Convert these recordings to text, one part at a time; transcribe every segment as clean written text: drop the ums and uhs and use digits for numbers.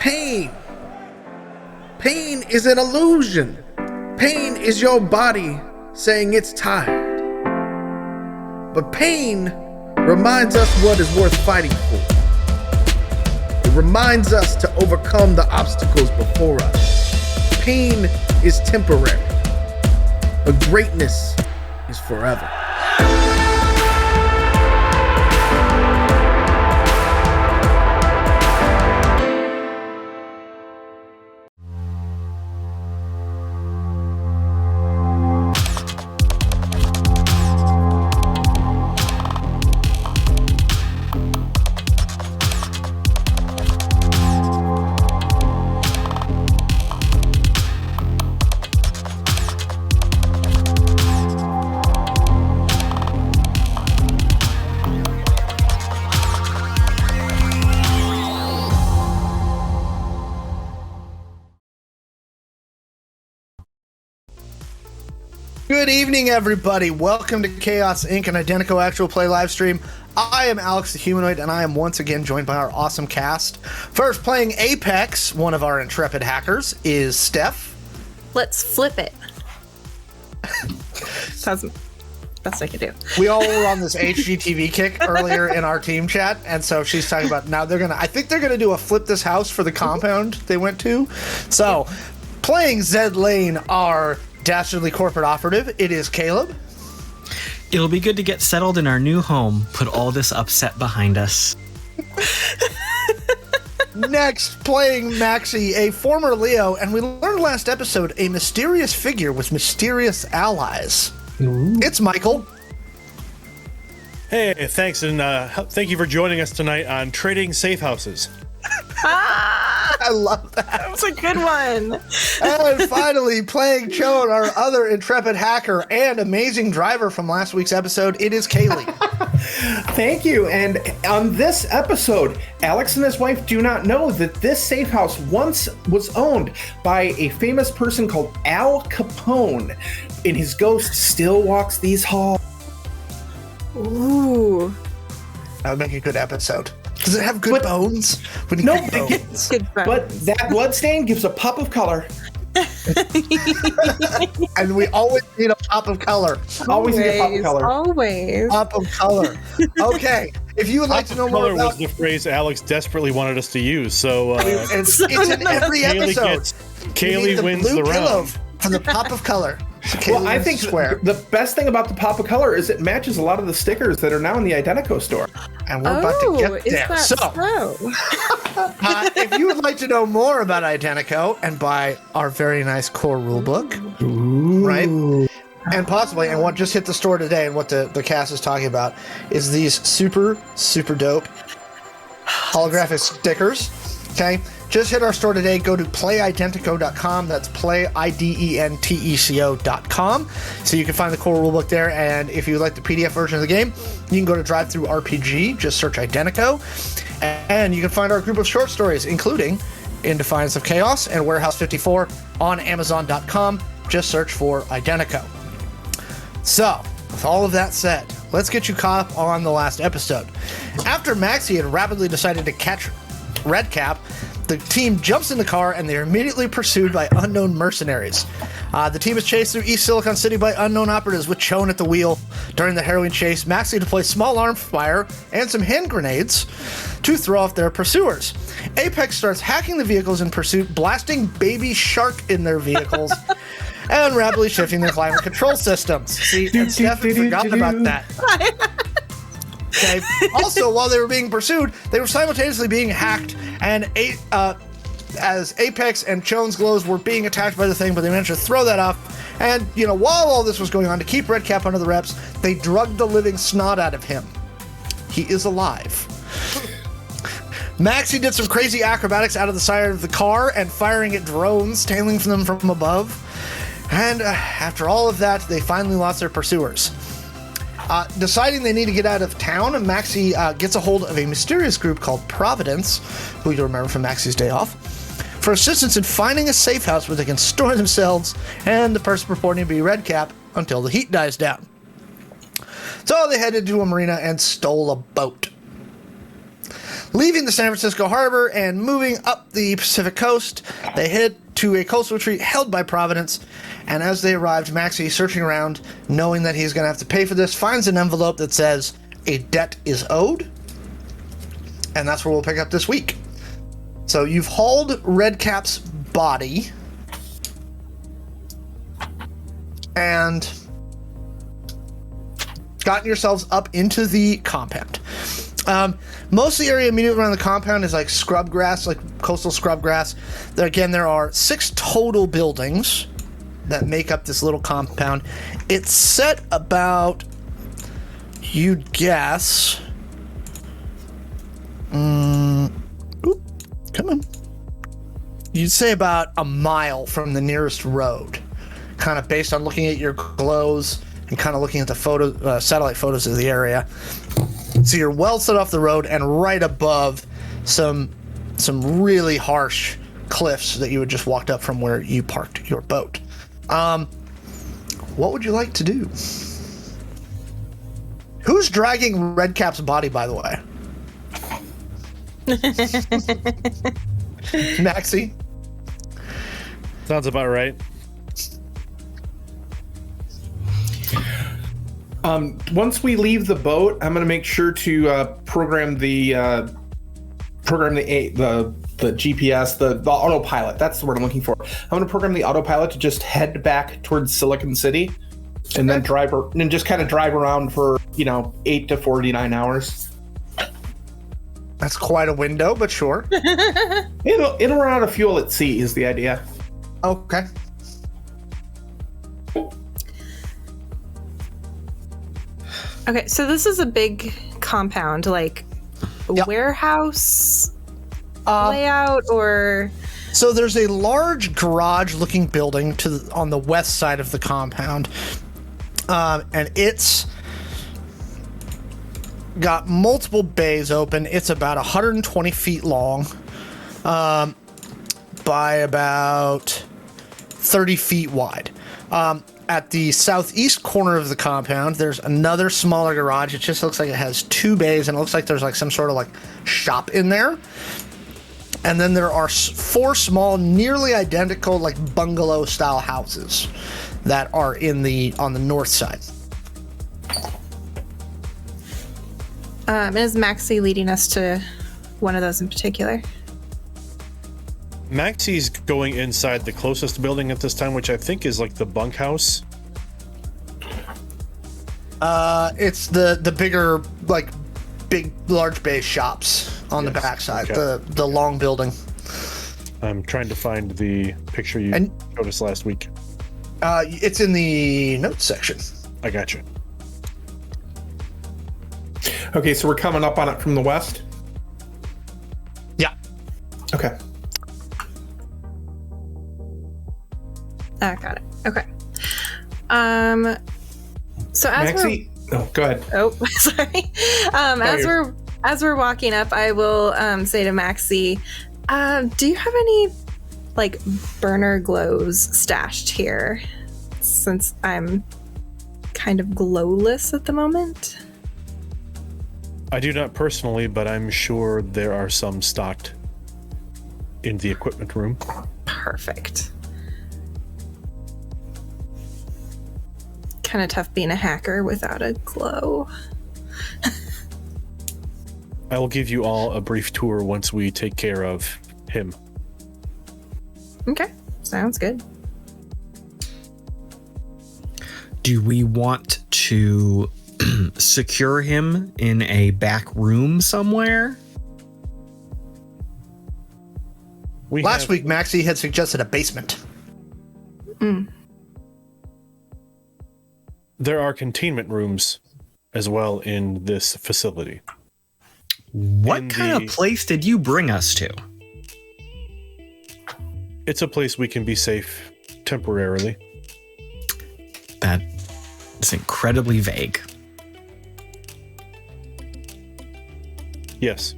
Pain. Pain is an illusion. Pain is your body saying it's tired. But pain reminds us what is worth fighting for. It reminds us to overcome the obstacles before us. Pain is temporary, but greatness is forever. Good evening, everybody. Welcome to Chaos Inc., an Identico actual play live stream. I am Alex the Humanoid, and I am once again joined by our awesome cast. First, playing Apex, one of our intrepid hackers, is Steph. Let's flip it. That's best I can do. We all were on this HGTV kick earlier in our team chat, and so she's talking about now I think they're gonna do a flip this house for the compound they went to. So, playing Zed Lane, our dastardly corporate operative, it is Caleb. It'll be good to get settled in our new home, put all this upset behind us. Next, playing Maxi, a former Leo, and we learned last episode a mysterious figure with mysterious allies. Ooh. It's Michael. Hey, thanks, and thank you for joining us tonight on Trading Safe Houses. I love that. That was a good one. And finally, playing Shawn, our other intrepid hacker and amazing driver from last week's episode, it is Kaylee. Thank you. And on this episode, Alex and his wife do not know that this safe house once was owned by a famous person called Al Capone, and his ghost still walks these halls. Ooh. That would make a good episode. Does it have good bones? No, but that bloodstain gives a pop of color. And we always need a pop of color. Always need a pop of color. Always. Pop of color. Okay. If you would like to know more about... was the phrase Alex desperately wanted us to use, so... it's in every episode. Kaylee wins the round. For the pop of color. Well, I think the best thing about the pop of color is it matches a lot of the stickers that are now in the IDENTECO store. And we're about to get there. So, if you would like to know more about IDENTECO and buy our very nice core rulebook, right? And possibly, and what just hit the store today and what the cast is talking about is these super, super dope holographic stickers, okay? Just hit our store today. Go to playidentico.com. That's playidentco.com. So you can find the core rulebook there. And if you would like the PDF version of the game, you can go to Drive-Thru RPG. Just search Identico. And you can find our group of short stories, including In Defiance of Chaos and Warehouse 54 on Amazon.com. Just search for Identico. So, with all of that said, let's get you caught up on the last episode. After Maxi had rapidly decided to catch Redcap, the team jumps in the car and they're immediately pursued by unknown mercenaries. The team is chased through East Silicon City by unknown operatives with Shawn at the wheel. During the harrowing chase, Maxi deploys small arm fire and some hand grenades to throw off their pursuers. Apex starts hacking the vehicles in pursuit, blasting baby shark in their vehicles, and rapidly shifting their climate control systems. See, and Steph had forgotten about that. Okay. Also, while they were being pursued, they were simultaneously being hacked, and as Apex and Shawn's glows were being attacked by the thing, but they managed to throw that off. And, while all this was going on, to keep Redcap under the reps, they drugged the living snot out of him. He is alive. Maxi did some crazy acrobatics out of the side of the car and firing at drones, tailing them from above. And after all of that, they finally lost their pursuers. Deciding they need to get out of town, Maxi gets a hold of a mysterious group called Providence, who you remember from Maxi's Day Off, for assistance in finding a safe house where they can store themselves and the person purporting to be Redcap until the heat dies down. So they headed to a marina and stole a boat. Leaving the San Francisco harbor and moving up the Pacific coast, they head to a coastal retreat held by Providence. And as they arrived, Maxi, searching around, knowing that he's going to have to pay for this, finds an envelope that says, "A debt is owed." And that's where we'll pick up this week. So you've hauled Redcap's body and gotten yourselves up into the compound. Most of the area immediately around the compound is like scrub grass, like coastal scrub grass. There are 6 total buildings that make up this little compound. It's set about, you'd guess, come on. You'd say about a mile from the nearest road, kind of based on looking at your glows and kind of looking at the satellite photos of the area. So you're well set off the road and right above some really harsh cliffs that you had just walked up from where you parked your boat. What would you like to do? Who's dragging Redcap's body, by the way? Maxi? Sounds about right. Once we leave the boat, I'm going to make sure to program the GPS, the autopilot. That's the word I'm looking for. I'm going to program the autopilot to just head back towards Silicon City, and then drive around for 8 to 49 hours. That's quite a window, but sure. It'll run out of fuel at sea is the idea. Okay. Okay, so this is a big compound, like a Yep. warehouse layout, or So there's a large garage-looking building on the west side of the compound, and it's got multiple bays open. It's about 120 feet long, by about 30 feet wide. At the southeast corner of the compound, there's another smaller garage. It just looks like it has 2 bays, and it looks like there's like some sort of like shop in there. And then there are 4 small, nearly identical, like bungalow-style houses that are on the north side. is Maxi leading us to one of those in particular? Maxi's going inside the closest building at this time, which I think is like the bunkhouse. It's the bigger, like large bay shops on the backside. Okay. The long building. I'm trying to find the picture you showed us last week. It's in the notes section. I got you. Okay, so we're coming up on it from the west? Yeah. Okay. Got it. Okay. So as Maxi? Oh, go ahead. Oh, sorry. As we're walking up, I will say to Maxi, do you have any like burner glows stashed here? Since I'm kind of glowless at the moment. I do not personally, but I'm sure there are some stocked in the equipment room. Perfect. Kind of tough being a hacker without a glow. I will give you all a brief tour once we take care of him. Okay, sounds good. Do we want to secure him in a back room somewhere? Last week, Maxi had suggested a basement. There are containment rooms as well in this facility. What kind of place did you bring us to? It's a place we can be safe temporarily. That is incredibly vague. Yes.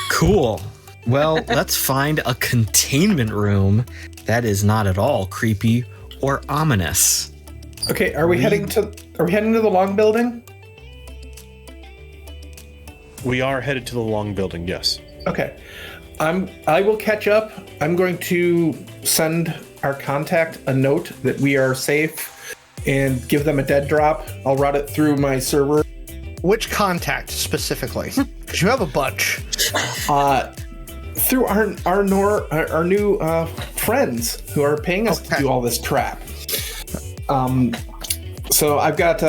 Cool. Well, let's find a containment room that is not at all creepy or ominous. Okay, are we heading to the long building? We are headed to the long building, yes. Okay. I will catch up. I'm going to send our contact a note that we are safe and give them a dead drop. I'll route it through my server. Which contact specifically? Because you have a bunch. Through our new friends who are paying us to do all this crap. So I've got.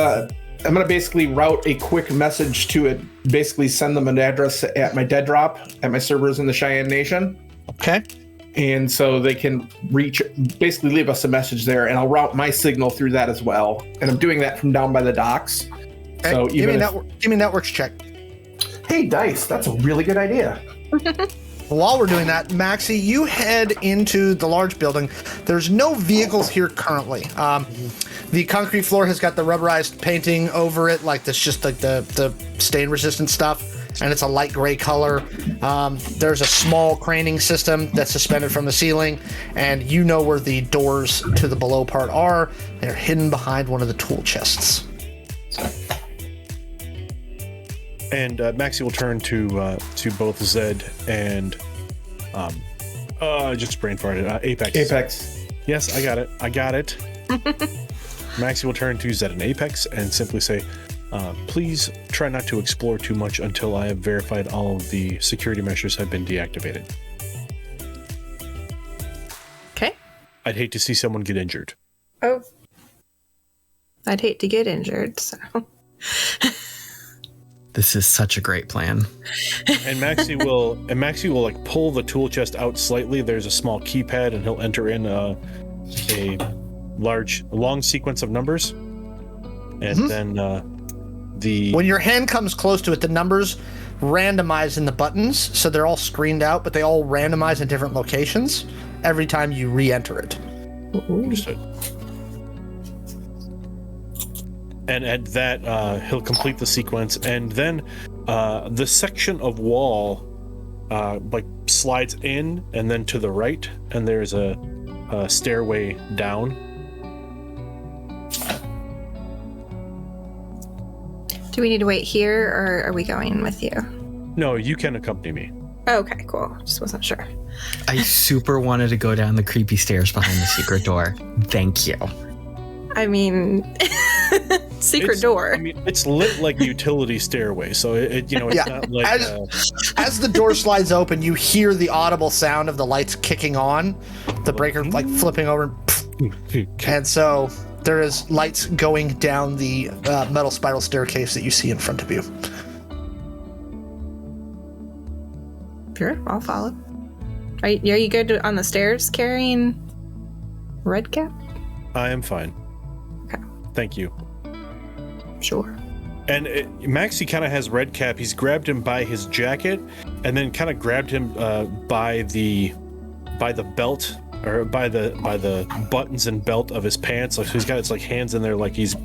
I'm gonna basically route a quick message to it. Basically, send them an address at my dead drop at my servers in the Cheyenne Nation. Okay. And so they can basically leave us a message there, and I'll route my signal through that as well. And I'm doing that from down by the docks. Okay. So give me networks check. Hey, Dice, that's a really good idea. While we're doing that, Maxi, you head into the large building. There's no vehicles here currently. The concrete floor has got the rubberized painting over it, like that's just like the stain-resistant stuff, and it's a light gray color. There's a small craning system that's suspended from the ceiling, and you know where the doors to the below part are. They're hidden behind one of the tool chests. And Maxi will turn to both Zed and just brain farted. Apex. Yes, I got it. Maxi will turn to Zed and Apex and simply say, please try not to explore too much until I have verified all of the security measures have been deactivated. Okay. I'd hate to see someone get injured. Oh. I'd hate to get injured, so. This is such a great plan. And Maxi will like pull the tool chest out slightly. There's a small keypad, and he'll enter in a long sequence of numbers, and then when your hand comes close to it, the numbers randomize in the buttons, so they're all screened out, but they all randomize in different locations every time you re-enter it. Understood. And at that, he'll complete the sequence, and then the section of wall like slides in and then to the right, and there's a stairway down. Do we need to wait here, or are we going with you? No, you can accompany me. Okay, cool. Just wasn't sure. I super wanted to go down the creepy stairs behind the secret door. Thank you. I mean, secret door. I mean, it's lit like a utility stairway, so it's not like. As the door slides open, you hear the audible sound of the lights kicking on, the breaker like flipping over, and so there is lights going down the metal spiral staircase that you see in front of you. Sure, I'll follow. Are you good on the stairs carrying red cap? I am fine. Okay. Thank you. Sure. And Maxi kind of has red cap. He's grabbed him by his jacket, and then kind of grabbed him by the belt, or by the buttons and belt of his pants. Like he's got his like hands in there, like he's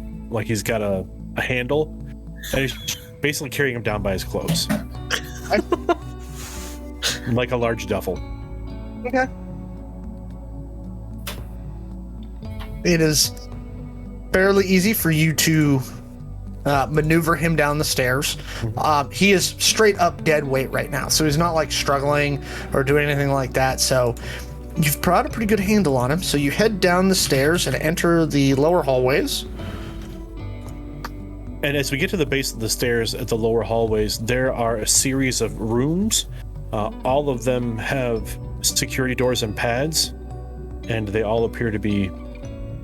got a handle, and he's basically carrying him down by his clothes, like a large duffel. Okay. It is fairly easy for you to maneuver him down the stairs. He is straight up dead weight right now, so he's not like struggling or doing anything like that. So you've brought a pretty good handle on him. So you head down the stairs and enter the lower hallways. And as we get to the base of the stairs at the lower hallways, there are a series of rooms. All of them have security doors and pads, and they all appear to be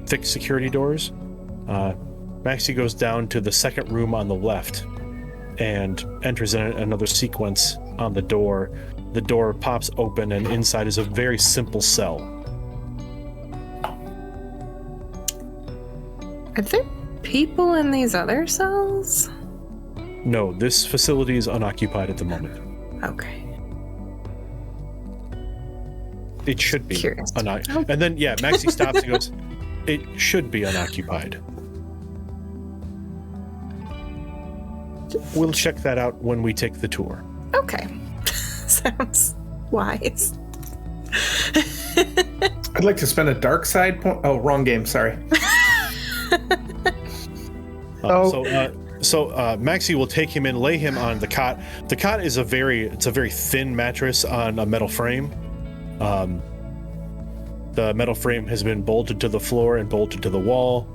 thick security doors. Maxi goes down to the second room on the left and enters in another sequence on the door. The door pops open, and inside is a very simple cell. Are there people in these other cells? No, this facility is unoccupied at the moment. Okay. It should be Curious. unoccupied. And then, Maxi stops and goes, it should be unoccupied. We'll check that out when we take the tour. Okay. Sounds wise. I'd like to spend a dark side point. Oh, wrong game. Sorry. So Maxi will take him in, lay him on the cot. The cot is a very thin mattress on a metal frame. The metal frame has been bolted to the floor and bolted to the wall.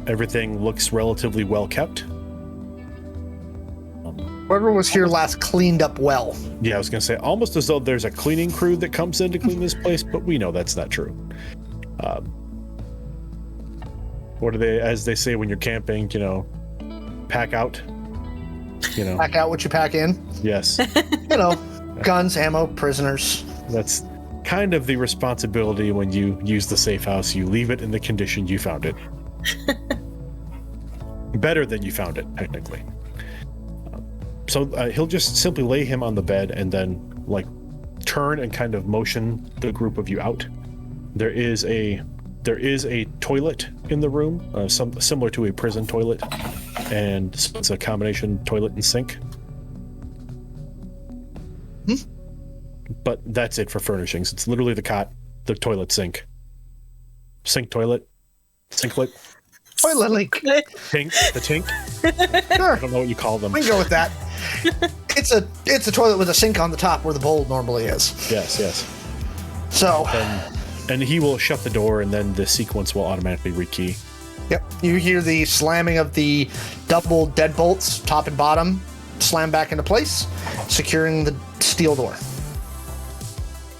Everything looks relatively well kept. Whoever was here last cleaned up well. Yeah, I was gonna say almost as though there's a cleaning crew that comes in to clean this place, but we know that's not true. What do they, as they say when you're camping, pack out? Pack out what you pack in. Yes. Guns, ammo, prisoners. That's kind of the responsibility when you use the safe house. You leave it in the condition you found it. Better than you found it, technically. So he'll just simply lay him on the bed and then turn and kind of motion the group of you out. There is a toilet in the room, similar to a prison toilet, and so it's a combination toilet and sink. But that's it for furnishings. It's literally the cot, the toilet, sink, toilet, sinklet, Toilet leak. the tink. Sure. I don't know what you call them. We can go with that. It's a toilet with a sink on the top where the bowl normally is. Yes. So. And he will shut the door, and then the sequence will automatically rekey. Yep. You hear the slamming of the double deadbolts, top and bottom, slam back into place, securing the steel door.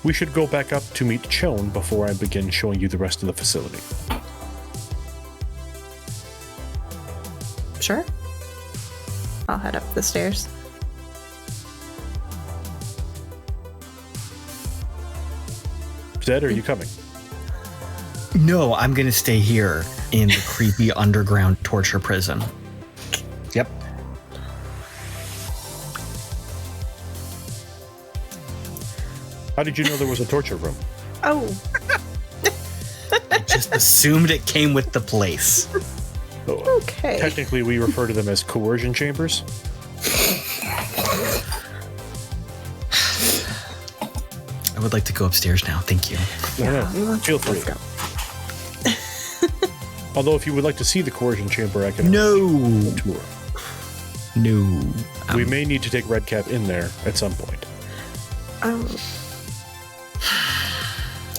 We should go back up to meet Shawn before I begin showing you the rest of the facility. Sure. I'll head up the stairs. Zed, are you coming? No, I'm going to stay here in the creepy underground torture prison. Yep. How did you know there was a torture room? Oh. I just assumed it came with the place. Okay. Technically, we refer to them as coercion chambers. I would like to go upstairs now. Thank you. No. Feel free. Let's go. Although, if you would like to see the coercion chamber, I can No. tour. No. We may need to take Redcap in there at some point. Oh.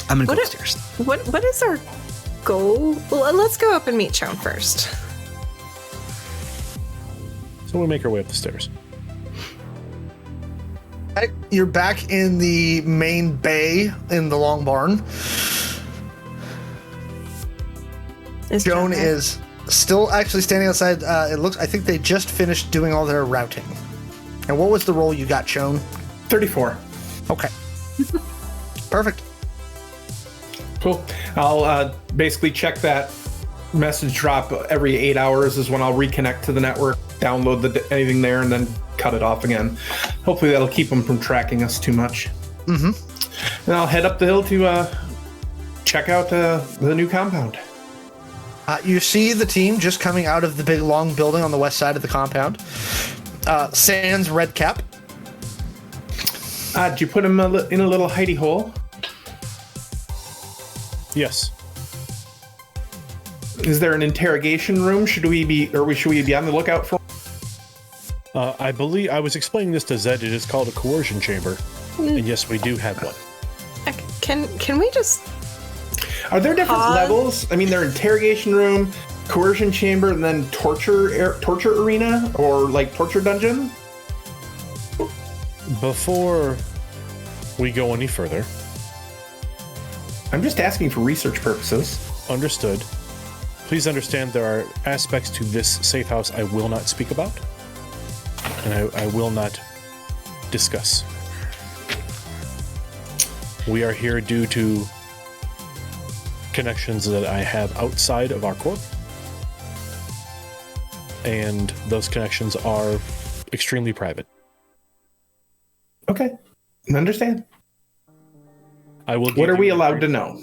I'm going to go What upstairs. What is our goal? Well, let's go up and meet Shawn first. So we'll make our way up the stairs. You're back in the main bay in the long barn. Joan there? is still actually standing outside. I think they just finished doing all their routing. And what was the roll you got, Joan? 34. Okay. Perfect. Cool. I'll basically check that message drop every 8 hours is when I'll reconnect to the network, download anything there, and then cut it off again. Hopefully that'll keep them from tracking us too much. Mm-hmm. And I'll head up the hill to check out the new compound. You see the team just coming out of the big long building on the west side of the compound. Sans Redcap. Did you put him in a little hidey hole? Yes. Is there an interrogation room? Should we be on the lookout for? I believe I was explaining this to Zed. It is called a coercion chamber, and yes, we do have one. Can we just? Are there different levels? I mean, there interrogation room, coercion chamber, and then torture arena or torture dungeon. Before we go any further, I'm just asking for research purposes. understood. Please understand there are aspects to this safe house I will not speak about, and I will not discuss. We are here due to connections that I have outside of our corp, and those connections are extremely private. Okay, I understand. I will. What are we allowed to know?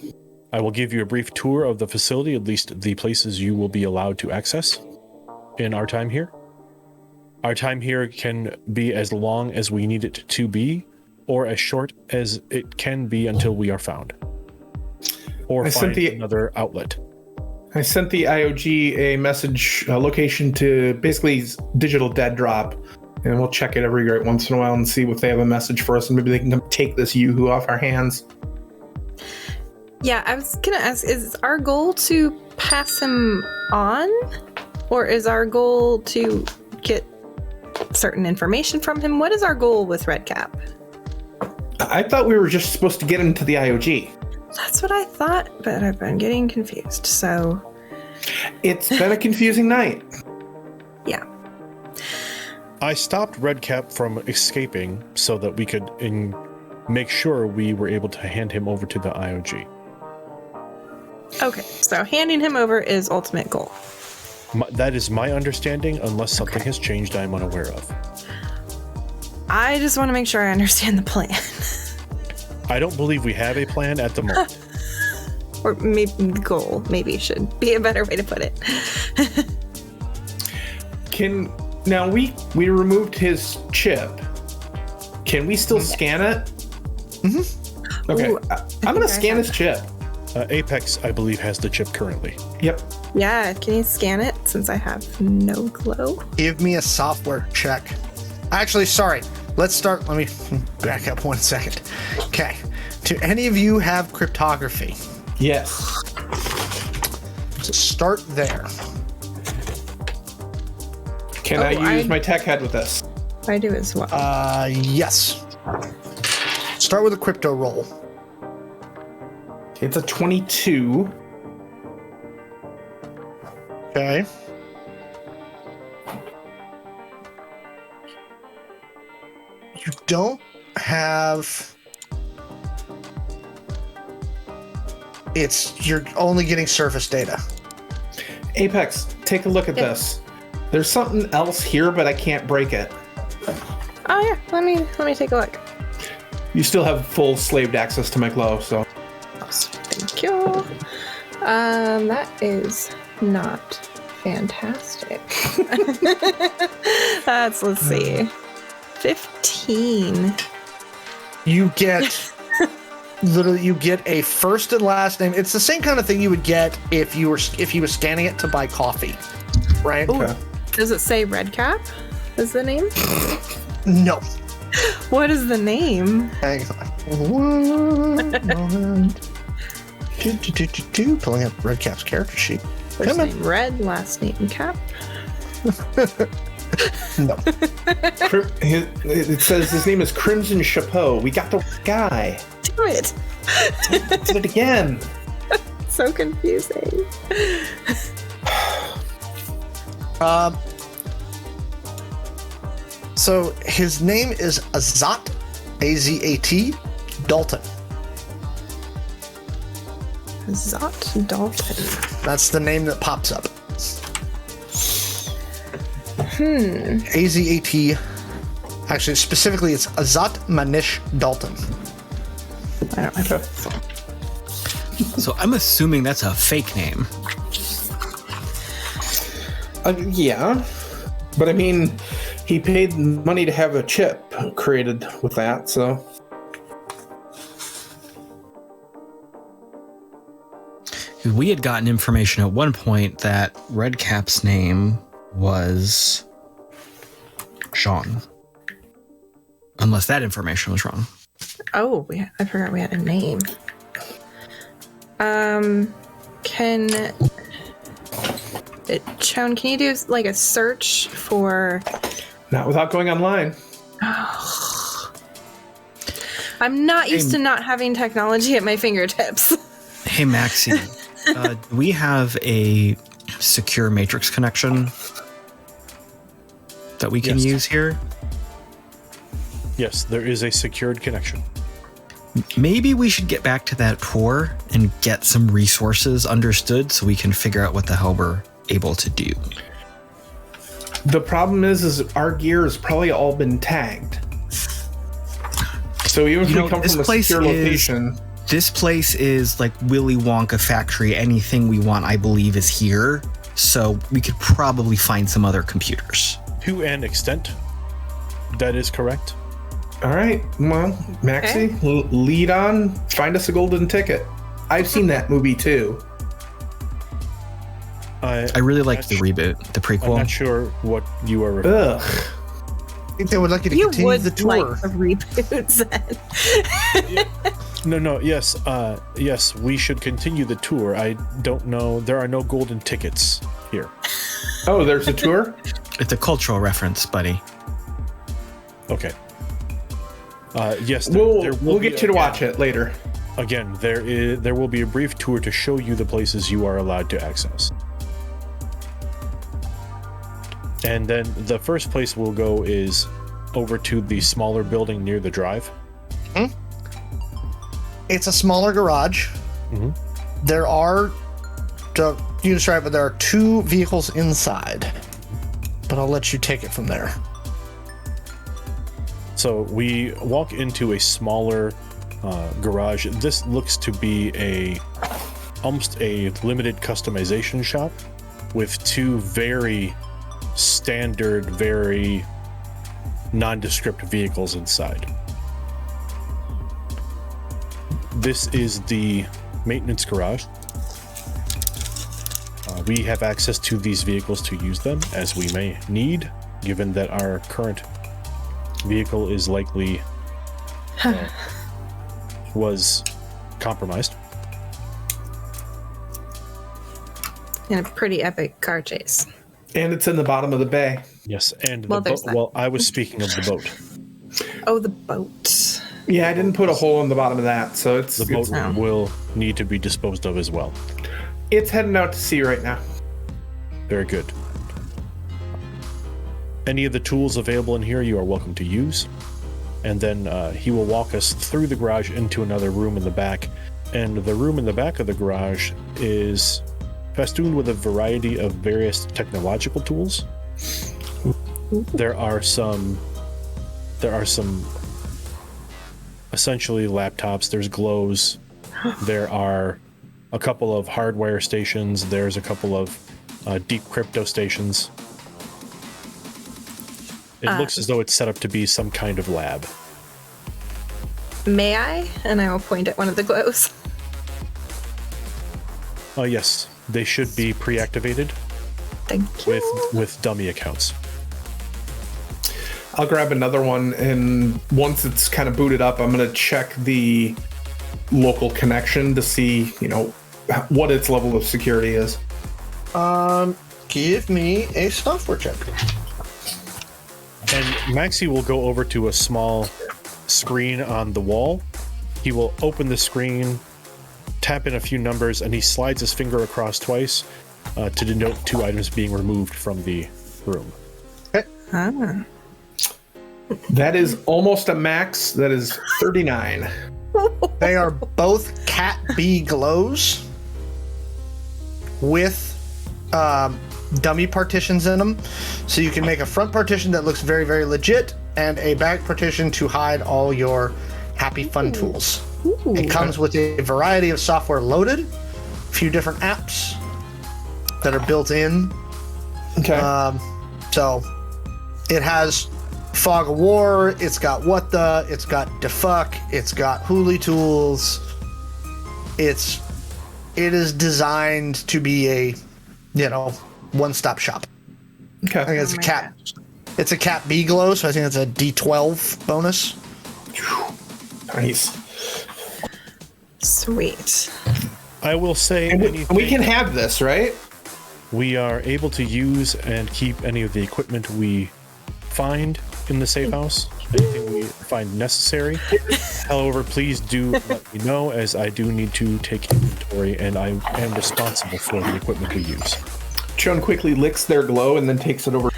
I will give you a brief tour of the facility, at least the places you will be allowed to access in our time here. Our time here can be as long as we need it to be, or as short as it can be until we are found. Or find another outlet. I sent the IOG a message location to basically Digital Dead Drop, and we'll check it every great once in a while and see if they have a message for us, and maybe they can come take this Yoo-hoo off our hands. Yeah, I was gonna ask, is our goal to pass him on? Or is our goal to get certain information from him? What is our goal with Redcap? I thought we were just supposed to get into the IOG. That's what I thought, but I've been getting confused, so... It's been a confusing night. Yeah. I stopped Redcap from escaping so that we could make sure we were able to hand him over to the IOG. Okay, so handing him over is ultimate goal. That is my understanding, unless something has changed I'm unaware of. I just want to make sure I understand the plan. I don't believe we have a plan at the moment. Or maybe goal, maybe should be a better way to put it. Now we removed his chip. Can we still scan it? Mm-hmm. Okay. Ooh, I'm gonna scan his chip. Apex, I believe, has the chip currently. Yep. Yeah, can you scan it since I have no glow? Give me a software check. Actually, sorry. Let's start. Let me back up 1 second. Okay. Do any of you have cryptography? Yes. Start there. Can I use my tech head with this? I do as well. Yes. Start with a crypto roll. It's a 22. Okay. You don't have... You're only getting surface data. Apex, take a look at this. There's something else here, but I can't break it. Oh yeah, let me take a look. You still have full slaved access to my glow, so. Thank you. That is not fantastic. Let's see. 15. You get... Literally, you get a first and last name. It's the same kind of thing you would get if you were scanning it to buy coffee, right? Okay. Does it say Redcap? Is the name? No. What is the name? Hang on. 1 moment. Pulling up Redcap's character sheet. First name Red, last name Cap. No. It says his name is Crimson Chapeau. We got the guy. Damn it. Did it again. So confusing. So his name is Azat, A-Z-A-T, Dalton. Azat Dalton. That's the name that pops up. A-Z-A-T. Actually, specifically, it's Azat Manish Dalton. I don't know. So I'm assuming that's a fake name. Yeah. But I mean, he paid money to have a chip created with that, so. We had gotten information at one point that Redcap's name was Shawn. Unless that information was wrong. Oh, I forgot we had a name. Shawn, can you do like a search for... Not without going online. I'm not used to not having technology at my fingertips. Hey, Maxi, do we have a secure matrix connection that we can use here? Yes, there is a secured connection. Maybe we should get back to that tour and get some resources understood so we can figure out what the hell we're able to do. The problem is our gear has probably all been tagged. So even if we come from a secure location... This place is like Willy Wonka factory. Anything we want, I believe, is here. So we could probably find some other computers. To an extent, that is correct. All right, well, Maxi, lead on. Find us a golden ticket. I've seen that movie too. I really liked the reboot, the prequel. I'm not sure what you are referring to. Ugh. I think they would like you to You continue would the tour. like a reboot, Zen. No, yes, we should continue the tour. I don't know, there are no golden tickets here. Oh, there's a tour? It's a cultural reference, buddy. Okay. Yes, We'll get you to watch it later. Again, there will be a brief tour to show you the places you are allowed to access. And then the first place we'll go is over to the smaller building near the drive. It's a smaller garage. Mhm. There are, you describe it, there are 2 vehicles inside. But I'll let you take it from there. So we walk into a smaller garage. This looks to be almost a limited customization shop with 2 very standard, very nondescript vehicles inside. This is the maintenance garage. We have access to these vehicles to use them as we may need, given that our current vehicle is likely was compromised. In a pretty epic car chase. And it's in the bottom of the bay. Yes, and Well, the there's boat. that. Well, I was speaking of the boat. Oh, the boat. Yeah, I didn't put a hole in the bottom of that, so it's The boat will need to be disposed of as well. it's heading out to sea right now. Very good. Any of the tools available in here you are welcome to use. And then he will walk us through the garage into another room in the back. And the room in the back of the garage is festooned with a variety of various technological tools. There are some essentially laptops, there's glows, there are a couple of hardware stations, there's a couple of deep crypto stations. It looks as though it's set up to be some kind of lab. May I? And I will point at one of the glows. Oh yes, they should be pre-activated Thank you. with dummy accounts. I'll grab another one, and once it's kind of booted up, I'm going to check the local connection to see, what its level of security is. Give me a software check. And Maxi will go over to a small screen on the wall. He will open the screen, tap in a few numbers, and he slides his finger across twice to denote 2 items being removed from the room. Ah. That is almost a max. That is 39. They are both Cat B glows with dummy partitions in them. So you can make a front partition that looks very, very legit and a back partition to hide all your happy fun tools. It comes with a variety of software loaded, a few different apps that are built in. Okay. So it has Fog of War, it's got What The, it's got Defuck, it's got Huli tools. It is designed to be a, one-stop shop. Okay. I think it's a Cat B glow, so I think it's a D12 bonus. Nice. Sweet. I will say And we anything can have this, right? we are able to use and keep any of the equipment we find in the safe house, anything we find necessary. However, please do let me know, as I do need to take inventory and I am responsible for the equipment we use. Shawn quickly licks their glow and then takes it over.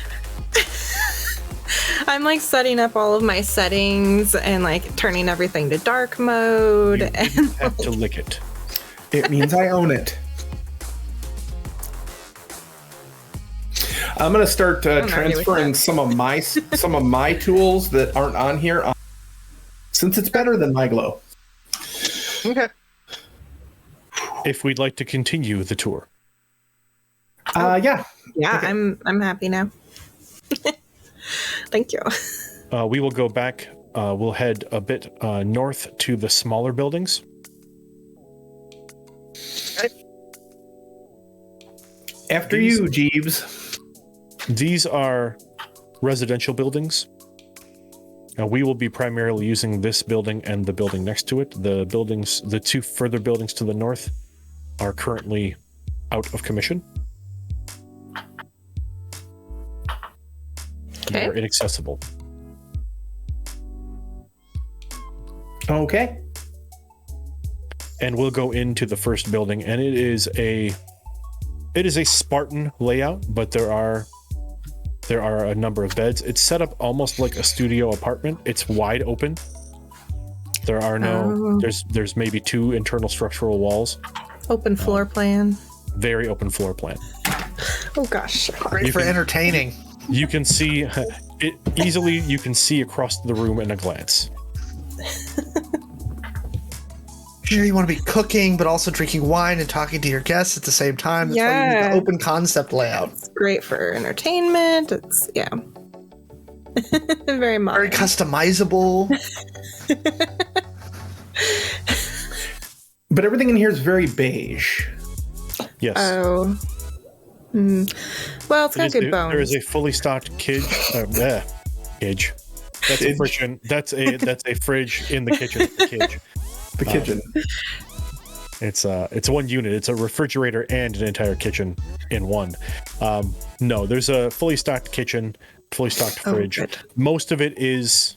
I'm like setting up all of my settings and like turning everything to dark mode. You And have to lick it. It means I own it. I'm gonna start transferring some of my tools that aren't on here, since it's better than my glow. Okay. If we'd like to continue the tour. Yeah. yeah, I'm happy now. Thank you. We will go back. We'll head a bit north to the smaller buildings. After you, Jeeves. These are residential buildings. Now, we will be primarily using this building and the building next to it. The two further buildings to the north are currently out of commission. Okay. They're inaccessible. Okay. And we'll go into the first building, and it is a Spartan layout, but there are a number of beds. It's set up almost like a studio apartment. It's wide open. There are no there's maybe 2 internal structural walls. Open floor plan. Very open floor plan. Oh gosh. Great for entertaining. You can see it easily. You can see across the room in a glance. Here you want to be cooking, but also drinking wine and talking to your guests at the same time. That's why you need the open concept layout. It's great for entertainment. It's very modern. Very customizable. But everything in here is very beige. Yes. Oh. Well, it's got good bones. There is a fully stocked cage. Cage. That's a fridge. That's a fridge in the kitchen. Cage. The kitchen. It's one unit. It's a refrigerator and an entire kitchen in one. No, there's a fully stocked kitchen, fully stocked fridge. Good. Most of it is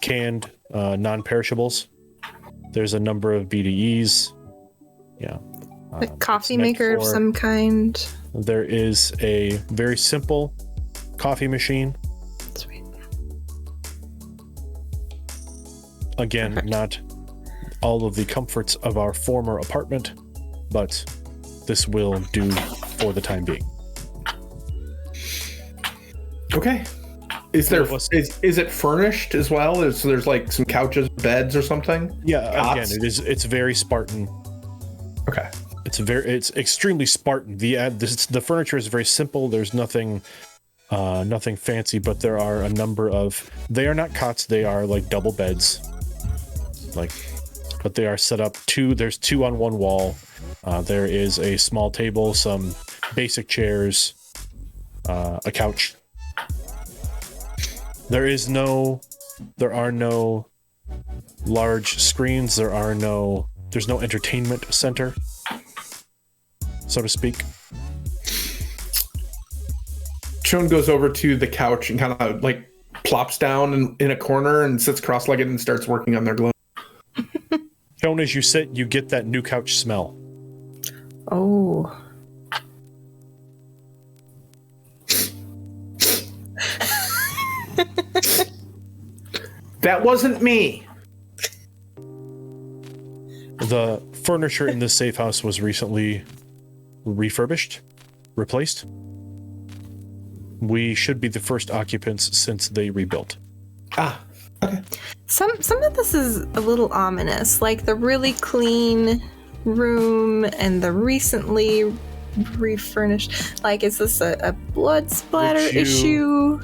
canned, non-perishables. There's a number of BDEs. Yeah. A coffee maker of some kind. There is a very simple coffee machine. Sweet. Again, Perfect. not all of the comforts of our former apartment, but this will do for the time being. Okay. Is it furnished as well? There's like some couches, beds, or something? Yeah, Cots? again, it's very Spartan. Okay. It's extremely Spartan. The furniture is very simple. There's nothing fancy, but there are a number of. They are not cots. They are like double beds. But they are set up there's 2 on one wall. There is a small table, some basic chairs, a couch. There are no large screens. There's no entertainment center, so to speak. Shawn goes over to the couch and kind of like plops down in a corner and sits cross-legged and starts working on their glove. Shawn, as you sit, you get that new couch smell. Oh. That wasn't me. The furniture in this safe house was recently refurbished, replaced. We should be the first occupants since they rebuilt. Ah, okay. Some of this is a little ominous, like the really clean room and the recently refurnished. Like, is this a blood splatter issue?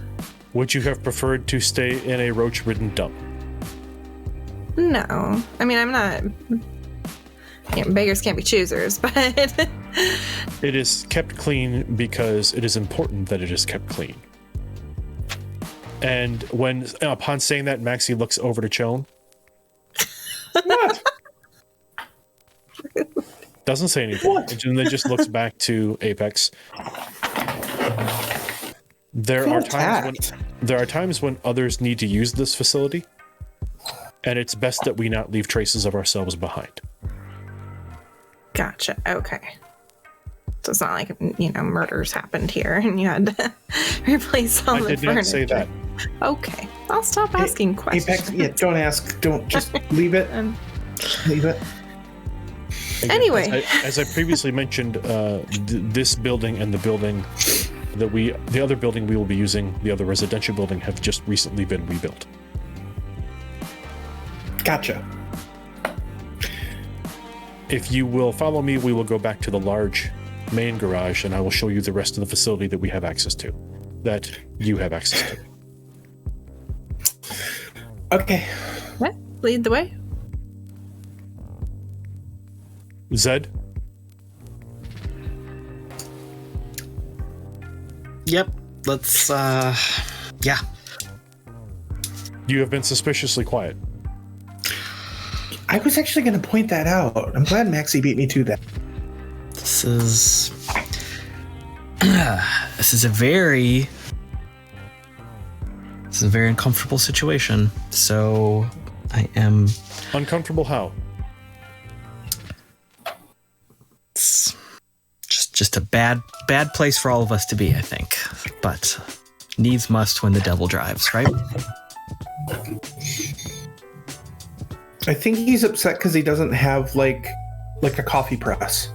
Would you have preferred to stay in a roach-ridden dump? No. I mean, I'm not. Beggars can't be choosers, but. It is kept clean because it is important that it is kept clean. And when, upon saying that, Maxi looks over to Shawn. What? Doesn't say anything. What? And then just looks back to Apex. There are times when others need to use this facility, and it's best that we not leave traces of ourselves behind. Gotcha. Okay. So it's not like, murders happened here and you had to replace all the furniture. I did not say that. Okay. I'll stop asking questions. Apex, don't ask. Don't, just leave it. Leave it. Again, Anyway. as I previously mentioned, this building and the other building we will be using, the other residential building, have just recently been rebuilt. Gotcha. If you will follow me, we will go back to the large main garage, and I will show you the rest of the facility that we have access to, that you have access to. Okay. What? Lead the way? Zed? Yep. Let's, yeah. You have been suspiciously quiet. I was actually going to point that out. I'm glad Maxi beat me to that. This is a very uncomfortable situation. So I am Uncomfortable how? It's just a bad place for all of us to be, I think. But needs must when the devil drives, right? I think he's upset because he doesn't have like a coffee press.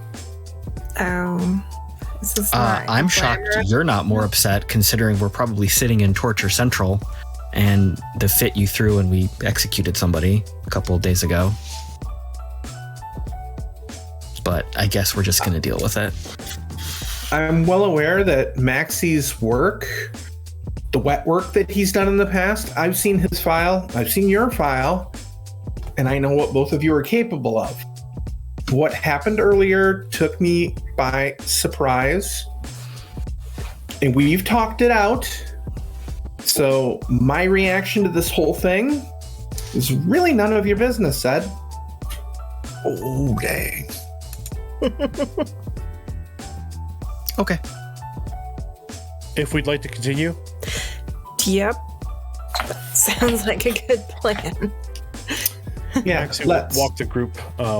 Oh, this is not I'm shocked you're not more upset, considering we're probably sitting in Torture Central and the fit you threw when we executed somebody a couple of days ago. But I guess we're just going to deal with it. I'm well aware that Maxi's work, the wet work that he's done in the past, I've seen his file, I've seen your file, and I know what both of you are capable of. What happened earlier took me by surprise, and we've talked it out. So my reaction to this whole thing is really none of your business, Zed. Oh, dang. Okay. If we'd like to continue, Yep. Sounds like a good plan. Yeah, Maxi will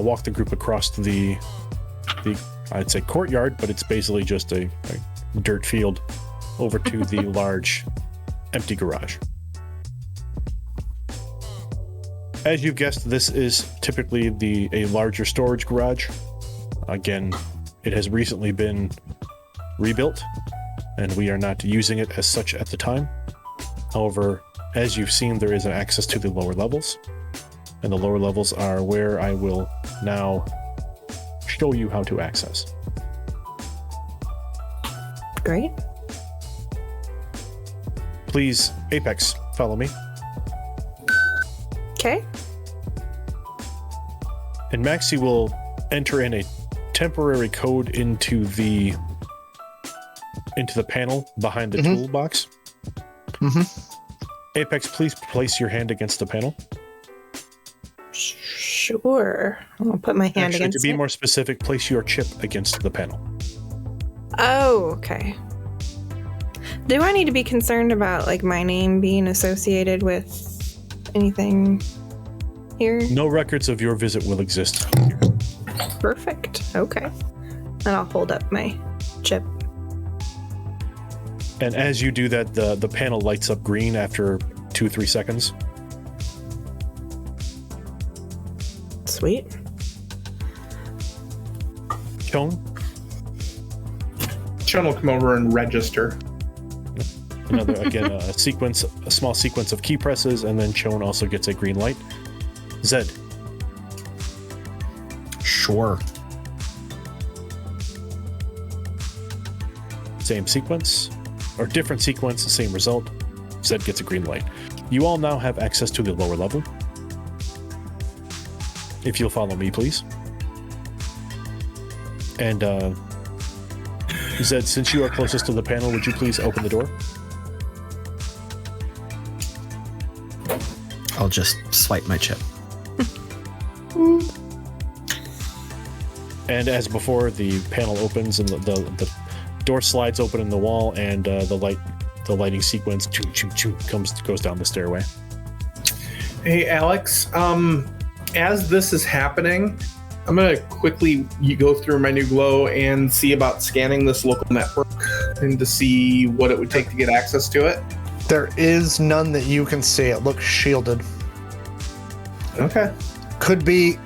walk the group across the I'd say courtyard, but it's basically just a dirt field over to the large empty garage. As you've guessed, this is typically a larger storage garage. Again, it has recently been rebuilt, and we are not using it as such at the time. However, as you've seen, there is an access to the lower levels, and the lower levels are where I will now show you how to access. Great. Please, Apex, follow me. Okay. And Maxi will enter in a temporary code into the panel behind the toolbox. Apex, please place your hand against the panel. Sure. I'll put my hand Actually, against to be it. more specific, place your chip against the panel. Oh, okay. Do I need to be concerned about like my name being associated with anything here? No records of your visit will exist here. Perfect. Okay. And I'll hold up my chip. And as you do that, the panel lights up green after 2-3 seconds. Sweet. Shawn, Shawn will come over and register. another again a small sequence of key presses, and then Shawn also gets a green light. Zed, Sure. same sequence, or different sequence, same result. Zed gets a green light. You all now have access to the lower level. If you'll follow me, please. And Zed, since you are closest to the panel, would you please open the door? I'll just swipe my chip. And as before, the panel opens and the door slides open in the wall, and the lighting sequence goes down the stairway. Hey, Alex. As this is happening, I'm gonna quickly go through my new glow and see about scanning this local network and to see what it would take to get access to it. There is none that you can see. It looks shielded. Okay. Could be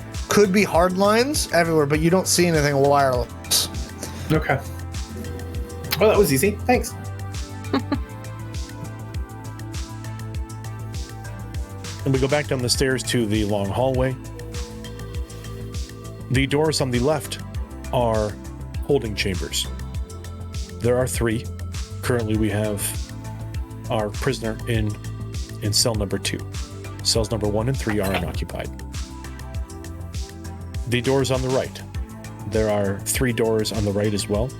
hard lines everywhere, but you don't see anything wireless. Okay. Well, that was easy. Thanks. And we go back down the stairs to the long hallway. The doors on the left are holding chambers. There are 3. Currently, we have our prisoner in cell number 2. Cells number 1 and 3 are unoccupied. The doors on the right. There are 3 doors on the right as well.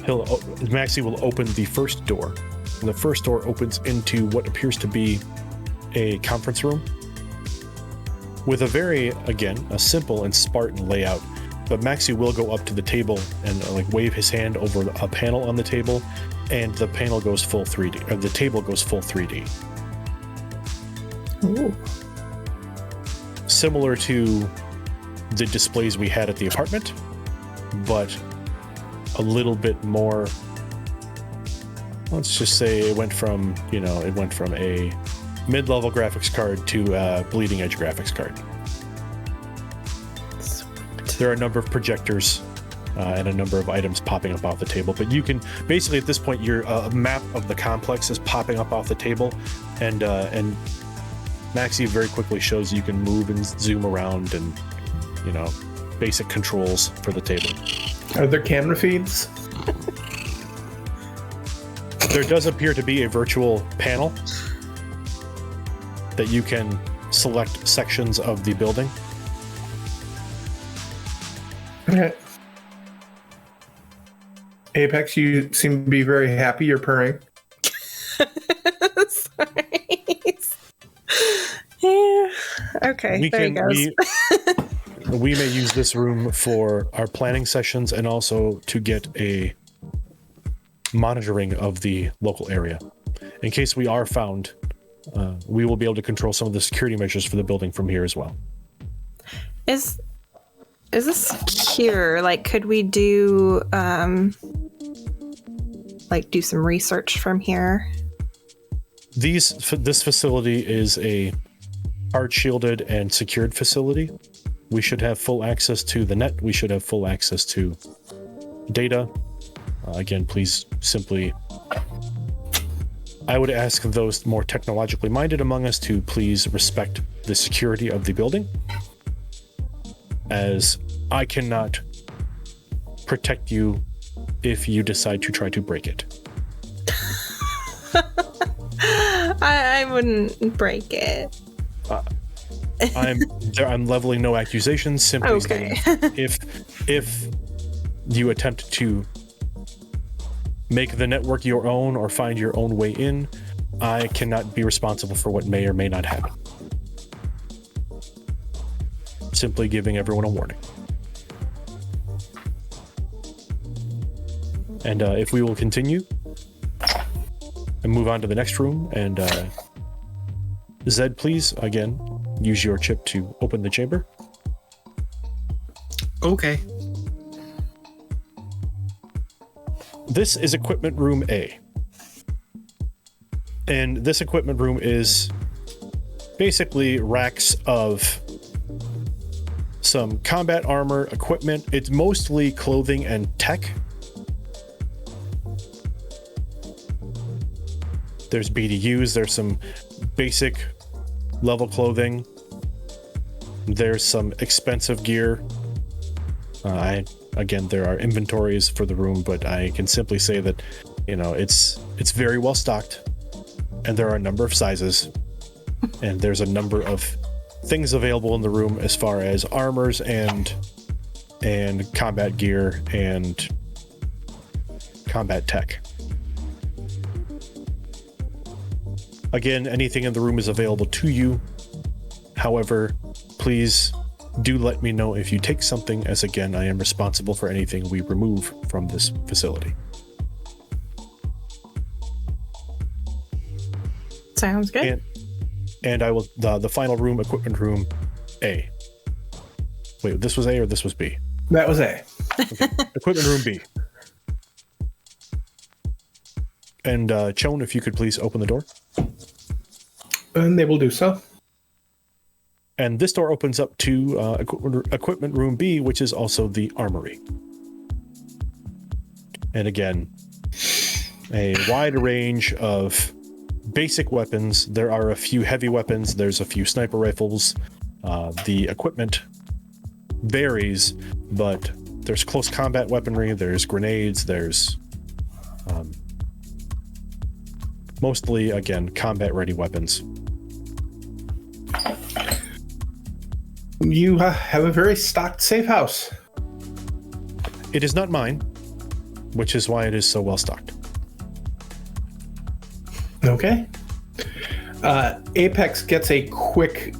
Maxi will open the first door. And the first door opens into what appears to be a conference room with a very, again, a simple and Spartan layout. But Maxi will go up to the table and like wave his hand over a panel on the table, and the panel goes full 3D, or the table goes full 3D. Ooh. Similar to the displays we had at the apartment, but a little bit more. Let's just say it went from a mid-level graphics card to a bleeding edge graphics card. There are a number of projectors and a number of items popping up off the table, but you can basically at this point your map of the complex is popping up off the table, and Maxi very quickly shows you can move and zoom around and basic controls for the table. Are there camera feeds? There does appear to be a virtual panel that you can select sections of the building. Okay. Apex, you seem to be very happy. You're purring. Sorry. Yeah. Okay, he goes. We may use this room for our planning sessions and also to get a monitoring of the local area. In case we are found, we will be able to control some of the security measures for the building from here as well. Is this secure? Like, could we do do some research from here? This facility is a hard shielded and secured facility. We should have full access to the net. We should have full access to data. Again, please simply, I would ask those more technologically minded among us to please respect the security of the building, as I cannot protect you if you decide to try to break it. I wouldn't break it. I'm leveling no accusations, simply saying if you attempt to make the network your own or find your own way in, I cannot be responsible for what may or may not happen. Simply giving everyone a warning. And if we will continue and move on to the next room, and Zed, please, again, use your chip to open the chamber. Okay. This is equipment room A. And this equipment room is basically racks of some combat armor, equipment. It's mostly clothing and tech. There's BDUs, there's some basic level clothing. There's some expensive gear. Again, there are inventories for the room, but I can simply say that, it's very well stocked, and there are a number of sizes, and there's a number of things available in the room as far as armors and combat gear and combat tech. Again, anything in the room is available to you. However, please do let me know if you take something, as again, I am responsible for anything we remove from this facility. Sounds good. And I will, the final room, equipment room A. Wait, this was A or this was B? That was A. Okay. Equipment room B. And Shawn, if you could please open the door. And they will do so. And this door opens up to equipment room B, which is also the armory. And again, a wide range of basic weapons. There are a few heavy weapons. There's a few sniper rifles. The equipment varies, but there's close combat weaponry. There's grenades. There's mostly, again, combat-ready weapons. You have a very stocked safe house. It is not mine. which is why it is so well stocked. Okay. Apex gets a quick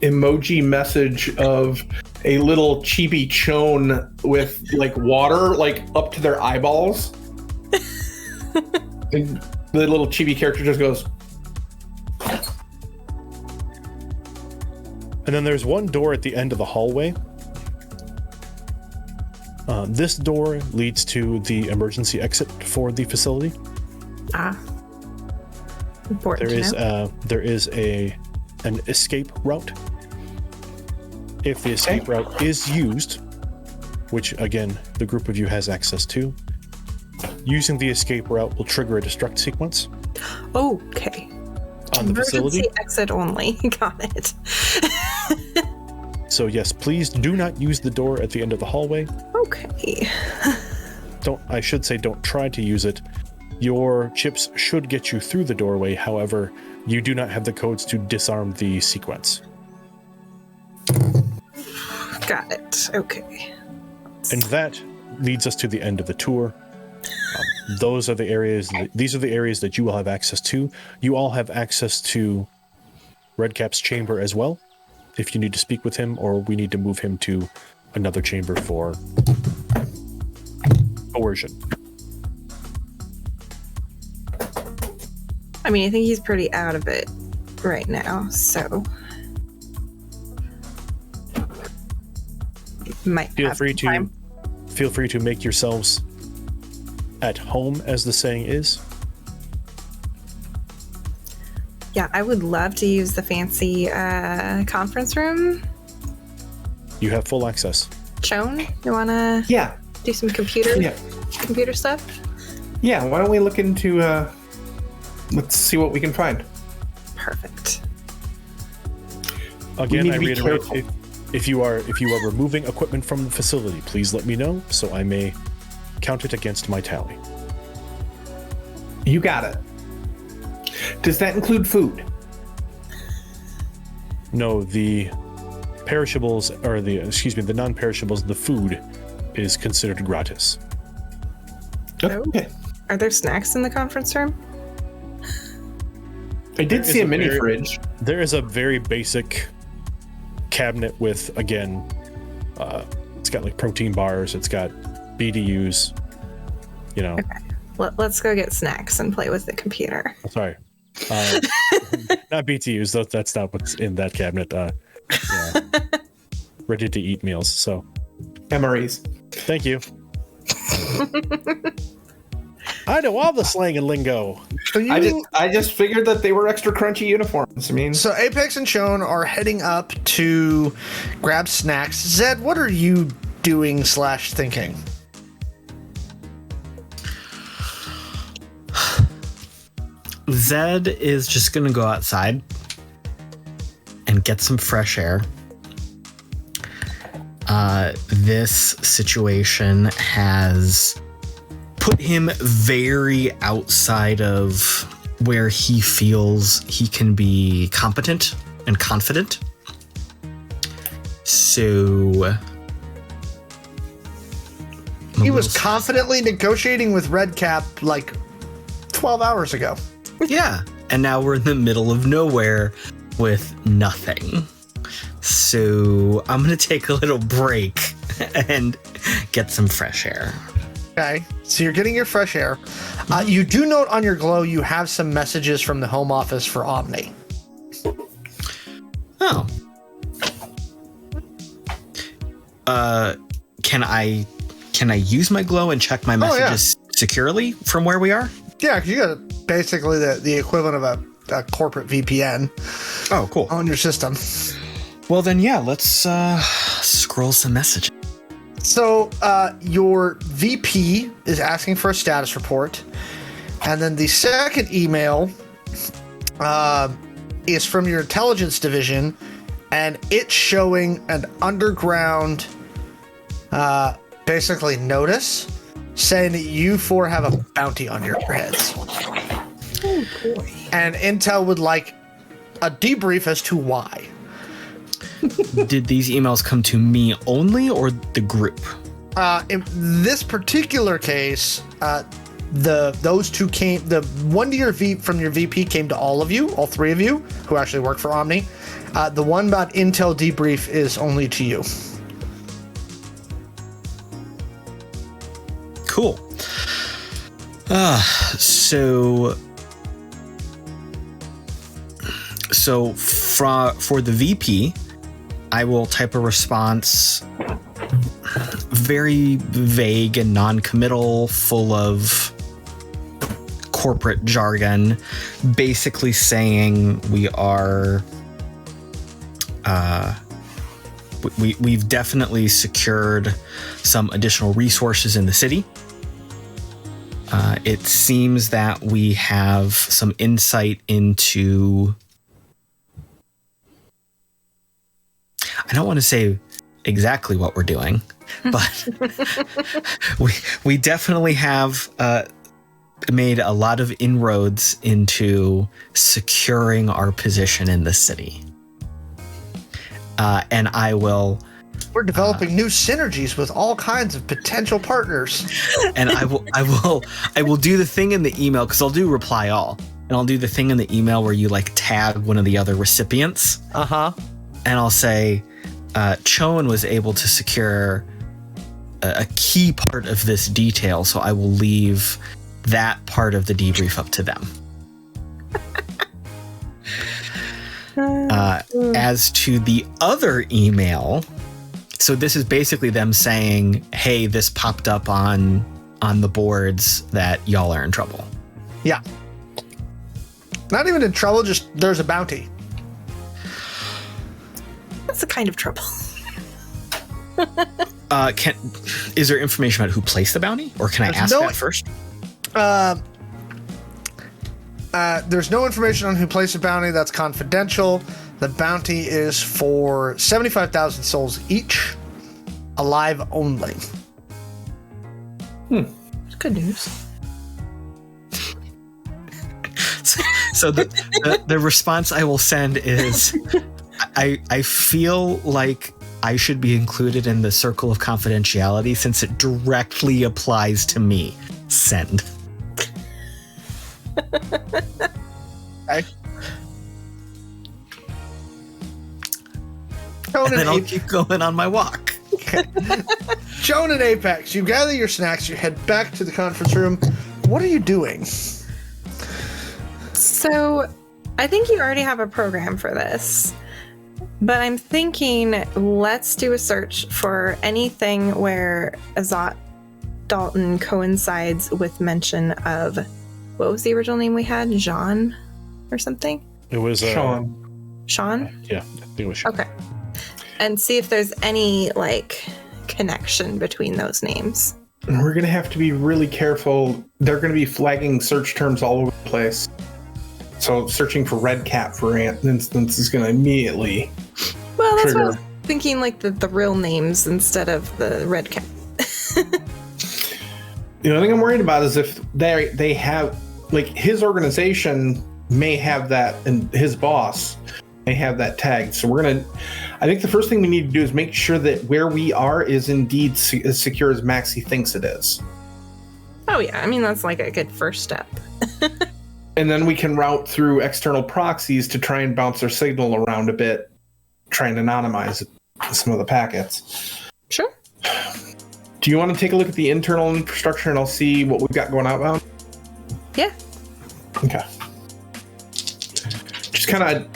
emoji message of a little chibi chone with like water like up to their eyeballs. And the little chibi character just goes. And then there's one door at the end of the hallway. This door leads to the emergency exit for the facility. Important There is an escape route. If the escape route is used, which again the group of you has access to, using the escape route will trigger a destruct sequence. Okay. On the facility. Emergency exit only. Got it. So yes, please do not use the door at the end of the hallway. Okay. Don't try to use it. Your chips should get you through the doorway. However, you do not have the codes to disarm the sequence. Got it. Okay. And that leads us to the end of the tour. These are the areas that you will have access to. You all have access to Redcap's chamber as well, if you need to speak with him, or we need to move him to another chamber for coercion. I mean, I think he's pretty out of it right now, so might feel free to make yourselves at home, as the saying is. Yeah, I would love to use the fancy conference room. You have full access. Shawn, you wanna do some computer stuff? Yeah, why don't we look into let's see what we can find. Perfect. Again, I reiterate, if you are removing equipment from the facility, please let me know so I may count it against my tally. You got it. Does that include food? No, the perishables, or the non-perishables, the food is considered gratis. Okay. Are there snacks in the conference room? I did see a mini fridge. There is a very basic cabinet with, again, it's got like protein bars, it's got BDUs, you know. Okay. Let's go get snacks and play with the computer. Sorry. Not BTUs, though. That's not what's in that cabinet. Ready to eat meals. So, MREs. Thank you. I know all the slang and lingo. So I just figured that they were extra crunchy uniforms. I mean, so Apex and Shawn are heading up to grab snacks. Zed, what are you doing / thinking? Zed is just going to go outside and get some fresh air. This situation has put him very outside of where he feels he can be competent and confident. So he was confidently negotiating with Redcap like 12 hours ago. Yeah, and now we're in the middle of nowhere with nothing. So I'm going to take a little break and get some fresh air. Okay, so you're getting your fresh air. You do note on your glow you have some messages from the home office for Omni. Oh. Can I use my glow and check my messages securely from where we are? Yeah, because you got basically the equivalent of a corporate VPN. Oh, cool. On your system. Well, then, yeah, let's scroll some messages. So your VP is asking for a status report. And then the second email is from your intelligence division. And it's showing an underground, basically, notice saying that you four have a bounty on your heads. Oh, boy. And Intel would like a debrief as to why. Did these emails come to me only or the group? In this particular case, those two came. The one to your from your VP came to all of you, all three of you who actually work for Omni. The one about intel debrief is only to you. Cool. So for the VP, I will type a response very vague and non-committal, full of corporate jargon, basically saying we are we've definitely secured some additional resources in the city. It seems that we have some insight into, I don't want to say exactly what we're doing, but we definitely have made a lot of inroads into securing our position in the city. And I will... We're developing new synergies with all kinds of potential partners. And I will do the thing in the email, because I'll do reply all. And I'll do the thing in the email where you like tag one of the other recipients. Uh-huh. And I'll say, Shawn was able to secure a key part of this detail, so I will leave that part of the debrief up to them. As to the other email, so this is basically them saying, hey, this popped up on the boards that y'all are in trouble. Yeah. Not even in trouble, just there's a bounty. That's a kind of trouble. Is there information about who placed the bounty, or can I ask that first? There's no information on who placed the bounty. That's confidential. The bounty is for 75,000 souls each, alive only. Good news. So the response I will send is, I feel like I should be included in the circle of confidentiality since it directly applies to me. Send. Okay. And then I'll keep going on my walk. Shawn and Apex, you gather your snacks, you head back to the conference room. What are you doing? So, I think you already have a program for this. But I'm thinking, let's do a search for anything where Azat Dalton coincides with mention of, what was the original name we had? Jean or something? It was Shawn. Shawn? Yeah, I think it was Shawn. Okay. And see if there's any, connection between those names. We're going to have to be really careful. They're going to be flagging search terms all over the place. So searching for Red Cap, for instance, is going to immediately Well, that's trigger. what I was thinking, the real names instead of the Red Cap. The only thing I'm worried about is if they have, his organization may have that, and his boss may have that tagged. So I think the first thing we need to do is make sure that where we are is indeed as secure as Maxi thinks it is. Oh, yeah. I mean, that's a good first step. And then we can route through external proxies to try and bounce their signal around a bit, try and anonymize some of the packets. Sure. Do you want to take a look at the internal infrastructure and I'll see what we've got going outbound? Yeah. Okay. Just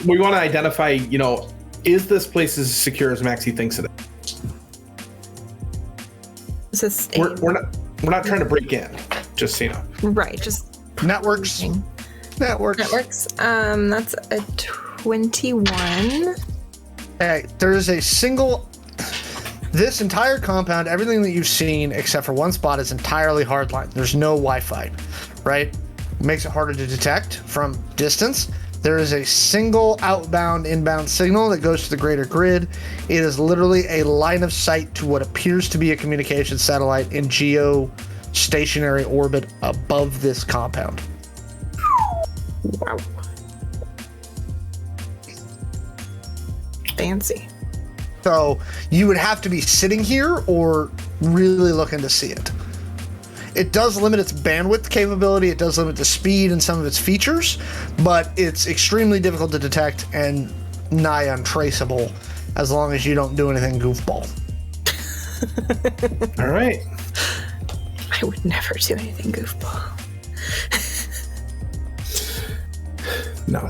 we want to identify, is this place as secure as Maxi thinks it is? Is this We're not trying to break in, just so you know. right? Just Networks. networks. That's a 21. Hey, there is a single... This entire compound, everything that you've seen except for one spot is entirely hardline. There's no Wi-Fi, right? It makes it harder to detect from distance. There is a single outbound, inbound signal that goes to the greater grid. It is literally a line of sight to what appears to be a communication satellite in geostationary orbit above this compound. Wow. Fancy. So you would have to be sitting here or really looking to see it. It does limit its bandwidth capability, it does limit the speed and some of its features, but it's extremely difficult to detect and nigh untraceable as long as you don't do anything goofball. All right. I would never do anything goofball. No.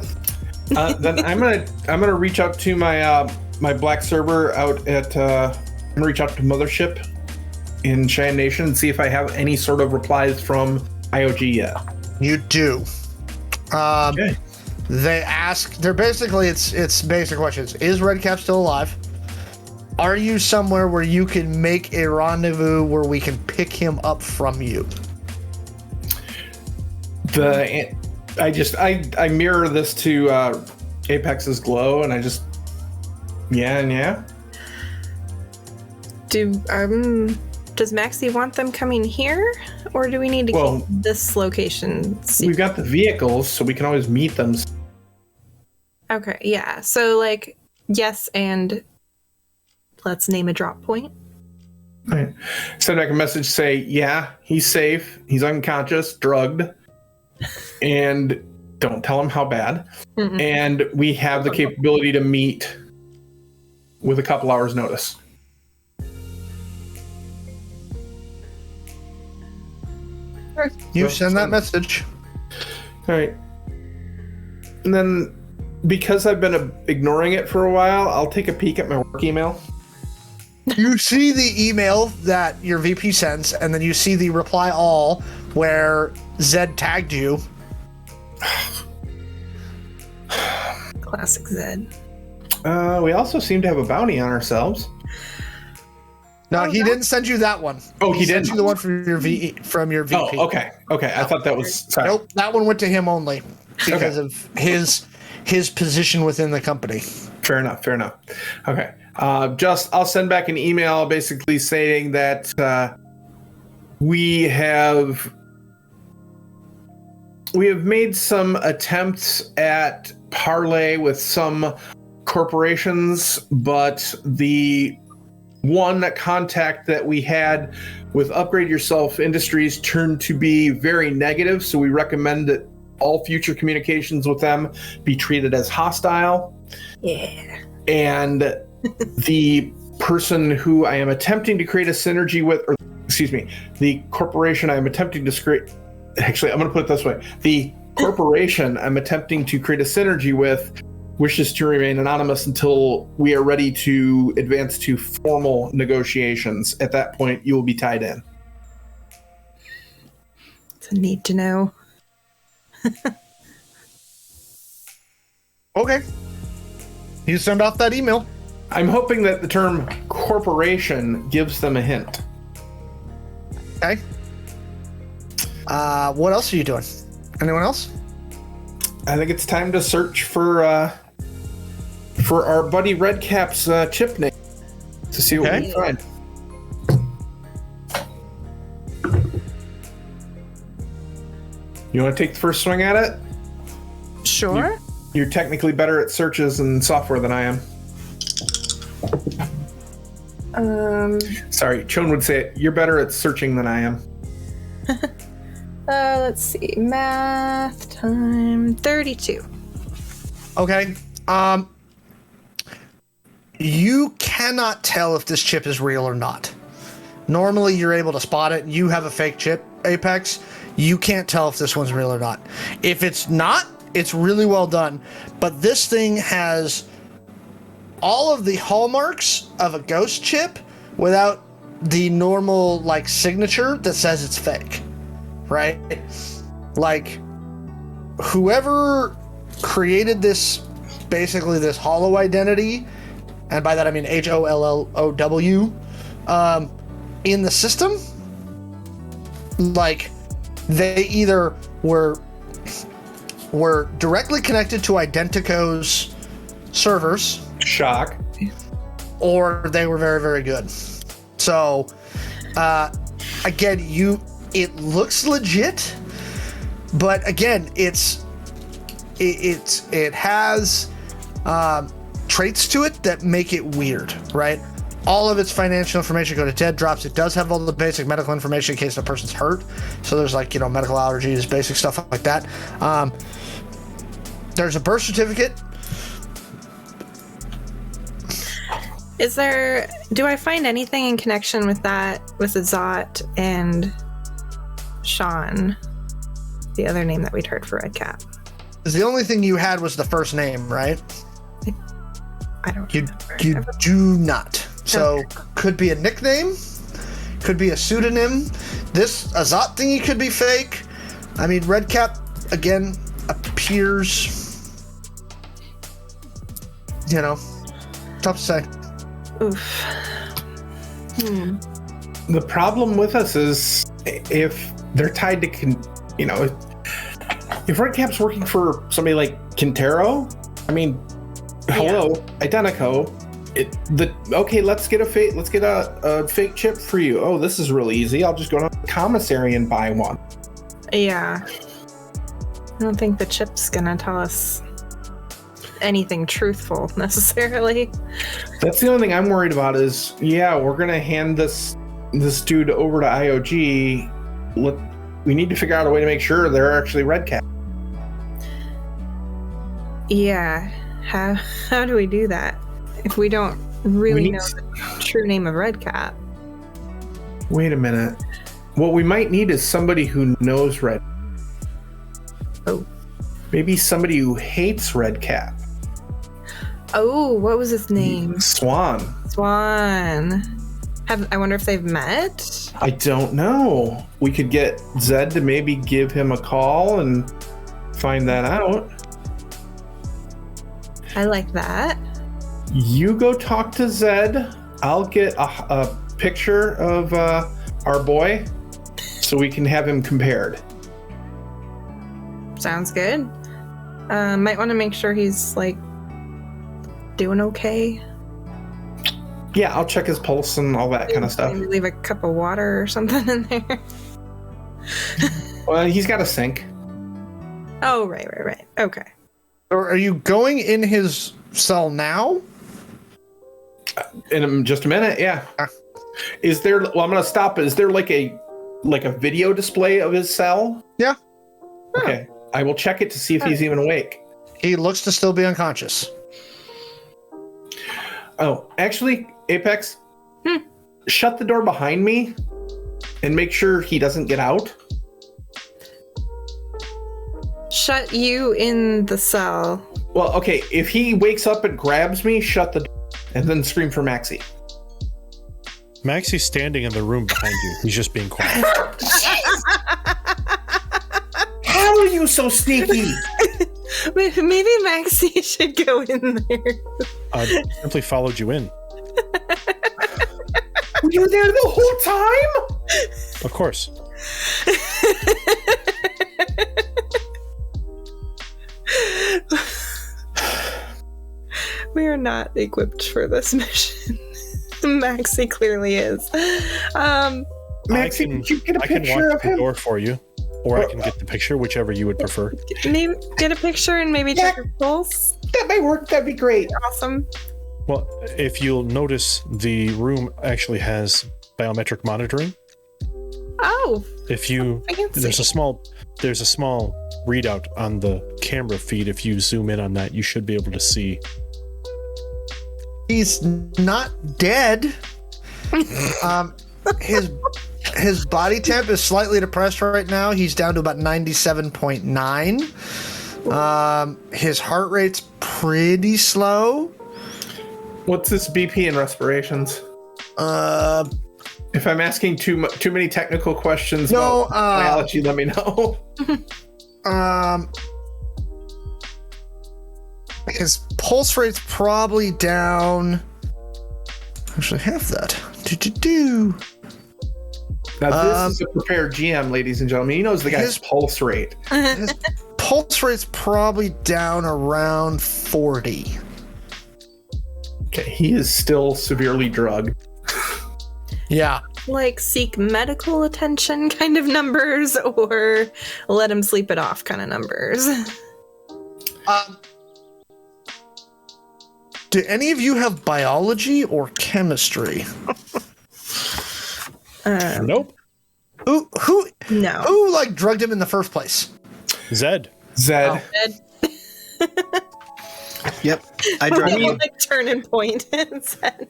Then I'm gonna reach out to my my black server out at I'm gonna reach out to Mothership in Cheyenne Nation and see if I have any sort of replies from IOG yet. You do. Okay. They ask. They're basically it's basic questions. Is Redcap still alive? Are you somewhere where you can make a rendezvous where we can pick him up from you? I mirror this to Apex's glow, and I just yeah. Does Maxi want them coming here, or do we need to keep this location? We've got the vehicles, so we can always meet them. Okay, yeah. So like, yes, and let's name a drop point. Right. Send back a message, say, yeah, he's safe, he's unconscious, drugged, and don't tell him how bad. Mm-mm. And we have the capability to meet with a couple hours notice. You send that message. All right. And then, because I've been ignoring it for a while, I'll take a peek at my work email. You see the email that your VP sends, and then you see the reply all where Zed tagged you. Classic Zed. We also seem to have a bounty on ourselves. No, he didn't send you that one. Oh, he didn't. Sent you the one from your VP. Oh, okay. I thought that was. Sorry. Nope, that one went to him only because of his position within the company. Fair enough. Okay. I'll send back an email basically saying that we have made some attempts at parlay with some corporations, but the one contact that we had with Upgrade Yourself Industries turned to be very negative, so we recommend that all future communications with them be treated as hostile. Yeah. And the person who I am attempting to create a synergy with, or excuse me, the corporation I am attempting to create, actually, I'm going to put it this way. The corporation I'm attempting to create a synergy with wishes to remain anonymous until we are ready to advance to formal negotiations. At that point, you will be tied in. It's a need to know. Okay. You send off that email. I'm hoping that the term corporation gives them a hint. Okay. What else are you doing? Anyone else? I think it's time to search for our buddy Redcap's chip name to see what we can find. You want to take the first swing at it? Sure. You're technically better at searches and software than I am. Sorry, Chon would say it. You're better at searching than I am. Let's see. Math time 32. Okay. You cannot tell if this chip is real or not. Normally, you're able to spot it. You have a fake chip, Apex. You can't tell if this one's real or not. If it's not, it's really well done. But this thing has all of the hallmarks of a ghost chip without the normal, like, signature that says it's fake. Right? Like, whoever created this, basically this hollow identity, and by that I mean HOLLOW, in the system, like, they either were directly connected to IDENTECO's servers. Shock. Or they were very, very good. So, again, it looks legit, but again, it has traits to it that make it weird, right? all of its financial information go to dead drops. It does have all the basic medical information in case the person's hurt. So there's like, medical allergies, basic stuff like that. There's a birth certificate. Do I find anything in connection with that, with Azat and Shawn, the other name that we'd heard for Redcap? The only thing you had was the first name, right? I don't You do not. So, could be a nickname, could be a pseudonym. This Azat thingy could be fake. I mean, Redcap, again, appears, tough to say. Oof. The problem with us is if they're tied to, if Redcap's working for somebody like Quintero, I mean, hello, Identico. Let's get a fake chip for you. Oh, this is really easy. I'll just go to the commissary and buy one. Yeah. I don't think the chip's gonna tell us anything truthful necessarily. That's the only thing I'm worried about is, we're gonna hand this dude over to IOG. We need to figure out a way to make sure they're actually Redcap. Yeah. How do we do that if we don't really know the true name of Redcap? Wait a minute. What we might need is somebody who knows Red. Oh. Maybe somebody who hates Redcap. Oh, what was his name? Swan. I wonder if they've met? I don't know. We could get Zed to maybe give him a call and find that out. I like that. You go talk to Zed. I'll get a picture of our boy so we can have him compared. Sounds good. Might want to make sure he's doing okay. Yeah, I'll check his pulse and all that kind of stuff. Maybe leave a cup of water or something in there. Well, he's got a sink. Oh, right. Okay. Or are you going in his cell now? In just a minute, yeah. Is there? Well, I'm gonna stop. Is there like a video display of his cell? Yeah. Okay, I will check it to see if he's even awake. He looks to still be unconscious. Oh, actually, Apex, shut the door behind me and make sure he doesn't get out. Shut you in the cell. Well, okay, if he wakes up and grabs me, shut the door and then scream for Maxi. Maxi's standing in the room behind you. He's just being quiet. How are you so sneaky? Maybe Maxi should go in there. I simply followed you in. Were you there the whole time? Of course. We are not equipped for this mission. Maxi clearly is. Maxi, did you get a picture of him? I can walk the door for you, or I can get the picture, whichever you would prefer. Maybe get a picture and maybe check your pulse. That might work. That'd be great. Awesome. Well, if you'll notice, the room actually has biometric monitoring. Oh. If you there's a small readout on the camera feed. If you zoom in on that, you should be able to see. He's not dead. His body temp is slightly depressed right now. He's down to about 97.9. His heart rate's pretty slow. What's his BP and respirations? If I'm asking too many technical questions about biology, let me know. His pulse rate's probably down. Actually, have that. Now, this is a prepared GM, ladies and gentlemen. He knows the guy's pulse rate. His pulse rate's probably down around 40. Okay, he is still severely drugged. Yeah. Seek medical attention kind of numbers, or let him sleep it off kind of numbers. Do any of you have biology or chemistry? Nope. Who No. like drugged him in the first place? Zed. Zed. Yep. I drugged him. Like turning point and said.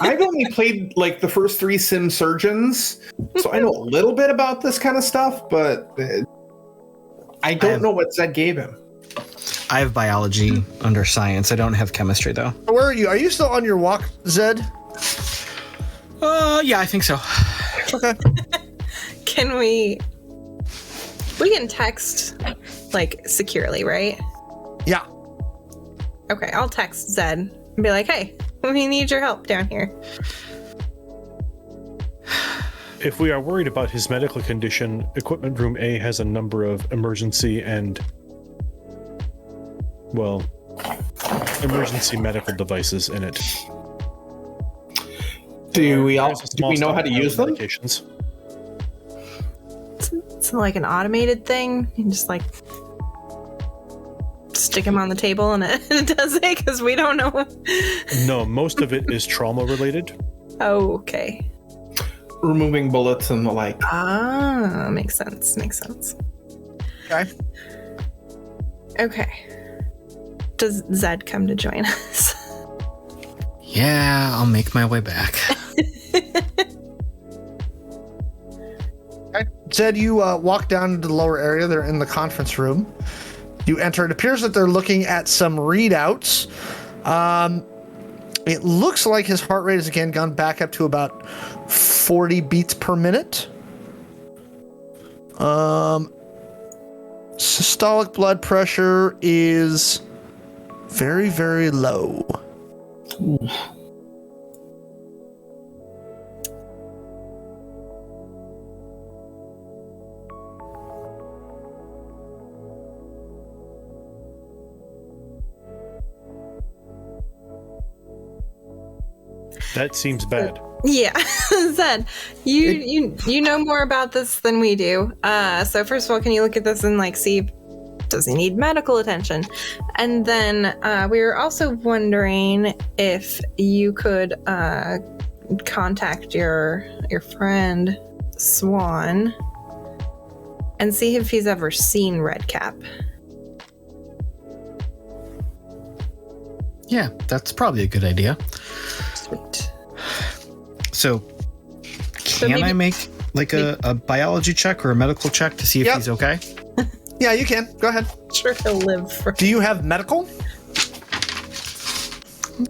I've only played like the first 3 Sim Surgeons, so I know a little bit about this kind of stuff, but I don't know what Zed gave him. I have biology under science. I don't have chemistry, though. Where are you? Are you still on your walk, Zed? Yeah, I think so. Okay. Can we can text like securely, right? Yeah. Okay, I'll text Zed and be like, hey, we need your help down here. If we are worried about his medical condition, Equipment Room A has a number of emergency medical devices in it. Do we There's a know how to use them? medications. It's like an automated thing. You can just like stick him on the table and it does it because we don't know. No, most of it is trauma related. Oh, okay. Removing bullets and the like. Ah, makes sense. Okay. Okay. Does Zed come to join us? Yeah, I'll make my way back. Okay. Zed, you walk down into the lower area. They're in the conference room. You enter. It appears that they're looking at some readouts. It looks like his heart rate has again gone back up to about 40 beats per minute. Systolic blood pressure is very, very low. That seems bad. Yeah, Zed, you know more about this than we do. So first of all, can you look at this and like see, does he need medical attention? And then we were also wondering if you could contact your friend Swan and see if he's ever seen Redcap. Yeah, that's probably a good idea. Sweet. So, can I make like a biology check or a medical check to see if he's okay? Yeah, you can. Go ahead. Sure, he'll live for. Do you have medical?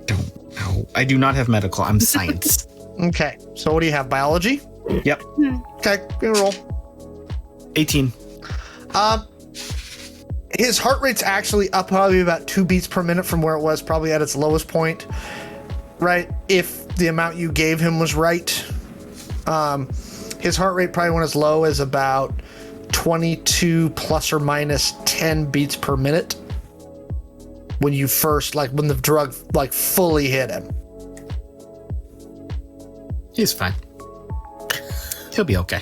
Don't know. I do not have medical. I'm science. Okay. So what do you have? Biology? Yep. Okay, give me a roll. 18. His heart rate's actually up probably about 2 beats per minute from where it was probably at its lowest point. Right? If the amount you gave him was right. His heart rate probably went as low as about 22 plus or minus 10 beats per minute when you first, like, when the drug, like, fully hit him. He's fine. He'll be okay.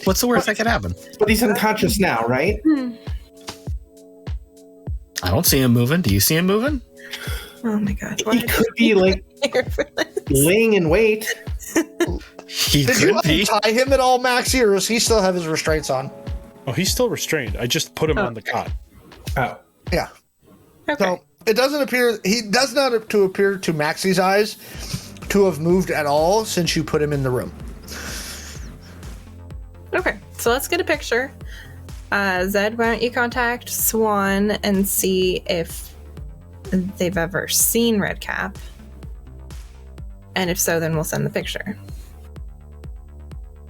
What's the worst that could happen? But he's unconscious now, right? I don't see him moving. Do you see him moving? Oh my god! He could be like laying in wait. He Did you could be. untie him at all, Maxi, or does he still have his restraints on? Oh, he's still restrained. I just put him on the cot. Oh. Yeah. Okay. So it doesn't appear, he does not appear to Maxi's eyes to have moved at all since you put him in the room. Okay, so let's get a picture. Zed, why don't you contact Swan and see if they've ever seen Redcap? And if so, then we'll send the picture.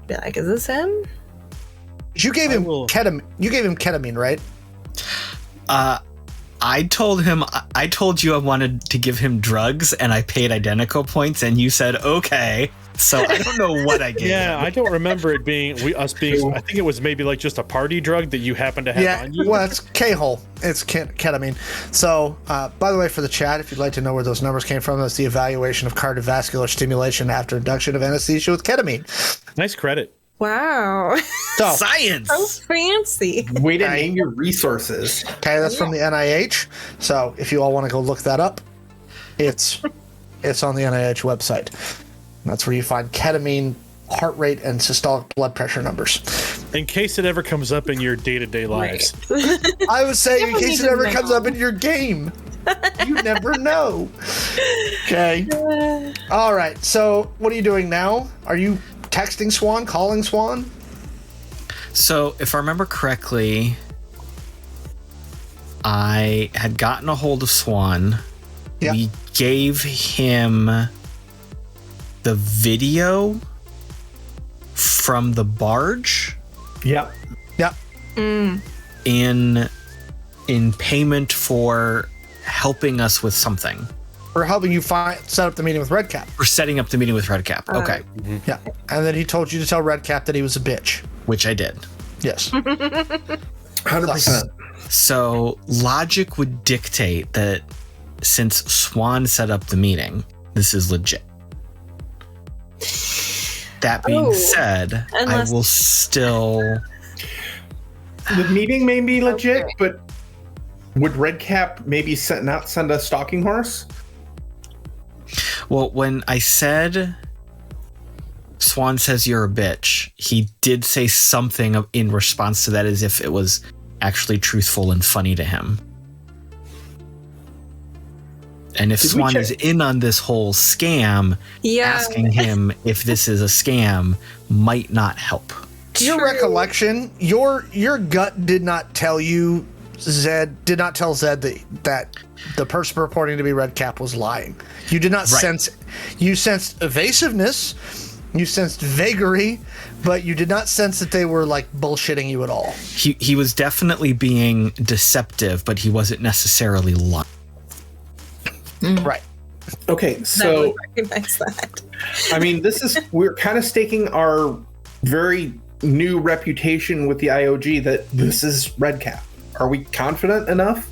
Be like, is this him? You gave him ketamine. You gave him ketamine, right? I told you I wanted to give him drugs and I paid IDENTECO points and you said okay. So I don't know what I gave Yeah, him. I don't remember it being us being. I think it was maybe like just a party drug that you happen to have on you. Well, it's K-hole. It's ketamine. So, by the way, for the chat, if you'd like to know where those numbers came from, that's the evaluation of cardiovascular stimulation after induction of anesthesia with ketamine. Nice credit. Wow. So, Science. So fancy. Way to name your resources. okay, that's from the NIH. So if you all want to go look that up, it's on the NIH website. That's where you find ketamine, heart rate, and systolic blood pressure numbers. In case it ever comes up in your day-to-day lives. I was saying, in Don't case it even ever know. comes up in your game. You never know. Okay. All right. So what are you doing now? Are you texting Swan, calling Swan? So, if I remember correctly, I had gotten a hold of Swan. Yeah. We gave him the video from the barge Yep. Yeah. in payment for helping us with something. We're helping you set up the meeting with Redcap. We're setting up the meeting with Redcap. Okay. Yeah. And then he told you to tell Redcap that he was a bitch. Which I did. Yes. 100%. So logic would dictate that since Swan set up the meeting, this is legit. That being said, unless- I will still... The meeting may be legit, Okay. but would Redcap maybe not send a stalking horse? Well, when I said Swan says you're a bitch, he did say something in response to that as if it was actually truthful and funny to him. And if Did we Swan check- is in on this whole scam, Yeah. asking him if this is a scam might not help. Your recollection, your gut did not tell you, did not tell Zed that the person purporting to be Redcap was lying. You did not sense, you sensed evasiveness, you sensed vagary, but you did not sense that they were like bullshitting you at all. He was definitely being deceptive, but he wasn't necessarily lying. Right. Okay, I so would recognize that. I mean, we're kind of staking our very new reputation with the IOG that this is Redcap. Are we confident enough?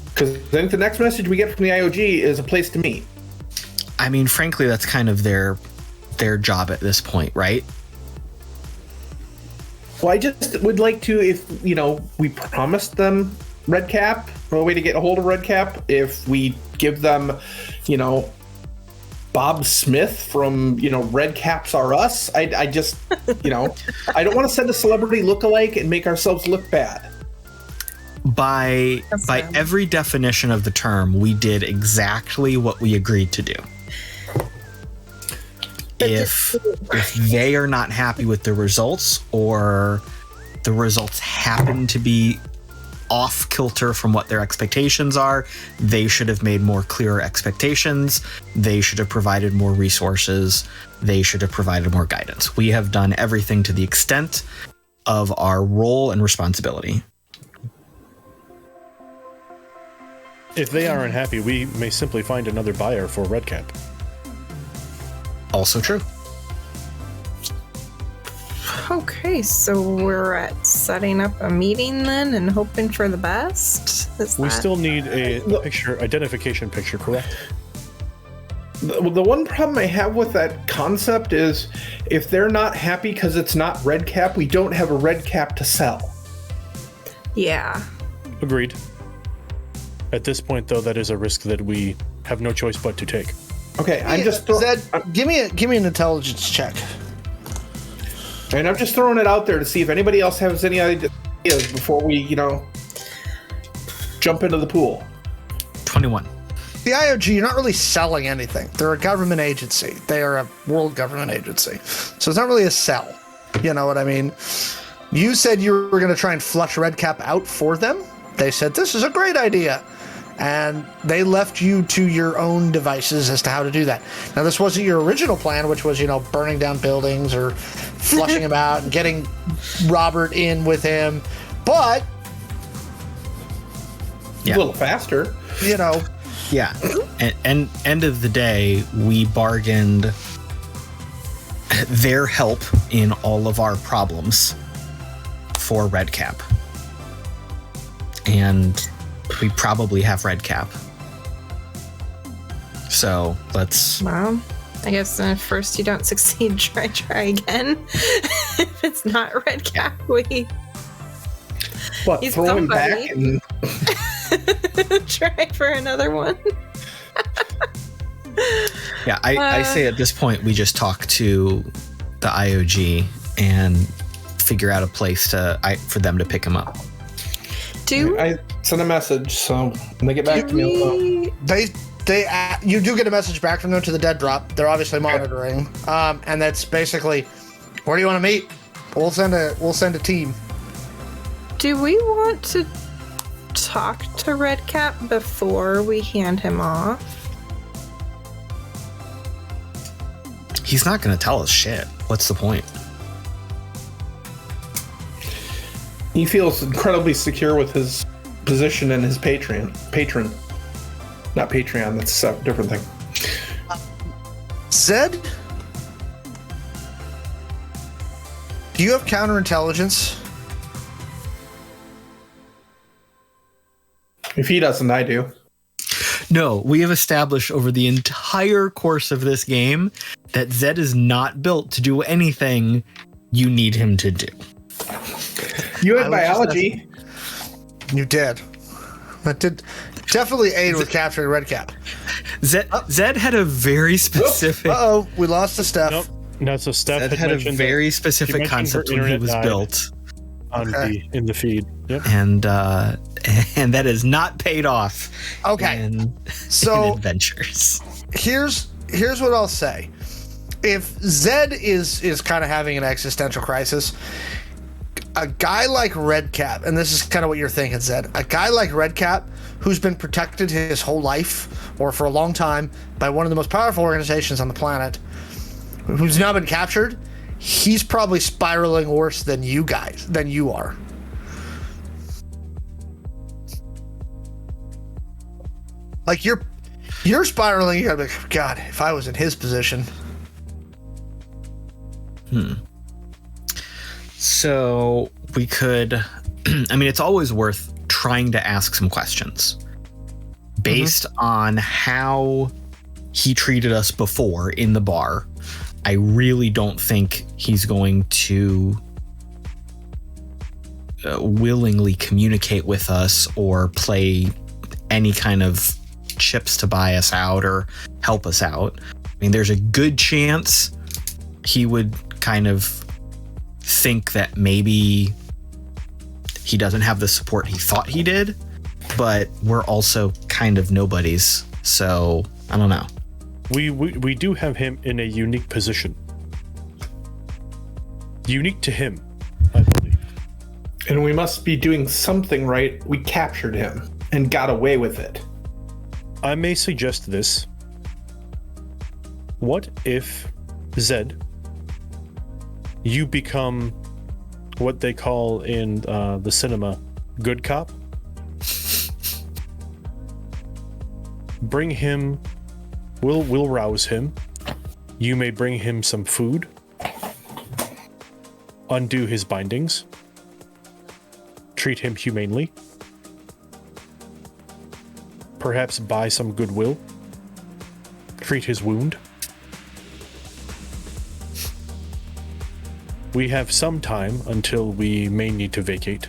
Because I think the next message we get from the IOG is a place to meet. I mean, frankly, that's kind of their job at this point, right? Well, I just would like to, if, we promised them Redcap, or a way to get a hold of Redcap, if we give them, Bob Smith from, Redcaps Are Us, I just, I don't want to send a celebrity lookalike and make ourselves look bad. By every definition of the term, we did exactly what we agreed to do. If they are not happy with the results, or the results happen to be off kilter from what their expectations are, they should have made more clearer expectations. They should have provided more resources. They should have provided more guidance. We have done everything to the extent of our role and responsibility. If they are unhappy, we may simply find another buyer for Redcap. Also true. Okay, so we're at setting up a meeting then and hoping for the best? We still need a identification picture, correct? The one problem I have with that concept is if they're not happy because it's not Redcap, we don't have a Redcap to sell. Yeah. Agreed. At this point, though, that is a risk that we have no choice but to take. Okay, I'm just Zed, give me an intelligence check. and I'm just throwing it out there to see if anybody else has any ideas before we, jump into the pool. 21. The IOG, you're not really selling anything. They're a government agency. They are a world government agency. So it's not really a sell. You know what I mean? You said you were going to try and flush Redcap out for them. They said, this is a great idea. And they left you to your own devices as to how to do that. Now, this wasn't your original plan, which was, burning down buildings or flushing him out and getting Robert in with him. But, Yeah. A little faster. Yeah. And end of the day, we bargained their help in all of our problems for Redcap. And we probably have Redcap. So let's Wow. I guess first you don't succeed, try again. If it's not Redcap, he's throw him back somebody. and Try for another one. Yeah, I say at this point we just talk to the IOG and figure out a place for them to pick him up. I sent a message, so when they get back to me, you do get a message back from them to the dead drop. They're obviously monitoring, and that's basically, where do you want to meet? We'll send a team. Do we want to talk to Redcap before we hand him off? He's not going to tell us shit. What's the point? he feels incredibly secure with his position and his patron. Not Patreon, that's a different thing. Zed? Do you have counterintelligence? If he doesn't, I do. No, we have established over the entire course of this game that Zed is not built to do anything you need him to do. You had biology. You did. That did definitely aid with capturing Redcap. Zed had a very specific. Uh-oh, we lost the Steph. Nope. No, so Steph Zed had a very specific concept when he was built. In the feed. Yep. And that has not paid off. Okay. In adventures. Here's what I'll say. If Zed is kind of having an existential crisis, a guy like Redcap, and this is kind of what you're thinking, Zed, a guy like Redcap who's been protected his whole life or for a long time by one of the most powerful organizations on the planet, who's now been captured, he's probably spiraling worse than you are. Like you're spiraling, you're gonna be like, God, if I was in his position. So we could, I mean, it's always worth trying to ask some questions based on how he treated us before in the bar. I really don't think he's going to willingly communicate with us or play any kind of chips to buy us out or help us out. I mean, there's a good chance he would kind of think that maybe he doesn't have the support he thought he did, but we're also kind of nobodies. So I don't know. We do have him in a unique position. Unique to him, I believe. And we must be doing something right. We captured him and got away with it. I may suggest this. What if, Zed, you become what they call in the cinema good cop? Bring him. We'll rouse him. You may bring him some food. Undo his bindings. Treat him humanely. Perhaps buy some goodwill. Treat his wound. We have some time until we may need to vacate.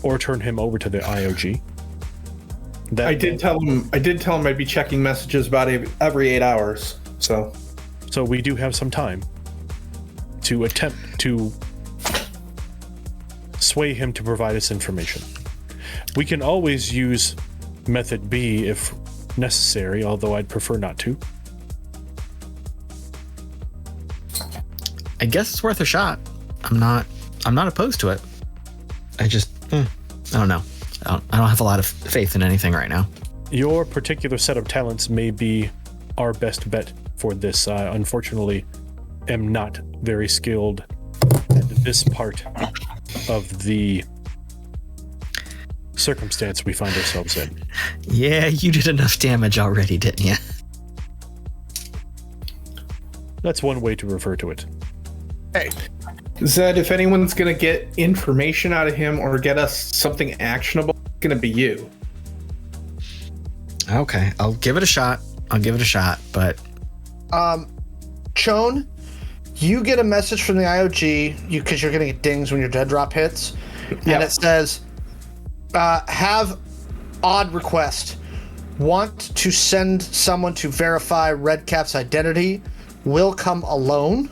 Or turn him over to the IOG. I did tell him I'd be checking messages about every 8 hours. So we do have some time to attempt to sway him to provide us information. We can always use method B if necessary, although I'd prefer not to. I guess it's worth a shot. I'm not opposed to it. I just I don't know. I don't have a lot of faith in anything right now. Your particular set of talents may be our best bet for this. I unfortunately am not very skilled at this part of the circumstance we find ourselves in. Yeah, you did enough damage already, didn't you? That's one way to refer to it. Hey, Zed, if anyone's going to get information out of him or get us something actionable, it's going to be you. Okay, I'll give it a shot. I'll give it a shot, but Chone, you get a message from the IOG because you're going to get dings when your dead drop hits, and it says, "Have odd request. Want to send someone to verify Redcap's identity. Will come alone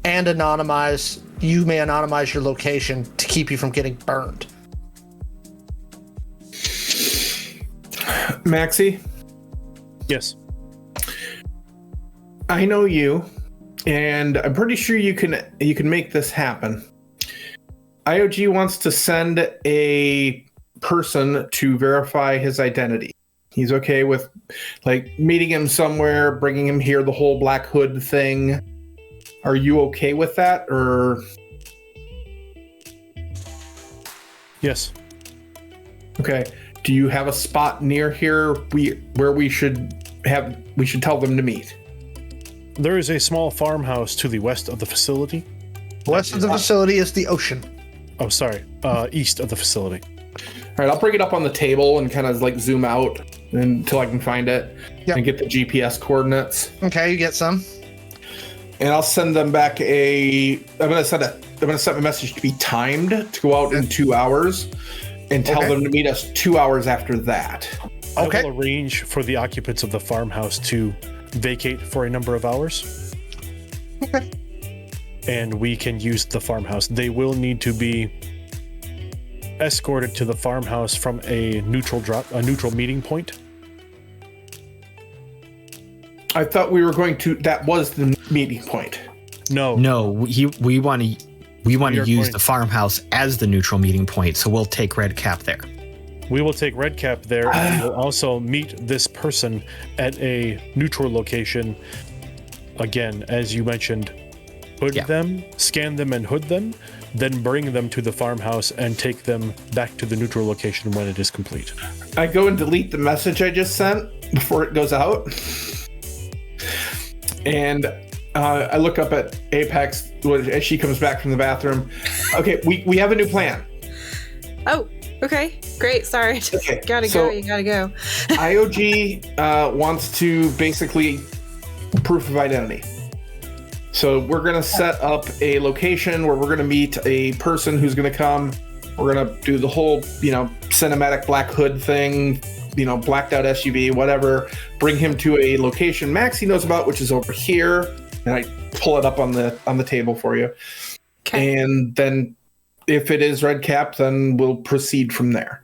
and anonymize. You may anonymize your location to keep you from getting burned." Maxi? Yes. I know you, and I'm pretty sure you can make this happen. IOG wants to send a person to verify his identity. He's okay with like meeting him somewhere, bringing him here, the whole Black Hood thing. Are you okay with that, or? Yes. Okay. Do you have a spot near here where we should tell them to meet? There is a small farmhouse to the west of the facility. West of the facility is the ocean. Oh, sorry. East of the facility. All right, I'll bring it up on the table and kind of like zoom out until I can find it and get the GPS coordinates. Okay, you get some. And I'll send them back I'm gonna set my message to be timed to go out in 2 hours and tell them to meet us 2 hours after that. Okay. I will arrange for the occupants of the farmhouse to vacate for a number of hours. Okay. And we can use the farmhouse. They will need to be escorted to the farmhouse from a neutral meeting point. I thought we were going to. That was the meeting point. No. we want to use the farmhouse as the neutral meeting point, so we'll take Redcap there. We will take Redcap there, and we'll also meet this person at a neutral location. Again, as you mentioned, scan them and hood them, then bring them to the farmhouse and take them back to the neutral location when it is complete. I go and delete the message I just sent before it goes out. And I look up at Apex as she comes back from the bathroom. Okay, we have a new plan. Oh, okay. Great. Sorry. Okay, You gotta go. IOG wants to basically proof of identity. So we're going to set up a location where we're going to meet a person who's going to come. We're going to do the whole, cinematic Black Hood thing, blacked out SUV, whatever. Bring him to a location Maxi knows about, which is over here. And I pull it up on the table for you. Okay. And then if it is Redcap, then we'll proceed from there.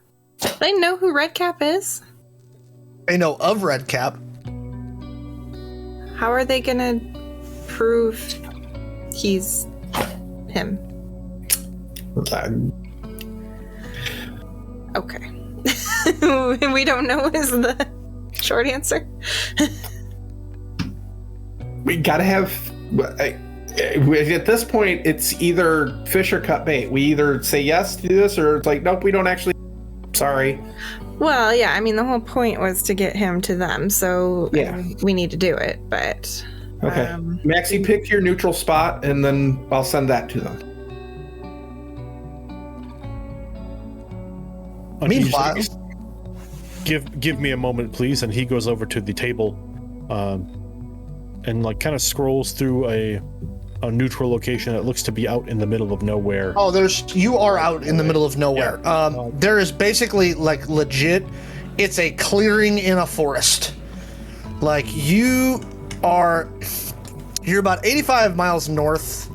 They know who Redcap is? They know of Redcap. How are they gonna prove he's him? Okay. We don't know is the short answer. We gotta have. At this point, it's either fish or cut bait. We either say yes to this, or it's like, nope, we don't actually. Sorry. Well, yeah, I mean, the whole point was to get him to them, so we need to do it, but... Okay. Maxi, pick your neutral spot, and then I'll send that to them. Meanwhile... Give me a moment, please, and he goes over to the table and kind of scrolls through a neutral location that looks to be out in the middle of nowhere. Oh, you are out in the middle of nowhere. Yeah. There is basically legit, it's a clearing in a forest. You're about 85 miles north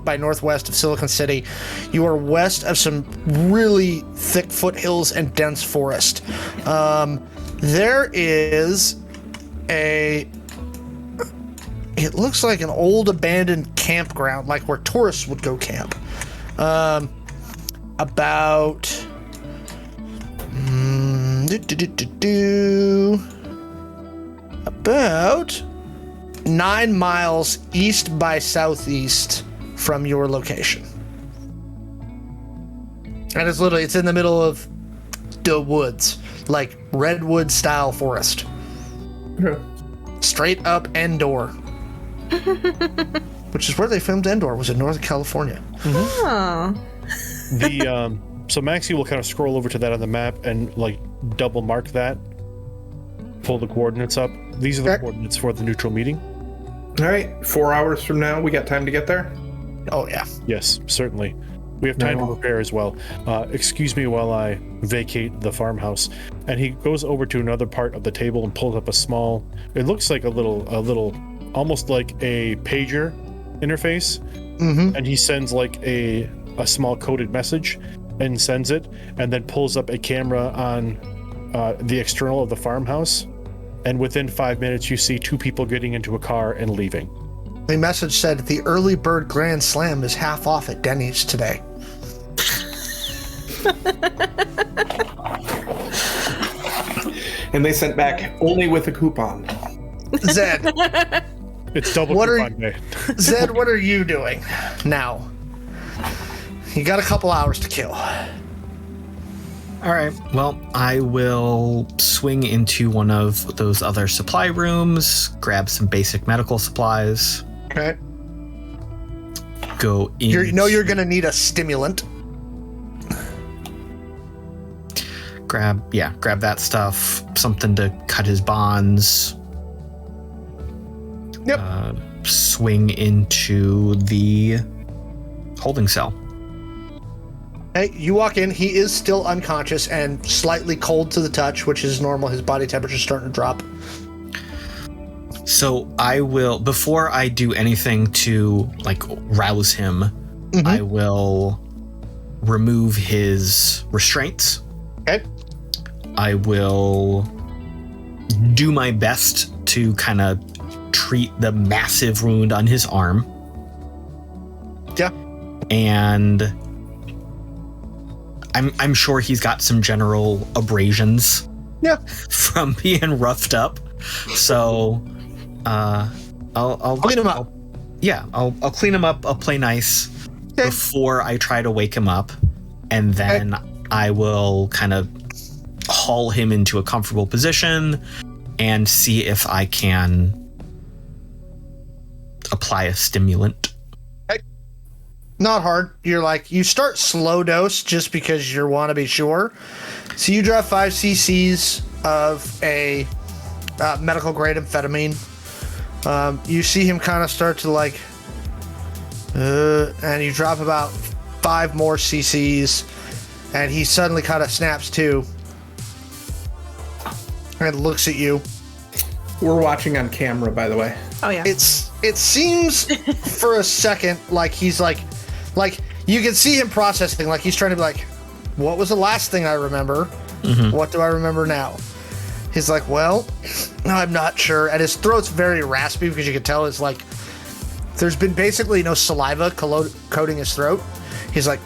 by northwest of Silicon City. You are west of some really thick foothills and dense forest. There is it looks like an old abandoned campground, like where tourists would go camp. About 9 miles east by southeast from your location. And it's in the middle of the woods, like redwood style forest. Okay. Straight up Endor. Which is where they filmed Endor, was in Northern California. Oh. So Maxi will kind of scroll over to that on the map and double mark that. pull the coordinates up. These are the Okay. coordinates for the neutral meeting. All right, 4 hours from now, we got time to get there. Oh yeah. Yes, certainly. We have time to prepare as well. Excuse me while I vacate the farmhouse. And he goes over to another part of the table and pulls up a small. It looks like a little, almost like a pager interface. Mm-hmm. And he sends like a small coded message and sends it, and then pulls up a camera on the external of the farmhouse. And within 5 minutes, you see 2 people getting into a car and leaving. The message said the early bird grand slam is half off at Denny's today. And they sent back only with a coupon. Zed, It's double What are coupon day. Zed, what are you doing now? You got a couple hours to kill. All right. Well, I will swing into one of those other supply rooms, grab some basic medical supplies, Okay. go in. You're gonna need a stimulant. grab that stuff, something to cut his bonds. Yep. Swing into the holding cell. Hey, you walk in. He is still unconscious and slightly cold to the touch, which is normal. His body temperature's starting to drop. So I will, before I do anything to like rouse him, I will remove his restraints. Okay. I will do my best to kind of treat the massive wound on his arm. Yeah. And I'm sure he's got some general abrasions. Yeah. From being roughed up. So I'll Clean him up. I'll clean him up. I'll play nice before I try to wake him up, and then I will kind of haul him into a comfortable position and see if I can apply a stimulant. Not hard. You start slow dose just because you want to be sure. So you drop 5 cc's of a medical grade amphetamine. You see him kind of start to and you drop about 5 more cc's, and he suddenly kind of snaps to and looks at you. We're watching on camera, by the way. Oh yeah. It seems for a second like he's like you can see him processing, like he's trying to be like, what was the last thing I remember? What do I remember now? He's like, well, I'm not sure. And his throat's very raspy because you can tell it's like there's been basically no saliva coating his throat. He's like,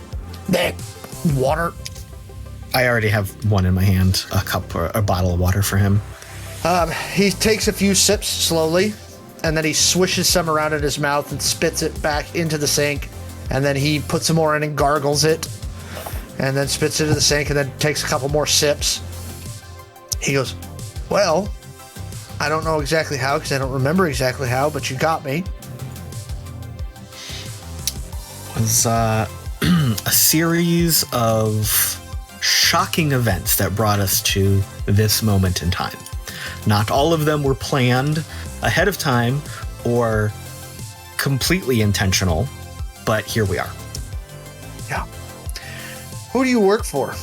water. I already have one in my hand, a cup or a bottle of water for him. He takes a few sips slowly, and then he swishes some around in his mouth and spits it back into the sink. And then he puts some more in and gargles it, and then spits it into the sink, and then takes a couple more sips. He goes, well, I don't know exactly how, because I don't remember exactly how, but you got me. It was a series of shocking events that brought us to this moment in time. Not all of them were planned ahead of time or completely intentional, but here we are. Yeah. Who do you work for?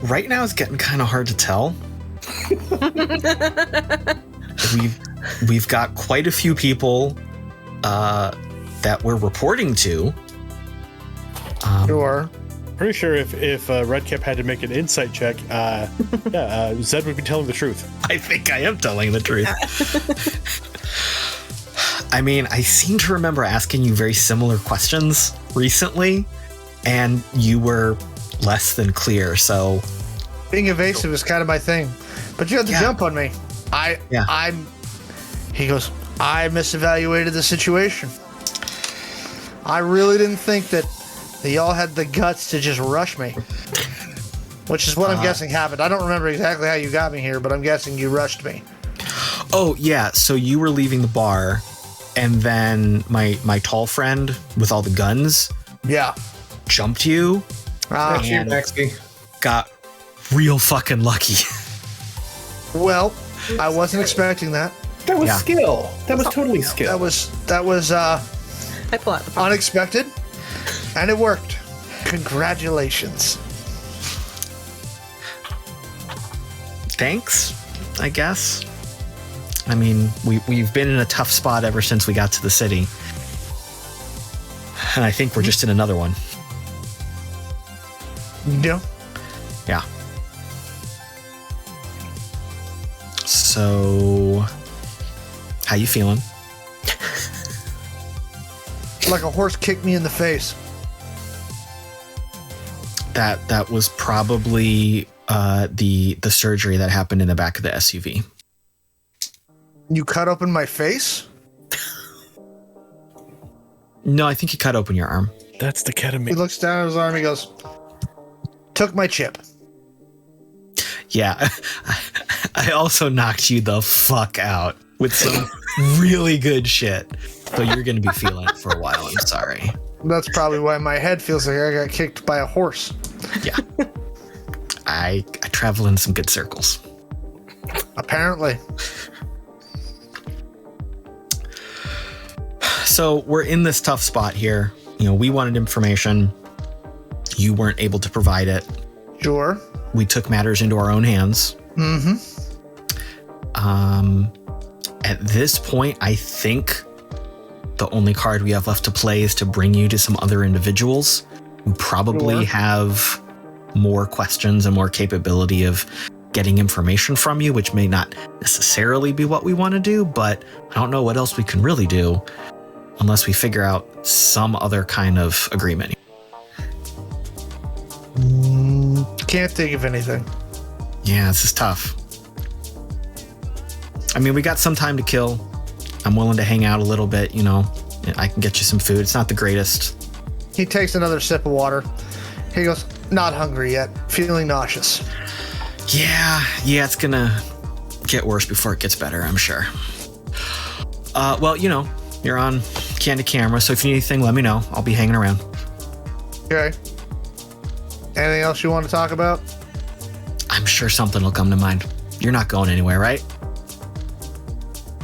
Right now it's getting kind of hard to tell. We've got quite a few people that we're reporting to. Sure. Pretty sure if Redcap had to make an insight check, Zed would be telling the truth. I think I am telling the truth. I mean, I seem to remember asking you very similar questions recently, and you were less than clear, so... Being evasive is kind of my thing. But you have to jump on me. He goes, I misevaluated the situation. I really didn't think that y'all had the guts to just rush me. Which is what I'm guessing happened. I don't remember exactly how you got me here, but I'm guessing you rushed me. Oh, yeah, so you were leaving the bar, and then my tall friend with all the guns Yeah. jumped you That's you, and Maxi. got real fucking lucky. Well, I wasn't expecting that. That was skill. That was totally skill. That was I pull out the phone. unexpected, and it worked. Congratulations. Thanks, I guess. I mean, we've been in a tough spot ever since we got to the city. And I think we're just in another one. Yeah. Yeah. So, how you feeling? Like a horse kicked me in the face. That was probably the surgery that happened in the back of the SUV. You cut open my face? No, I think you cut open your arm. That's the He ketamine. looks down at his arm. He goes, took my chip. Yeah. I also knocked you the fuck out with some really good shit. So you're going to be feeling it for a while. I'm sorry. That's probably why my head feels like I got kicked by a horse. Yeah. I travel in some good circles. Apparently. So we're in this tough spot here. You know, we wanted information. You weren't able to provide it. Sure. We took matters into our own hands. Mm-hmm. At this point, I think the only card we have left to play is to bring you to some other individuals who probably have more questions and more capability of getting information from you, which may not necessarily be what we want to do, but I don't know what else we can really do unless we figure out some other kind of agreement. Can't think of anything. Yeah, this is tough. I mean, we got some time to kill. I'm willing to hang out a little bit, you know. I can get you some food. It's not the greatest. He takes another sip of water. He goes, not hungry yet. Feeling nauseous. Yeah, it's gonna get worse before it gets better, I'm sure. Well, you know, you're on Candid Camera, so if you need anything, let me know. I'll be hanging around. Okay. Anything else you want to talk about? I'm sure something will come to mind. You're not going anywhere, right?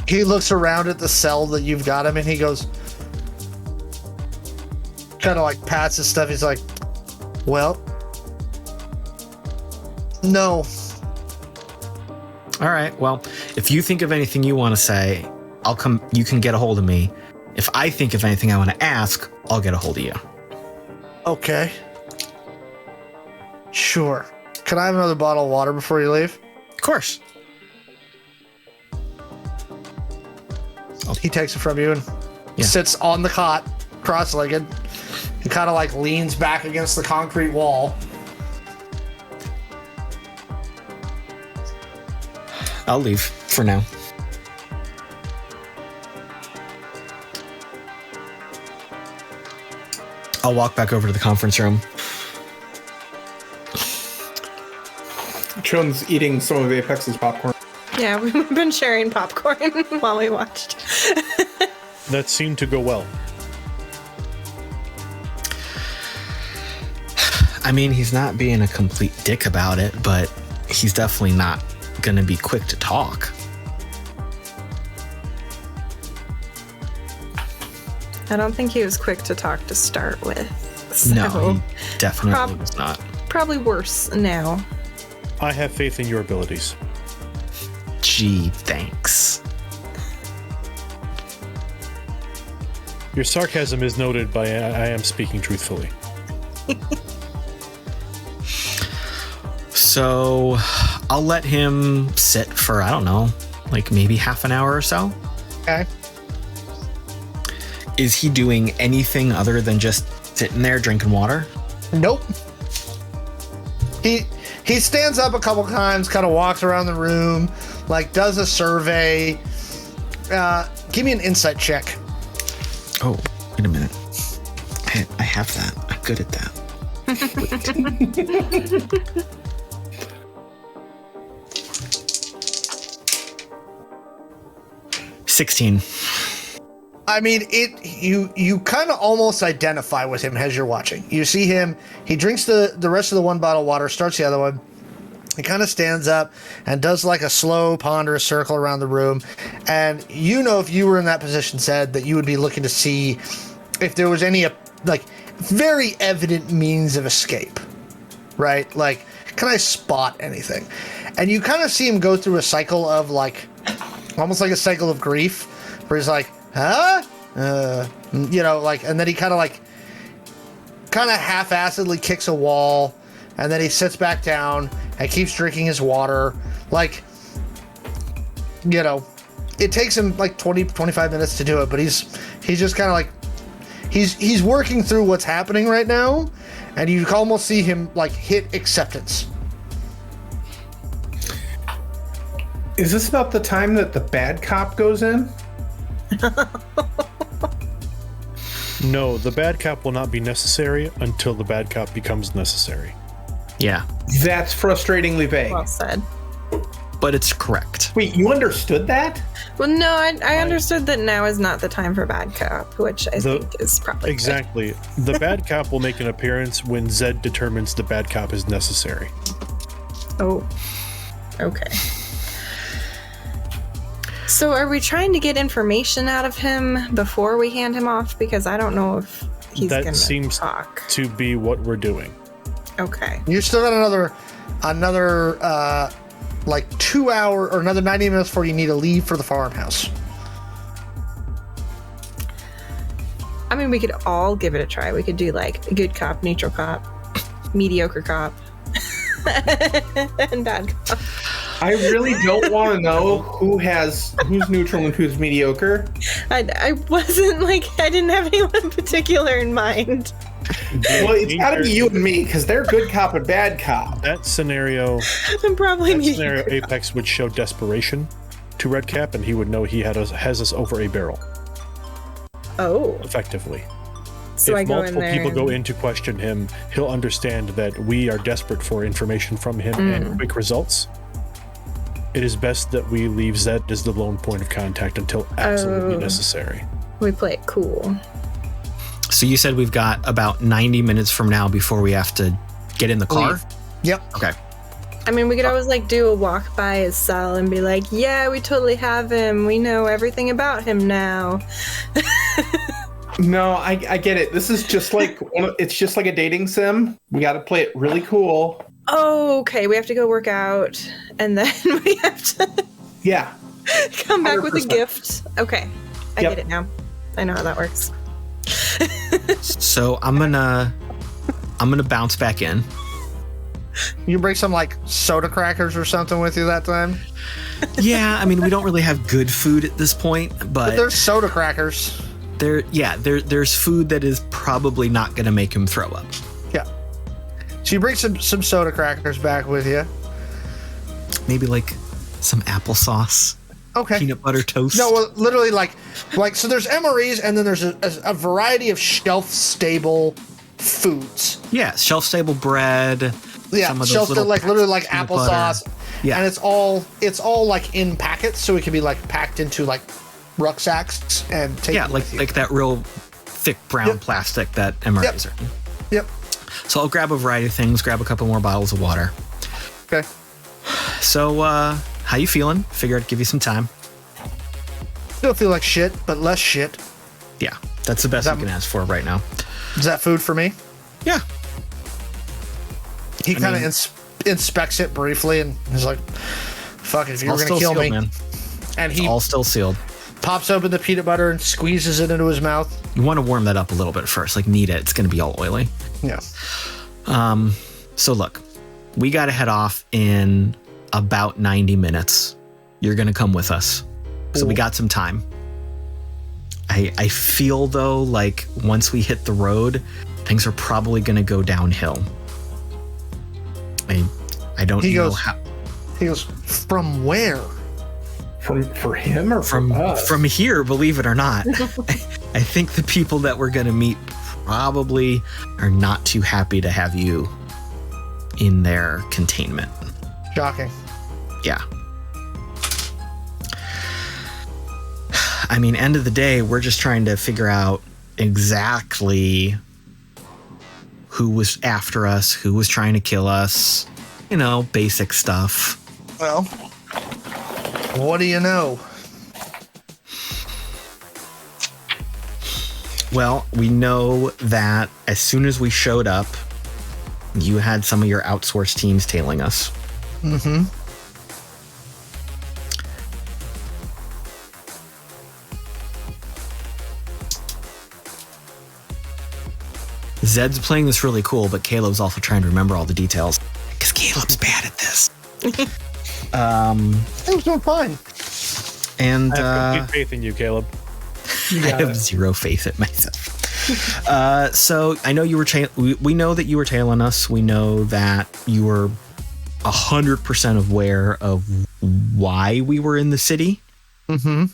He looks around at the cell that you've got him in. He goes, kind of like pats his stuff. He's like, well, no. All right. Well, if you think of anything you want to say, I'll come. You can get a hold of me. If I think of anything I want to ask, I'll get a hold of you. Okay. Sure. Can I have another bottle of water before you leave? Of course. He takes it from you and sits on the cot, cross-legged. He kind of like leans back against the concrete wall. I'll leave for now. I'll walk back over to the conference room. Chun's eating some of Apex's popcorn. Yeah, we've been sharing popcorn while we watched. That seemed to go well. I mean, he's not being a complete dick about it, but he's definitely not going to be quick to talk. I don't think he was quick to talk to start with. So No, he definitely was not. Probably worse now. I have faith in your abilities. Gee, thanks. Your sarcasm is noted, but I am speaking truthfully. So I'll let him sit for, I don't know, like maybe half an hour or so. Okay. Is he doing anything other than just sitting there drinking water? Nope. He stands up a couple times, kind of walks around the room, like does a survey. Give me an insight check. Oh, wait a minute. I have that. I'm good at that. Wait. 16. I mean, you kind of almost identify with him as you're watching. You see him, he drinks the rest of the one bottle of water, starts the other one, He kind of stands up and does like a slow, ponderous circle around the room. And you know, if you were in that position, said that you would be looking to see if there was any like very evident means of escape, right? Like, can I spot anything? And you kind of see him go through a cycle of like, almost like a cycle of grief, where he's like, huh? You know, like, and then he kind of half-assedly kicks a wall, and then he sits back down and keeps drinking his water. Like, you know, it takes him like 20-25 minutes to do it, but he's just kind of like, he's working through what's happening right now, and you can almost see him like hit acceptance. Is this about the time that the bad cop goes in? No, the bad cop will not be necessary until the bad cop becomes necessary. Yeah. That's frustratingly vague. Well said. But it's correct. Wait, you understood that? Well, no, I understood that now is not the time for bad cop, which I think is probably exactly. The bad cop will make an appearance when Zed determines the bad cop is necessary. Oh, okay. So are we trying to get information out of him before we hand him off? Because I don't know if he's going to talk. That seems to be what we're doing. Okay. You still got another like 2 hour or another 90 minutes before you need to leave for the farmhouse. I mean, we could all give it a try. We could do like a good cop, neutral cop, mediocre cop, and bad cop. I really don't want to know who's neutral and who's mediocre. I wasn't like, I didn't have anyone in particular in mind. Well, it's got to be you and me, because they're good cop and bad cop. That scenario, Apex would show desperation to Redcap, and he would know he has us over a barrel. Oh. Effectively. So if I go multiple in there people go in to question him, he'll understand that we are desperate for information from him and quick results. It is best that we leave Zed as the lone point of contact until absolutely necessary. We play it cool. So you said we've got about 90 minutes from now before we have to get in the car? Leave. Yep. Okay. I mean, we could always like do a walk by his cell and be like, yeah, we totally have him. We know everything about him now. No, I get it. This is just like, it's just like a dating sim. We got to play it really cool. Oh, okay. We have to go work out, and then we have to come back 100%. With a gift. Okay, I get it now. I know how that works. So I'm gonna bounce back in. You bring some like soda crackers or something with you that time? Yeah, I mean, we don't really have good food at this point, but there's soda crackers. There's food that is probably not gonna make him throw up. Yeah. So you bring some soda crackers back with you. Maybe like some applesauce. Okay. Peanut butter toast. No, well, literally like so there's MREs and then there's a variety of shelf-stable foods. Yeah, shelf-stable bread. Yeah, shelf-stable, like literally like applesauce. Butter. Yeah. And it's all like in packets, so it can be like packed into like rucksacks and taken with you. like that real thick brown plastic that MREs are. Yep. So I'll grab a variety of things, grab a couple more bottles of water. Okay. So, how you feeling? Figure I'd give you some time. Still feel like shit, but less shit. Yeah, that's the best you can ask for right now. Is that food for me? Yeah. He kind of inspects it briefly and is like, fuck it, if you were going to kill me. Man. And he all still sealed. Pops open the peanut butter and squeezes it into his mouth. You want to warm that up a little bit first, like knead it. It's going to be all oily. Yeah. So look, we got to head off in about 90 minutes. You're going to come with us. So we got some time. I feel though, like once we hit the road, things are probably going to go downhill. I don't know how. He goes, from where? For him or from us? From here, believe it or not. I think the people that we're going to meet probably are not too happy to have you in their containment. Shocking. Yeah. I mean, end of the day, we're just trying to figure out exactly who was after us, who was trying to kill us. basic stuff. Well, what do you know? Well, we know that as soon as we showed up, you had some of your outsourced teams tailing us. Mm-hmm. Zed's playing this really cool, but Caleb's also trying to remember all the details. Because Caleb's bad at this. It was doing fine. And I have complete faith in you, Caleb. I have zero faith in myself. So I know you were. We know that you were tailing us. We know that you were 100% aware of why we were in the city. Mm-hmm.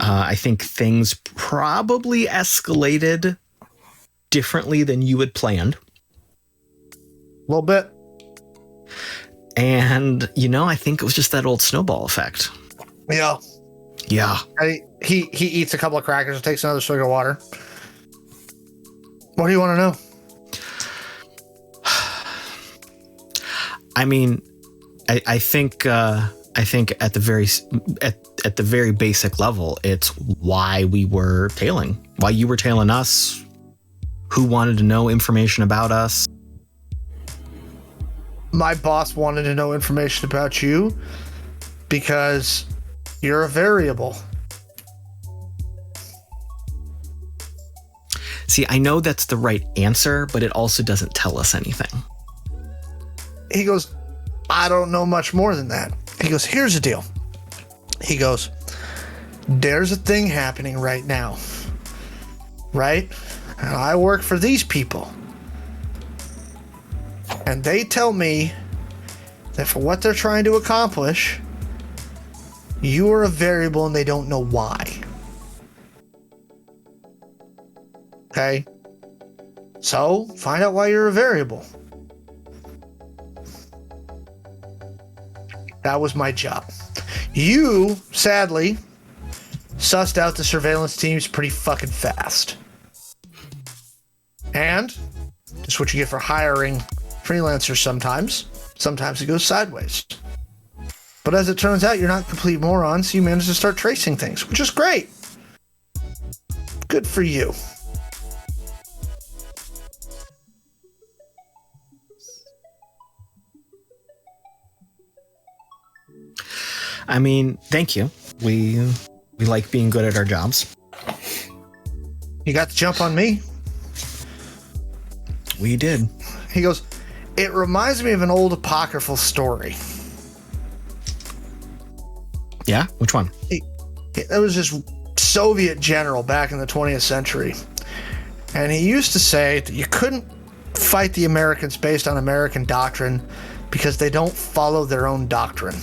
I think things probably escalated differently than you had planned. A little bit. And, I think it was just that old snowball effect. Yeah. Yeah. He eats a couple of crackers and takes another swig of water. What do you want to know? I mean, I think at the very basic level, it's why we were tailing, why you were tailing us, who wanted to know information about us. My boss wanted to know information about you because you're a variable. See, I know that's the right answer, but it also doesn't tell us anything. He goes, I don't know much more than that. He goes, here's the deal. He goes, there's a thing happening right now, right? And I work for these people. And they tell me that for what they're trying to accomplish, you are a variable and they don't know why. Okay? So, find out why you're a variable. That was my job. You, sadly, sussed out the surveillance teams pretty fucking fast. And just what you get for hiring freelancers sometimes. Sometimes it goes sideways. But as it turns out, you're not complete morons, so you managed to start tracing things, which is great. Good for you. I mean, thank you. We like being good at our jobs. You got the jump on me. We did. He goes, it reminds me of an old apocryphal story. Yeah? Which one? It was this Soviet general back in the 20th century. And he used to say that you couldn't fight the Americans based on American doctrine because they don't follow their own doctrine.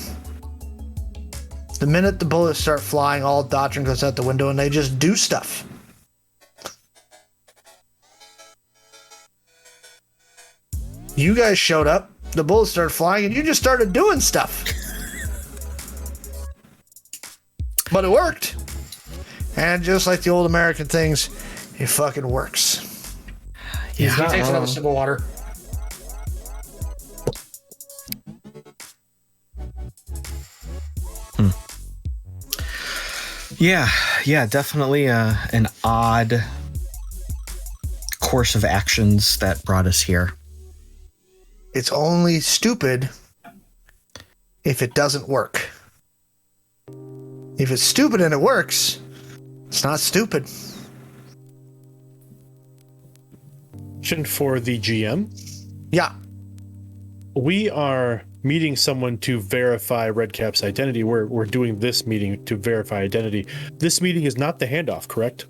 The minute the bullets start flying, all doctrine goes out the window and they just do stuff. You guys showed up, the bullets started flying, and you just started doing stuff. But it worked. And just like the old American things, it fucking works. Yeah. He takes another sip of water. Yeah, definitely an odd course of actions that brought us here. It's only stupid if it doesn't work. If it's stupid and it works, it's not stupid. Question for the GM. Yeah. We are meeting someone to verify Redcap's identity. We're doing this meeting to verify identity. This meeting is not the handoff, correct?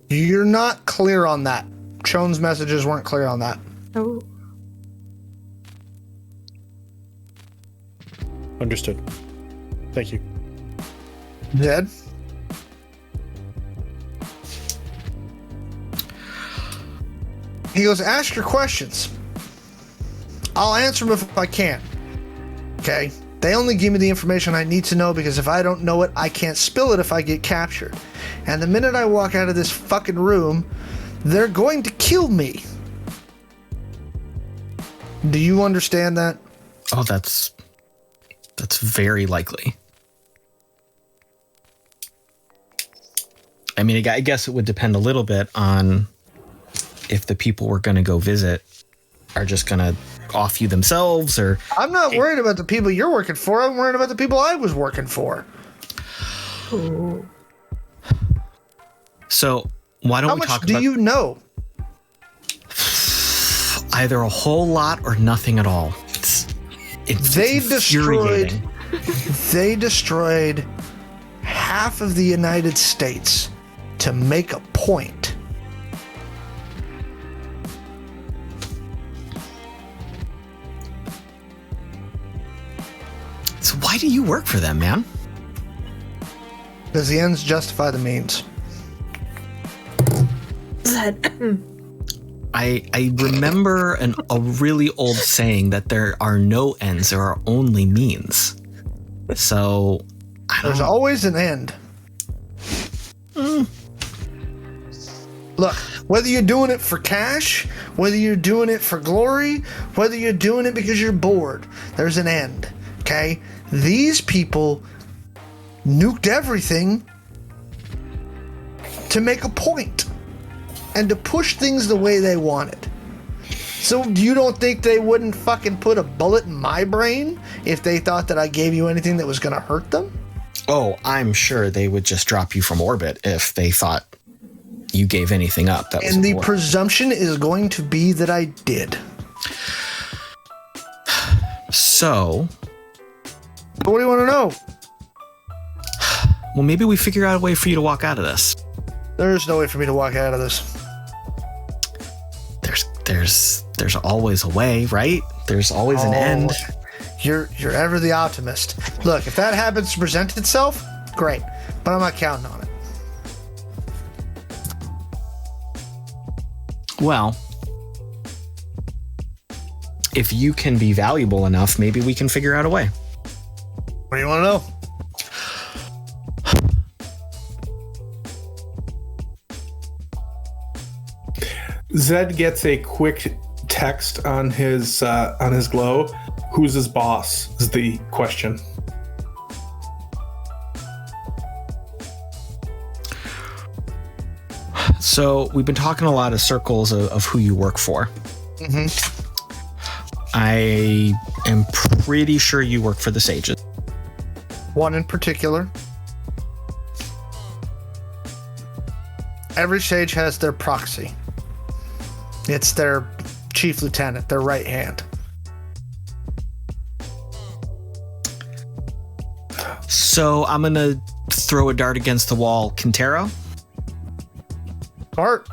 You're not clear on that. Shawn's messages weren't clear on that. Oh. Understood. Thank you. Zed? He goes, ask your questions. I'll answer them if I can. Okay? They only give me the information I need to know because if I don't know it, I can't spill it if I get captured. And the minute I walk out of this fucking room, they're going to kill me. Do you understand that? Oh, that's very likely. I mean, I guess it would depend a little bit on if the people we're going to go visit are just going to off you themselves, or... I'm not worried about the people you're working for. I'm worried about the people I was working for. Ooh. So why don't How we much talk do about... you know? Either a whole lot or nothing at all. It's infuriating. They destroyed half of the United States to make a point. So why do you work for them, man? Does the ends justify the means? I remember a really old saying that there are no ends, there are only means. So There's always an end. Look, whether you're doing it for cash, whether you're doing it for glory, whether you're doing it because you're bored, there's an end, okay? These people nuked everything to make a point and to push things the way they wanted. So you don't think they wouldn't fucking put a bullet in my brain if they thought that I gave you anything that was going to hurt them? Oh, I'm sure they would just drop you from orbit if they thought you gave anything up. That was And the important. presumption is going to be that I did. So, What do you want to know? well, maybe we figure out a way for you to walk out of this. There's no way for me to walk out of this. There's always a way, right? There's always an end. You're ever the optimist. Look, if that happens to present itself, great. But I'm not counting on it. Well, if you can be valuable enough, maybe we can figure out a way. What do you want to know? Zed gets a quick text on his glow. Who's his boss is the question. So we've been talking a lot of circles of who you work for. Mm-hmm. I am pretty sure you work for the Sages. One in particular. Every sage has their proxy. It's their chief lieutenant, their right hand. So I'm going to throw a dart against the wall. Quintero? Art.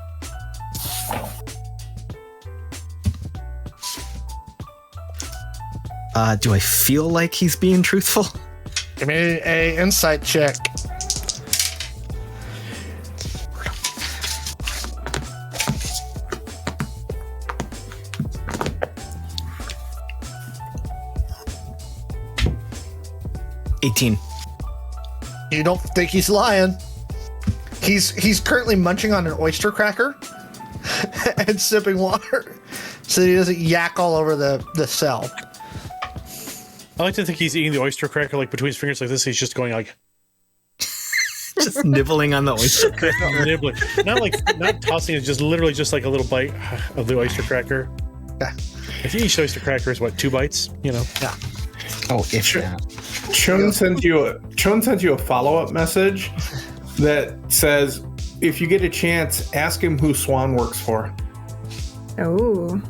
Do I feel like he's being truthful? Give me a insight check. You don't think he's lying? He's currently munching on an oyster cracker and sipping water so that he doesn't yak all over the cell. I like to think he's eating the oyster cracker like between his fingers like this. He's just going like Just nibbling on the oyster cracker. nibbling, not tossing it, just literally just like a little bite of the oyster cracker. Yeah. If each oyster cracker is what, 2 bites? You know. Yeah. Oh, if that. Chun sends you a follow-up message that says, if you get a chance, ask him who Swan works for. Oh.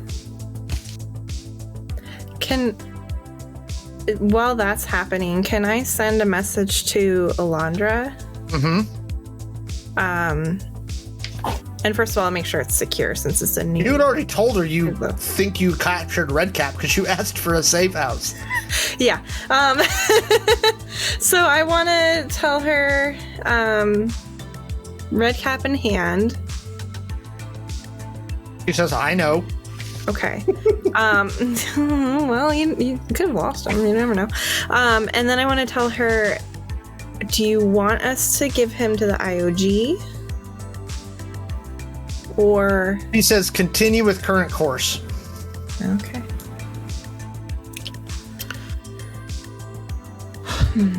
While that's happening, can I send a message to Alondra? Mm-hmm. And first of all, I'll make sure it's secure since it's a new... You had already told her you think you captured Redcap because you asked for a safe house. Yeah. So I want to tell her, Redcap in hand. She says, I know. Okay. Well, you could have lost him. You never know. And then I want to tell her, do you want us to give him to the IOG? Or... He says, continue with current course. Okay.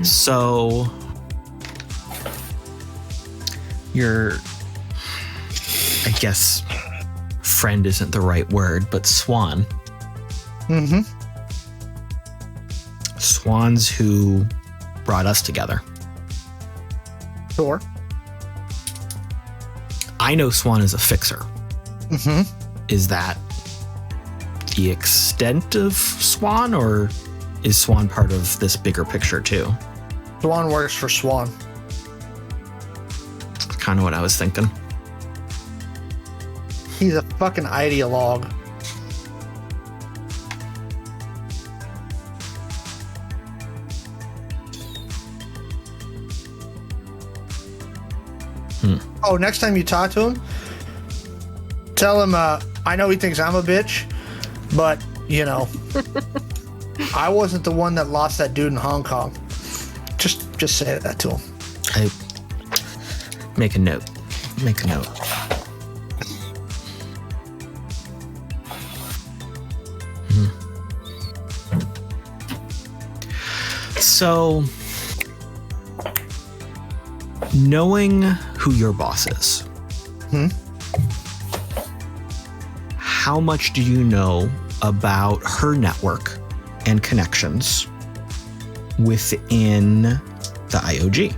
So your, I guess, friend isn't the right word, but Swan. Mm-hmm. Swan's who brought us together. Sure. I know Swan is a fixer. Mm-hmm. Is that the extent of Swan, or is Swan part of this bigger picture too? Swan works for Swan. That's kind of what I was thinking. He's a fucking ideologue. Oh, next time you talk to him, tell him, I know he thinks I'm a bitch, but, you know, I wasn't the one that lost that dude in Hong Kong. Just say that to him. I make a note. Make a note. So, knowing who your boss is, how much do you know about her network and connections within the IOG?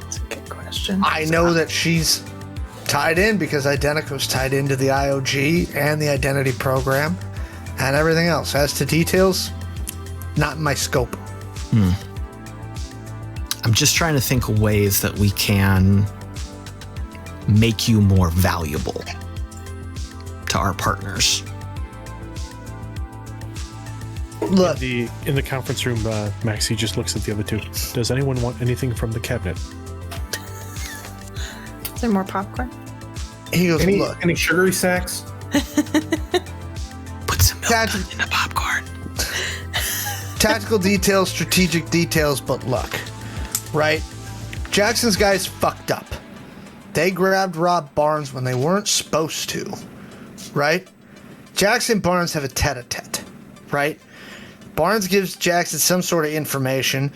That's a good question. I know that she's tied in because IDENTECO's tied into the IOG and the identity program and everything else. As to details, not in my scope. I'm just trying to think of ways that we can make you more valuable to our partners. Look, In the conference room, Maxi just looks at the other two. Does anyone want anything from the cabinet? Is there more popcorn? he goes, look, Any sugary sacks? Put some milk in the popcorn. tactical details, strategic details, but look, right? Jackson's guys fucked up. They grabbed Rob Barnes when they weren't supposed to, right? Jackson and Barnes have a tete-a-tete, right? Barnes gives Jackson some sort of information.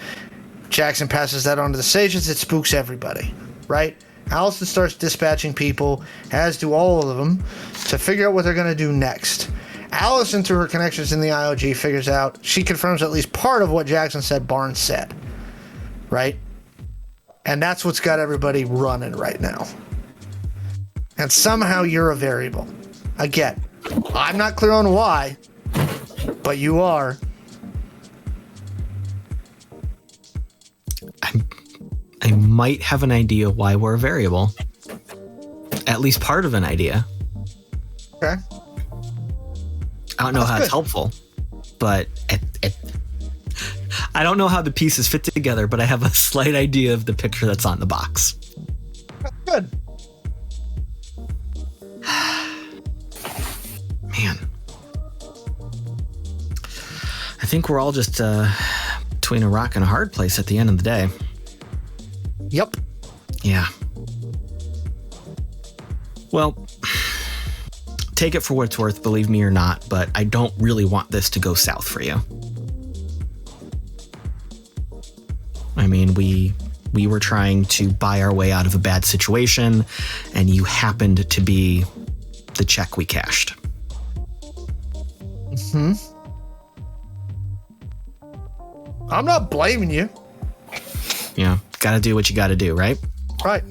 Jackson passes that on to the Sages. It spooks everybody, right? Allison starts dispatching people, as do all of them, to figure out what they're going to do next. Allison, through her connections in the IOG, figures out, she confirms at least part of what Jackson said Barnes said, right? And that's what's got everybody running right now. And somehow you're a variable. Again, I'm not clear on why, but you are. I might have an idea why we're a variable. At least part of an idea. Okay. I don't know how it's good. helpful, but I don't know how the pieces fit together, but I have a slight idea of the picture that's on the box. Good. Man. I think we're all just between a rock and a hard place at the end of the day. Yep. Yeah. Well, take it for what it's worth, believe me or not, but I don't really want this to go south for you. I mean, we were trying to buy our way out of a bad situation, and you happened to be the check we cashed. I'm not blaming you. Yeah, gotta do what you gotta do, right? Right.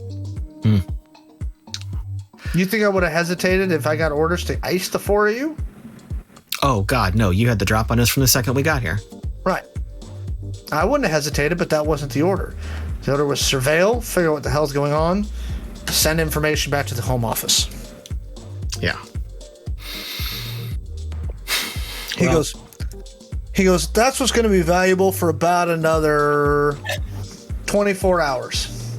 You think I would have hesitated if I got orders to ice the four of you? Oh, God, no, you had the drop on us from the second we got here. Right. I wouldn't have hesitated, but that wasn't the order. The order was surveil, figure out what the hell's going on, send information back to the home office. Yeah. He goes, that's what's going to be valuable for about another 24 hours.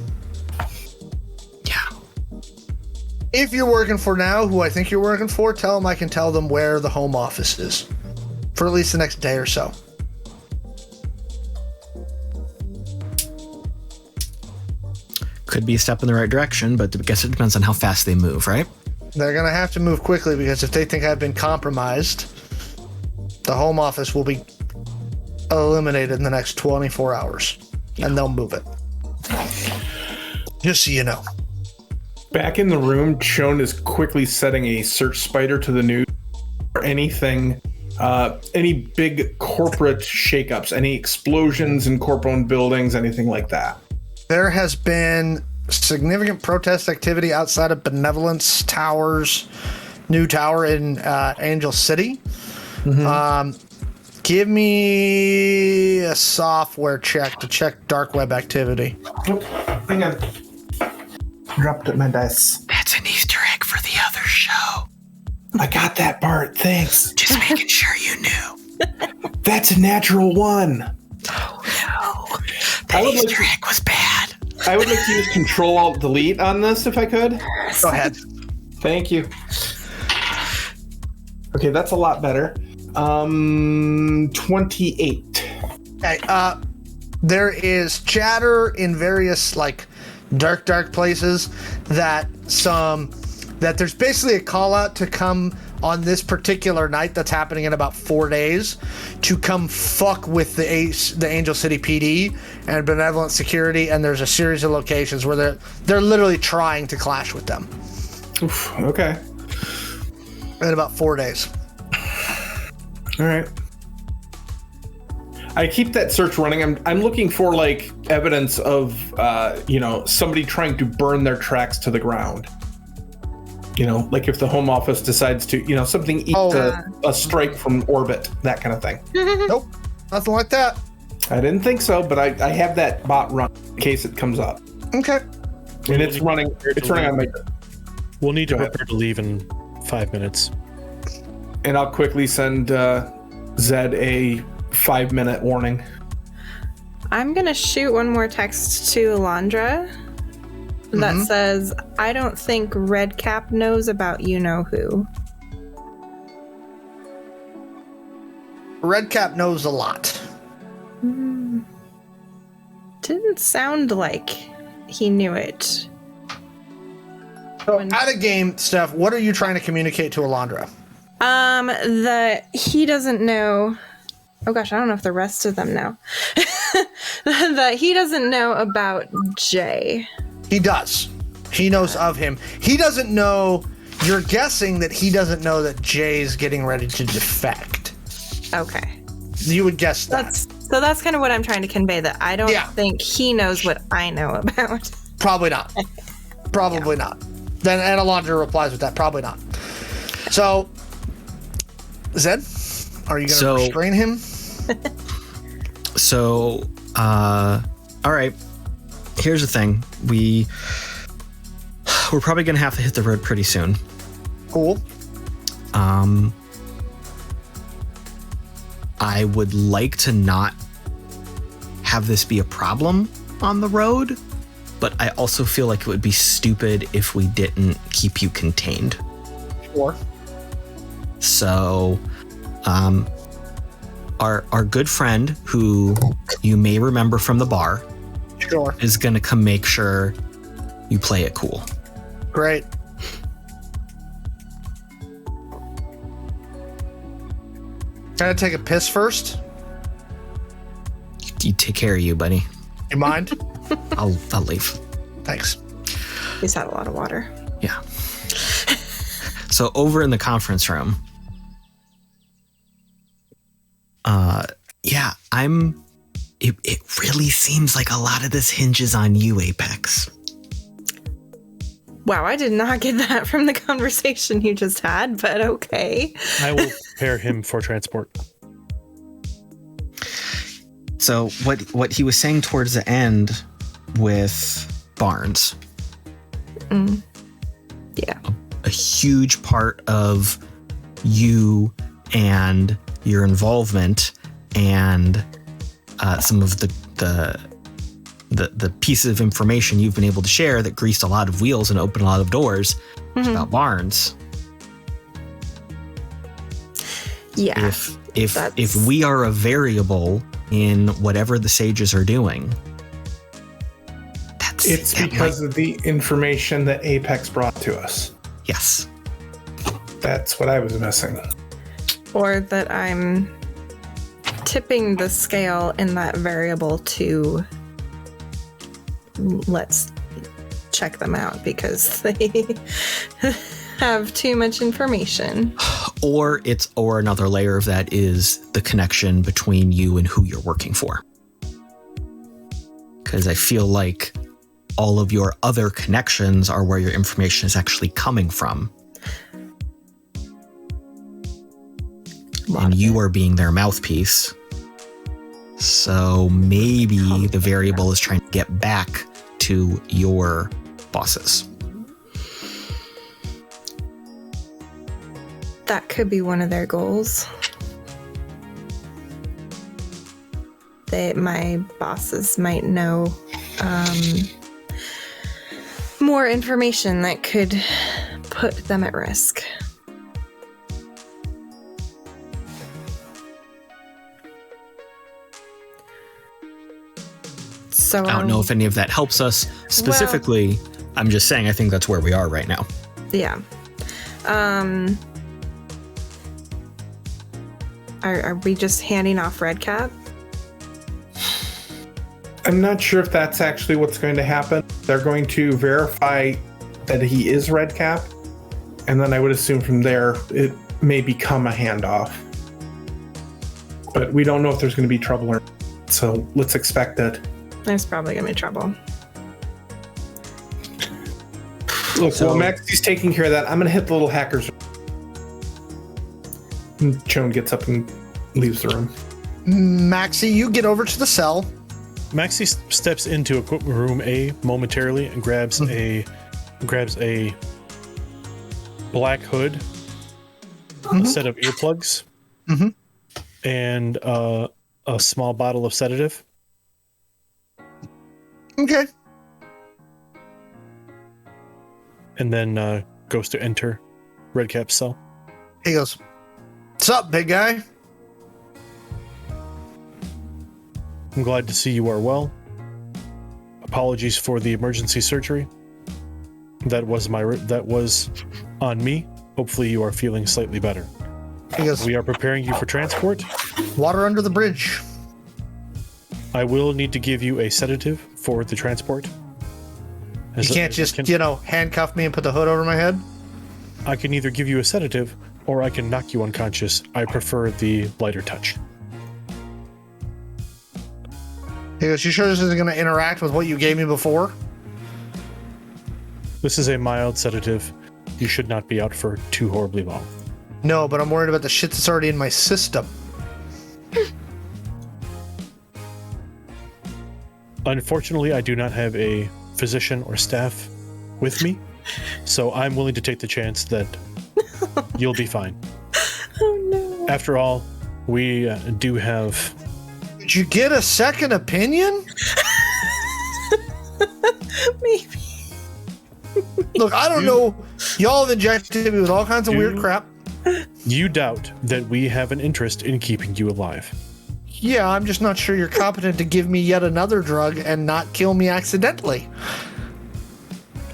Yeah. If you're working for now, who I think you're working for, tell them I can tell them where the home office is for at least the next day or so. Could be a step in the right direction, but I guess it depends on how fast they move, right? They're going to have to move quickly because if they think I've been compromised, the home office will be eliminated in the next 24 hours, and they'll move it. Just so you know. Back in the room, Shawn is quickly setting a search spider to the news for anything, any big corporate shakeups, any explosions in corporate-owned buildings, anything like that. There has been significant protest activity outside of Benevolence Towers, new tower in Angel City. Give me a software check to check dark web activity. Oh, hang on. Dropped my dice. That's an Easter egg for the other show. I got that part. Thanks. Just making sure you knew. That's a natural one. Oh no. That Easter egg was bad. I would like to use Control-Alt-Delete on this if I could. Go ahead. Thank you. Okay, that's a lot better. 28. Okay, there is chatter in various like dark places that there's basically a call out to come on this particular night that's happening in about 4 days to come fuck with the Angel City PD and Benevolent Security, and there's a series of locations where they're literally trying to clash with them. Oof, okay. In about 4 days. All right. I keep that search running. I'm looking for like evidence of somebody trying to burn their tracks to the ground. Like if the Home Office decides to, something eats a strike from orbit, that kind of thing. Nope, nothing like that. I didn't think so, but I have that bot run in case it comes up. Okay. And it's running. It's running on my. We'll need to prepare to leave in 5 minutes. And I'll quickly send Zed a 5-minute warning. I'm gonna shoot one more text to Alondra that says, I don't think Redcap knows about you-know-who. Redcap knows a lot. Didn't sound like he knew it. So out of game stuff, what are you trying to communicate to Alondra? That he doesn't know. Oh gosh, I don't know if the rest of them know. That he doesn't know about Jay. He does. He knows of him. He doesn't know. You're guessing that he doesn't know that Jay's getting ready to defect. Okay. You would guess that. That's kind of what I'm trying to convey, that I don't think he knows what I know about. Probably not. Probably not. Then and Alondra replies with that. Probably not. So, Zed, are you going to restrain him? All right. Here's the thing. We're probably going to have to hit the road pretty soon. Cool. I would like to not have this be a problem on the road, but I also feel like it would be stupid if we didn't keep you contained. Sure. So, our good friend, who you may remember from the bar, sure, is going to come make sure you play it cool. Great. Can I take a piss first? You take care of you, buddy. You mind? I'll leave. Thanks. He's had a lot of water. Yeah. So over in the conference room, it really seems like a lot of this hinges on you, Apex. Wow, I did not get that from the conversation you just had, but okay. I will prepare him for transport. So what he was saying towards the end with Barnes. Yeah. A huge part of you and your involvement and some of the pieces of information you've been able to share that greased a lot of wheels and opened a lot of doors about Barnes. Yeah. If we are a variable in whatever the sages are doing, it's because of the information that Apex brought to us. Yes. That's what I was missing. Or that I'm tipping the scale in that variable to let's check them out because they have too much information. Or another layer of that is the connection between you and who you're working for. Because I feel like all of your other connections are where your information is actually coming from. And you are being their mouthpiece. So maybe the variable is trying to get back to your bosses. That could be one of their goals. My bosses might know more information that could put them at risk. So I don't know if any of that helps us specifically. I'm just saying I think that's where we are right now. Yeah. Are we just handing off Redcap? I'm not sure if that's actually what's going to happen. They're going to verify that he is Redcap, and then I would assume from there it may become a handoff. But we don't know if there's going to be trouble or not, so let's expect it. There's probably going to be trouble. Look, while Maxi's taking care of that, I'm going to hit the little hackers. And Shawn gets up and leaves the room. Maxi, you get over to the cell. Maxi steps into equipment room A momentarily and grabs a black hood, a set of earplugs, and a small bottle of sedative. Okay. And then goes to enter Redcap's cell. He goes, "What's up, big guy?" I'm glad to see you are well. Apologies for the emergency surgery. That was on me. Hopefully you are feeling slightly better. He goes, We are preparing you for transport. "Water under the bridge." I will need to give you a sedative for the transport. You can't just, handcuff me and put the hood over my head? I can either give you a sedative or I can knock you unconscious. I prefer the lighter touch. He goes, "You sure this isn't going to interact with what you gave me before?" This is a mild sedative. You should not be out for too horribly long. No, but I'm worried about the shit that's already in my system. Unfortunately, I do not have a physician or staff with me, so I'm willing to take the chance that you'll be fine. Oh no. After all, we do have... Did you get a second opinion? Maybe. Look, I don't know. Y'all have injected me with all kinds of weird crap. You doubt that we have an interest in keeping you alive. Yeah, I'm just not sure you're competent to give me yet another drug and not kill me accidentally.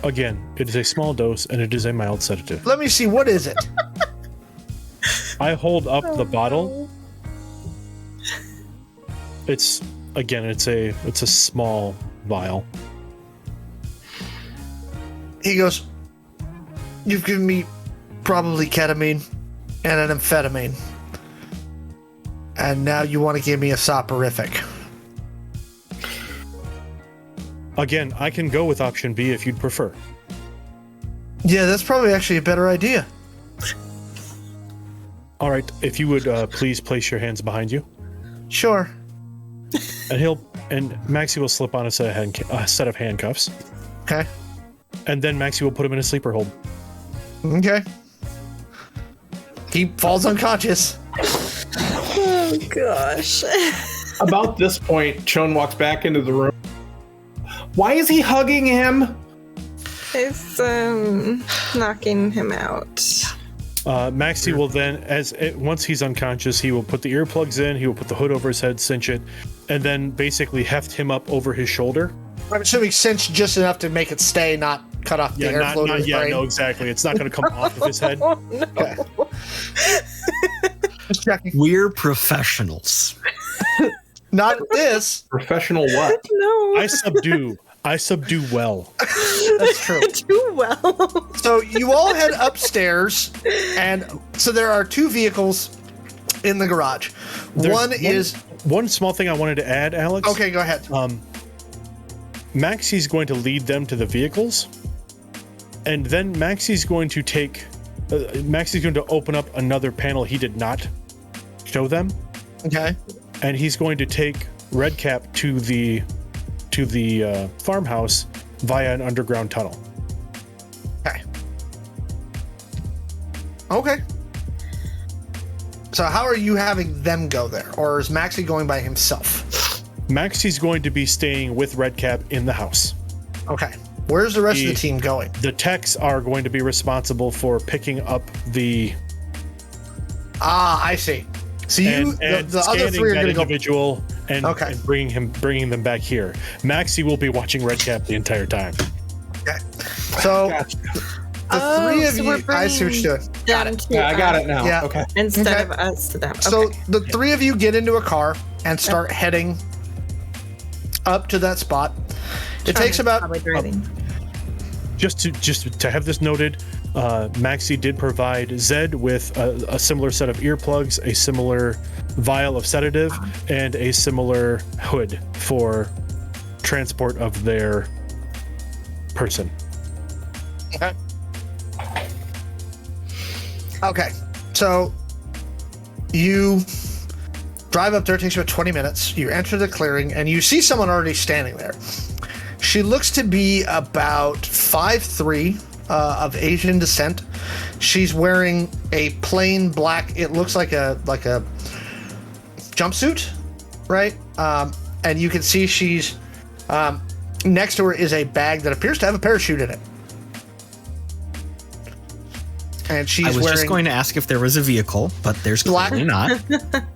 Again, it is a small dose and it is a mild sedative. Let me see, what is it? I hold up the bottle. It's a small vial. He goes, "You've given me probably ketamine and an amphetamine. And now you want to give me a soporific." Again, I can go with option B if you'd prefer. Yeah, that's probably actually a better idea. All right, if you would please place your hands behind you. Sure. And Maxi will slip on a set of handcuffs. Okay. And then Maxi will put him in a sleeper hold. Okay. He falls unconscious. Oh gosh. About this point, Shawn walks back into the room. Why is he hugging him? It's knocking him out. Maxi will then, once he's unconscious, he will put the earplugs in, he will put the hood over his head, cinch it, and then basically heft him up over his shoulder. I'm assuming cinch just enough to make it stay, not cut off the airflow to his brain. No, exactly. It's not going to come off of his head. Oh, no. Okay. Just checking. We're professionals. Not this. Professional what? No. I subdue well. That's true. Too well. So you all head upstairs, and so there are 2 vehicles in the garage. One small thing I wanted to add, Alex. Okay, go ahead. Maxi's going to lead them to the vehicles, and then Maxi's going to open up another panel he did not show them. Okay. And he's going to take Redcap to the farmhouse via an underground tunnel. Okay. So how are you having them go there? Or is Maxi going by himself? Maxi's going to be staying with Redcap in the house. Okay. Where's the rest of the team going? The techs are going to be responsible for picking up the... I see. So you, and the other 3 are going to go... individual and bringing them back here. Maxi will be watching Redcap the entire time. Okay. So... Gotcha. The 3 of you, I see what you're doing. Got it. Yeah, I got it now. Yeah. Okay. Instead of us to them. Okay. So the 3 of you get into a car and start heading up to that spot. It takes about... Just to have this noted, Maxi did provide Zed with a similar set of earplugs, a similar vial of sedative, and a similar hood for transport of their person. Okay. Okay. So you drive up there. It takes about 20 minutes. You enter the clearing, and you see someone already standing there. She looks to be about 5'3", of Asian descent. She's wearing a plain black. It looks like a jumpsuit, right? And you can see she's next to her is a bag that appears to have a parachute in it. And she's wearing... I was just going to ask if there was a vehicle, but there's clearly not.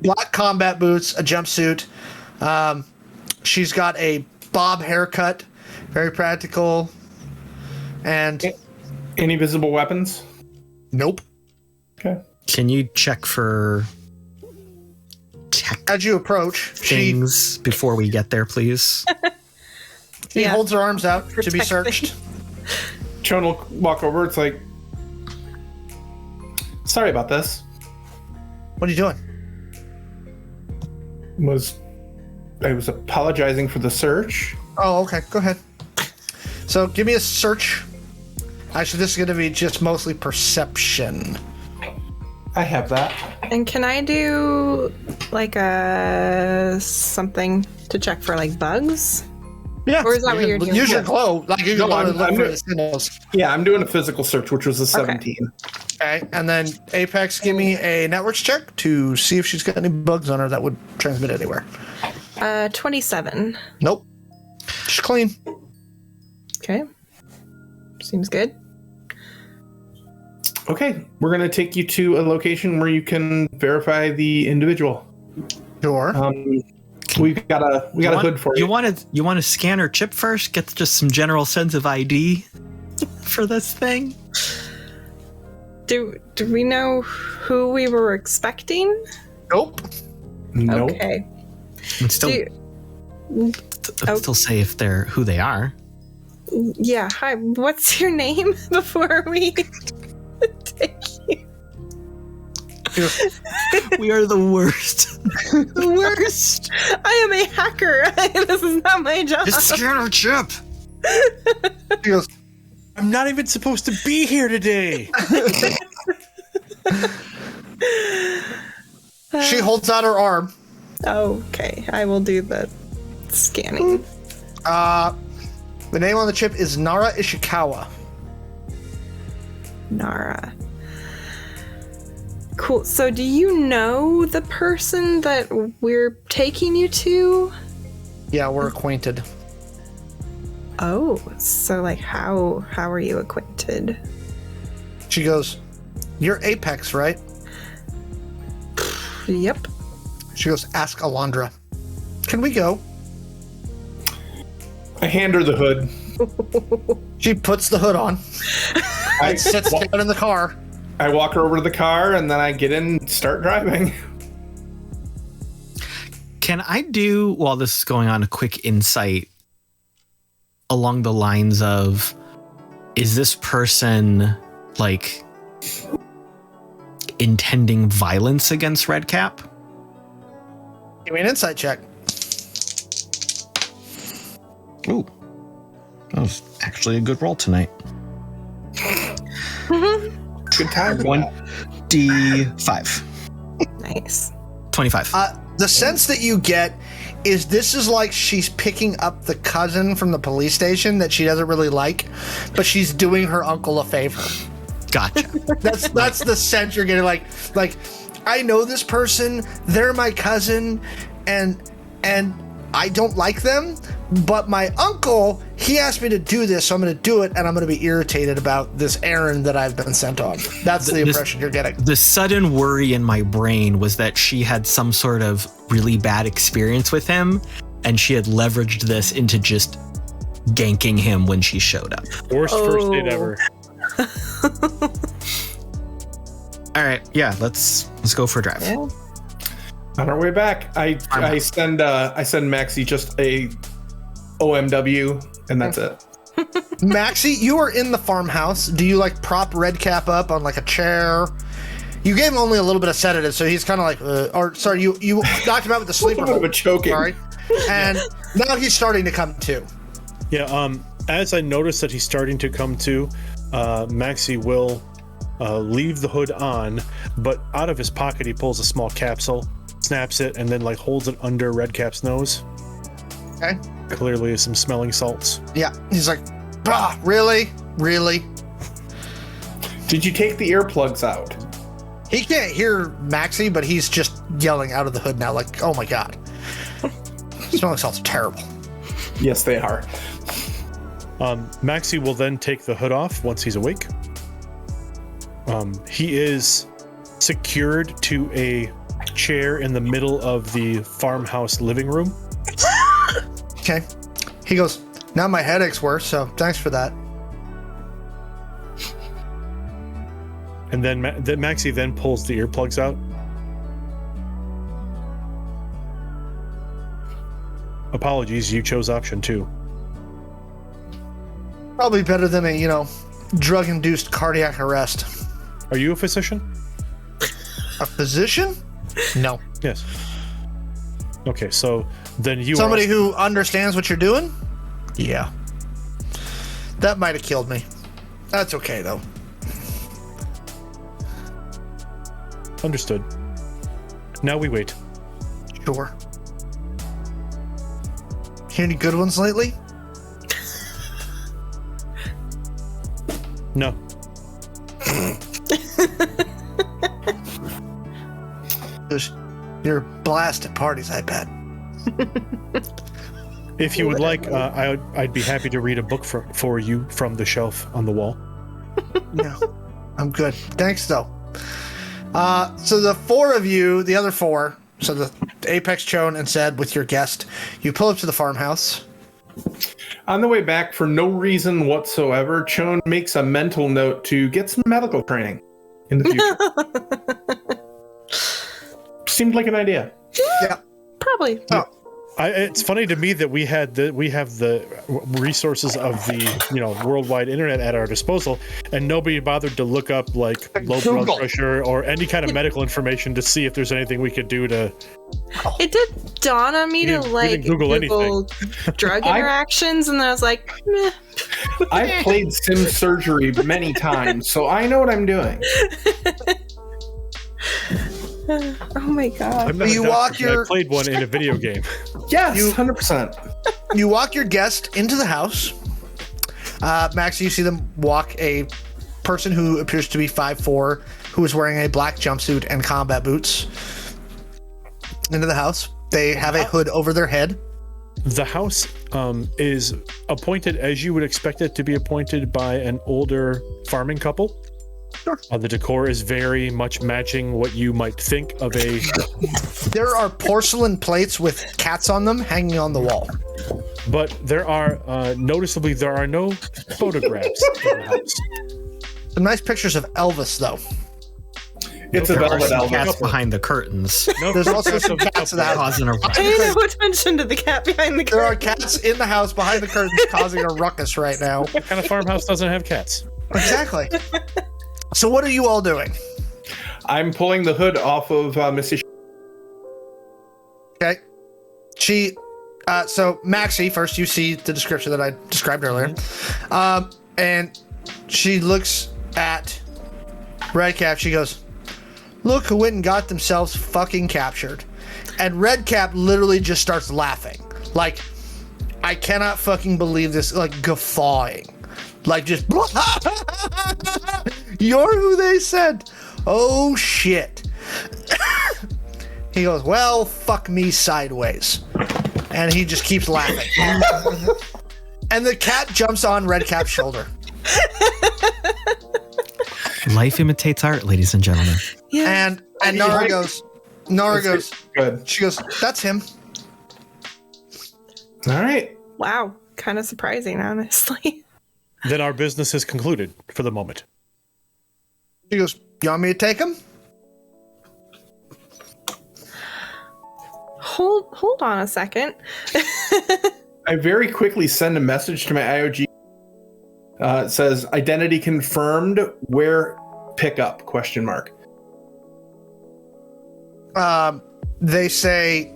Black combat boots, a jumpsuit. She's got a bob haircut, very practical. And... Any visible weapons? Nope. Okay. Can you check for as you approach, things before we get there, please? She holds her arms out to be searched. Shawn will walk over. It's like, sorry about this. What are you doing? I was apologizing for the search. Oh, okay. Go ahead. So give me a search. Actually, this is going to be just mostly perception. I have that. And can I do like something to check for like bugs? Yeah. Or is that what you're doing? Use your glow. Like you can look for the signals. Yeah, I'm doing a physical search, which was a 17. Okay. And then Apex, give me a networks check to see if she's got any bugs on her that would transmit anywhere. 27. Nope. She's clean. Okay. Seems good. Okay, we're gonna take you to a location where you can verify the individual. Sure. We got a hood for you. You want to scan her chip first? Get just some general sense of ID for this thing. Do we know who we were expecting? Nope. Nope. Okay. And still say if they're who they are. Yeah. Hi. What's your name before we take you? We are the worst. The worst. I am a hacker. This is not my job. Just scan our chip. She goes, I'm not even supposed to be here today. she holds out her arm. Okay, I will do the scanning. The name on the chip is Nara Ishikawa. Nara. Cool. So do you know the person that we're taking you to? Yeah, we're acquainted. Oh, so like how are you acquainted? She goes, you're Apex, right? Yep. She goes, ask Alondra. Can we go? I hand her the hood. She puts the hood on. I sits down in the car. I walk her over to the car, and then I get in and start driving. Can I do, while this is going on, a quick insight along the lines of, is this person like intending violence against Redcap? Give me an insight check. Ooh, that was actually a good roll tonight. Good time. 1d5. Nice. 25. The sense that you get is this is like she's picking up the cousin from the police station that she doesn't really like, but she's doing her uncle a favor. Gotcha. That's the sense you're getting. Like I know this person, they're my cousin, and I don't like them, but my uncle, he asked me to do this, so I'm going to do it, and I'm going to be irritated about this errand that I've been sent on. That's the impression you're getting. The sudden worry in my brain was that she had some sort of really bad experience with him, and she had leveraged this into just ganking him when she showed up. Worst first date ever. All right, yeah, let's go for a drive. Yeah. On our way back, I send Maxi just a OMW, and that's it. Maxi, you are in the farmhouse. Do you like prop Redcap up on like a chair? You gave him only a little bit of sedative, so he's kind of like, you knocked him out with the sleeper. A little bit of a choking. Sorry. And now he's starting to come to. Yeah. As I notice that he's starting to come to, Maxi will leave the hood on, but out of his pocket he pulls a small capsule, snaps it, and then like holds it under Redcap's nose. Okay. Clearly some smelling salts. Yeah. He's like, bah, really? Did you take the earplugs out? He can't hear Maxi, but he's just yelling out of the hood now, like, oh my God. Smelling salts are terrible. Yes, they are. Maxi will then take the hood off once he's awake. He is secured to a chair in the middle of the farmhouse living room. Okay. He goes, now my headache's worse, so thanks for that. And then Maxi then pulls the earplugs out. Apologies, you chose option 2. Probably better than a, drug-induced cardiac arrest. Are you a physician? A physician? No. Yes. Okay, so then you Somebody who understands what you're doing? Yeah. That might have killed me. That's okay, though. Understood. Now we wait. Sure. Hear any good ones lately? No. You're a blast at parties, I bet. If you would like, I'd be happy to read a book for you from the shelf on the wall. No, I'm good. Thanks, though. So the four of you, the other four, so the Apex, Chone, and Zed with your guest, you pull up to the farmhouse. On the way back, for no reason whatsoever, Chone makes a mental note to get some medical training in the future. Seemed like an idea. Yeah. Probably. Oh. It's funny to me that we have the resources of the worldwide internet at our disposal, and nobody bothered to look up like low Google. blood pressure or any kind of medical information to see if there's anything we could do to. It did dawn on me to didn't Google anything. drug interactions, and then I was like, meh. I've played sim surgery many times, so I know what I'm doing. Oh my God. I'm not You a doctor, walk but your- I played one in a video game. Yes, 100%. You walk your guest into the house. Max, you see them walk a person who appears to be 5'4", who is wearing a black jumpsuit and combat boots into the house. They have a hood over their head. The house is appointed as you would expect it to be appointed by an older farming couple. Sure. The decor is very much matching what you might think of a. There are porcelain plates with cats on them hanging on the wall. But there are noticeably there are no photographs in the house. Some nice pictures of Elvis, though. It's a There are velvet some elf. cats behind the curtains. No, There's also some cats in the house. Causing a ruckus. Pay no attention to the cat behind the There are curtain. cats in the house behind the curtains causing a ruckus right now. What kind of farmhouse doesn't have cats? Exactly. So what are you all doing? I'm pulling the hood off of Mrs. Okay. So Maxi, first you see the description that I described earlier. And she looks at Redcap. She goes, look who went and got themselves fucking captured. And Redcap literally just starts laughing. Like, I cannot fucking believe this, like guffawing. Like just, you're who they said. Oh shit. He goes, well, fuck me sideways. And he just keeps laughing. And the cat jumps on Redcap's shoulder. Life imitates art, ladies and gentlemen. Yeah. And Nara goes, Good. she goes, that's him. All right. Wow. Kind of surprising, honestly. Then our business is concluded for the moment. She goes, you want me to take him? Hold on a second. I very quickly send a message to my IOG. It says identity confirmed. Where pickup? ? They say,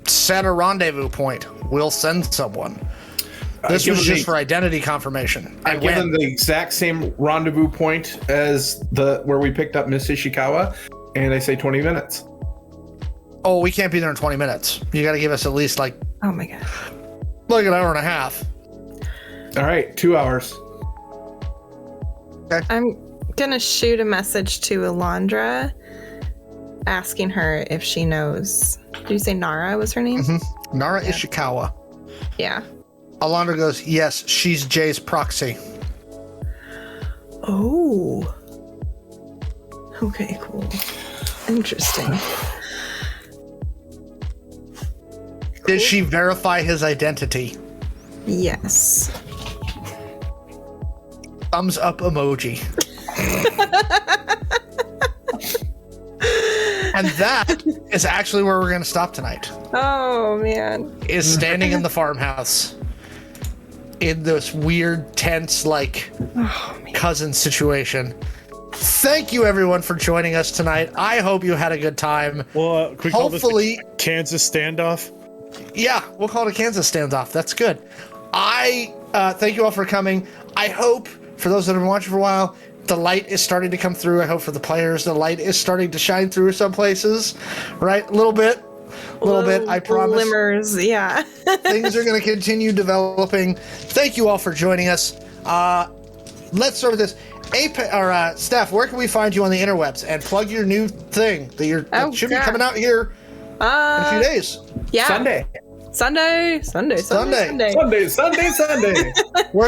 set a rendezvous point. We'll send someone. This was just for identity confirmation. I give them the exact same rendezvous point as where we picked up Miss Ishikawa, and I say 20 minutes. Oh, we can't be there in 20 minutes. You got to give us at least like Oh my god. an hour and a half. All right, 2 hours. I'm gonna shoot a message to Alondra asking her if she knows. Did you say Nara was her name? Mm-hmm. Nara Ishikawa. Yeah. Alondra goes, yes, she's Jay's proxy. Oh. Okay, cool. Interesting. Did she verify his identity? Yes. Thumbs up emoji. And that is actually where we're going to stop tonight. Oh man. Is standing in the farmhouse in this weird, tense, like cousin situation. Thank you, everyone, for joining us tonight. I hope you had a good time. Well, could we call this Hopefully, the Kansas standoff? yeah, we'll call it a Kansas standoff. That's good. I thank you all for coming. I hope, for those that have been watching for a while, the light is starting to come through. I hope for the players, the light is starting to shine through some places, right? A little bit. I promise. Glimmers, yeah. Things are going to continue developing. Thank you all for joining us. Let's start with this. Steph, where can we find you on the interwebs? And plug your new thing that should be coming out here in a few days. Yeah. Sunday. Where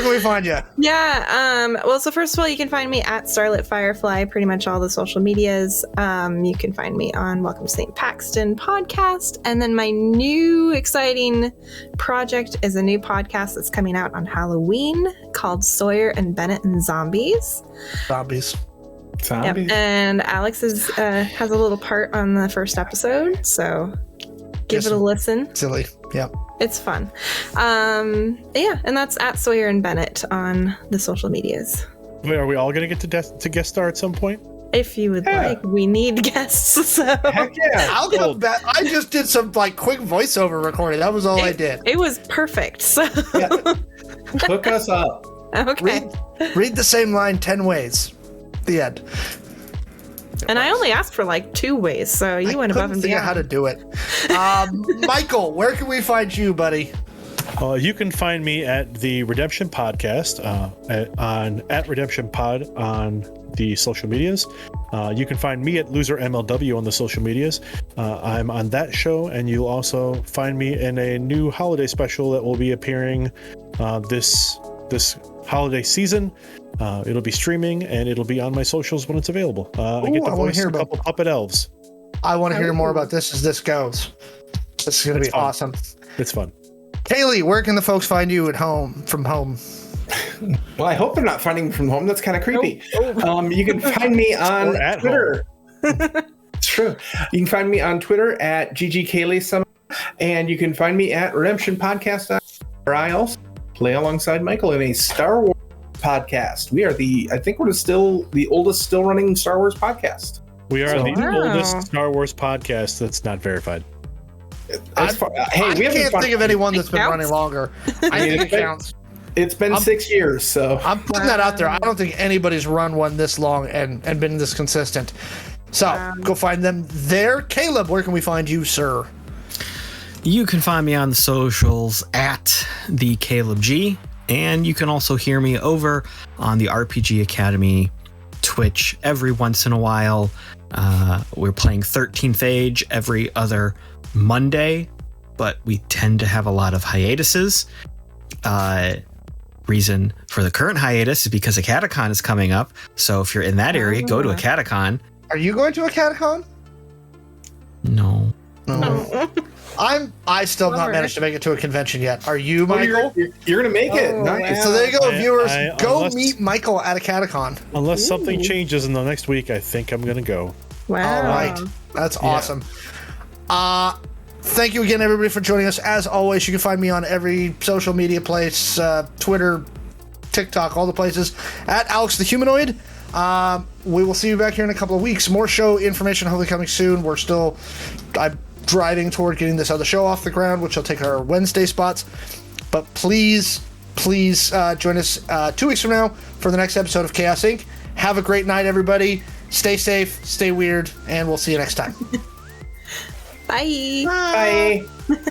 can we find you? Yeah. Well, so first of all, you can find me at Starlit Firefly, pretty much all the social medias. You can find me on Welcome to St. Paxton podcast. And then my new exciting project is a new podcast that's coming out on Halloween called Sawyer and Bennett and Zombies. Zombies. Yep. And Alex has a little part on the first episode, so give it a listen. Silly. Yeah. It's fun. Yeah, and that's at Sawyer and Bennett on the social medias. Wait, are we all going to get to guest star at some point? If you would like, we need guests. So. Heck yeah. I'll come back. I just did some quick voiceover recording. That was all I did. It was perfect. So. Yeah. Hook us up. Okay. Read the same line 10 ways. The end. And I only asked for 2 ways, so you went above and beyond. How to do it. Michael, where can we find you, buddy? You can find me at the Redemption Podcast at Redemption Pod on the social medias. You can find me at Loser MLW on the social medias. I'm on that show, and you'll also find me in a new holiday special that will be appearing this holiday season. It'll be streaming, and it'll be on my socials when it's available. I get to voice a couple puppet elves. I want to hear more about this as this goes. This is going to be awesome. It's fun. Kaylee, where can the folks find you at home, from home? Well, I hope they're not finding me from home. That's kind of creepy. You can find me on Twitter. It's true. You can find me on Twitter at GGKaylee, and you can find me at Redemption Podcast, where I also play alongside Michael in a Star Wars podcast. We are the oldest still running Star Wars podcast. We are the oldest Star Wars podcast that's not verified. I can't think of anyone that's been running longer. I think it counts. It's been 6 years, so I'm putting that out there. I don't think anybody's run one this long and been this consistent. So go find them there. Caleb, where can we find you, sir? You can find me on the socials at the Caleb G, and you can also hear me over on the RPG Academy Twitch every once in a while. We're playing 13th Age every other Monday, but we tend to have a lot of hiatuses. Reason for the current hiatus is because a Catacon is coming up. So if you're in that area, go to a Catacon. Are you going to a Catacon? No. I still have not managed to make it to a convention yet. Are you, Michael? You're gonna make it. Nice. Wow. So there you go, viewers. Go meet Michael at a Catacon. Unless something changes in the next week, I think I'm gonna go. Wow. All right. That's awesome. Thank you again, everybody, for joining us. As always, you can find me on every social media place, Twitter, TikTok, all the places, at Alex the Humanoid. We will see you back here in a couple of weeks. More show information hopefully coming soon. I'm driving toward getting this other show off the ground, which will take our Wednesday spots. But please join us 2 weeks from now for the next episode of Chaos Inc. Have a great night, everybody. Stay safe, stay weird, and we'll see you next time. Bye. Bye.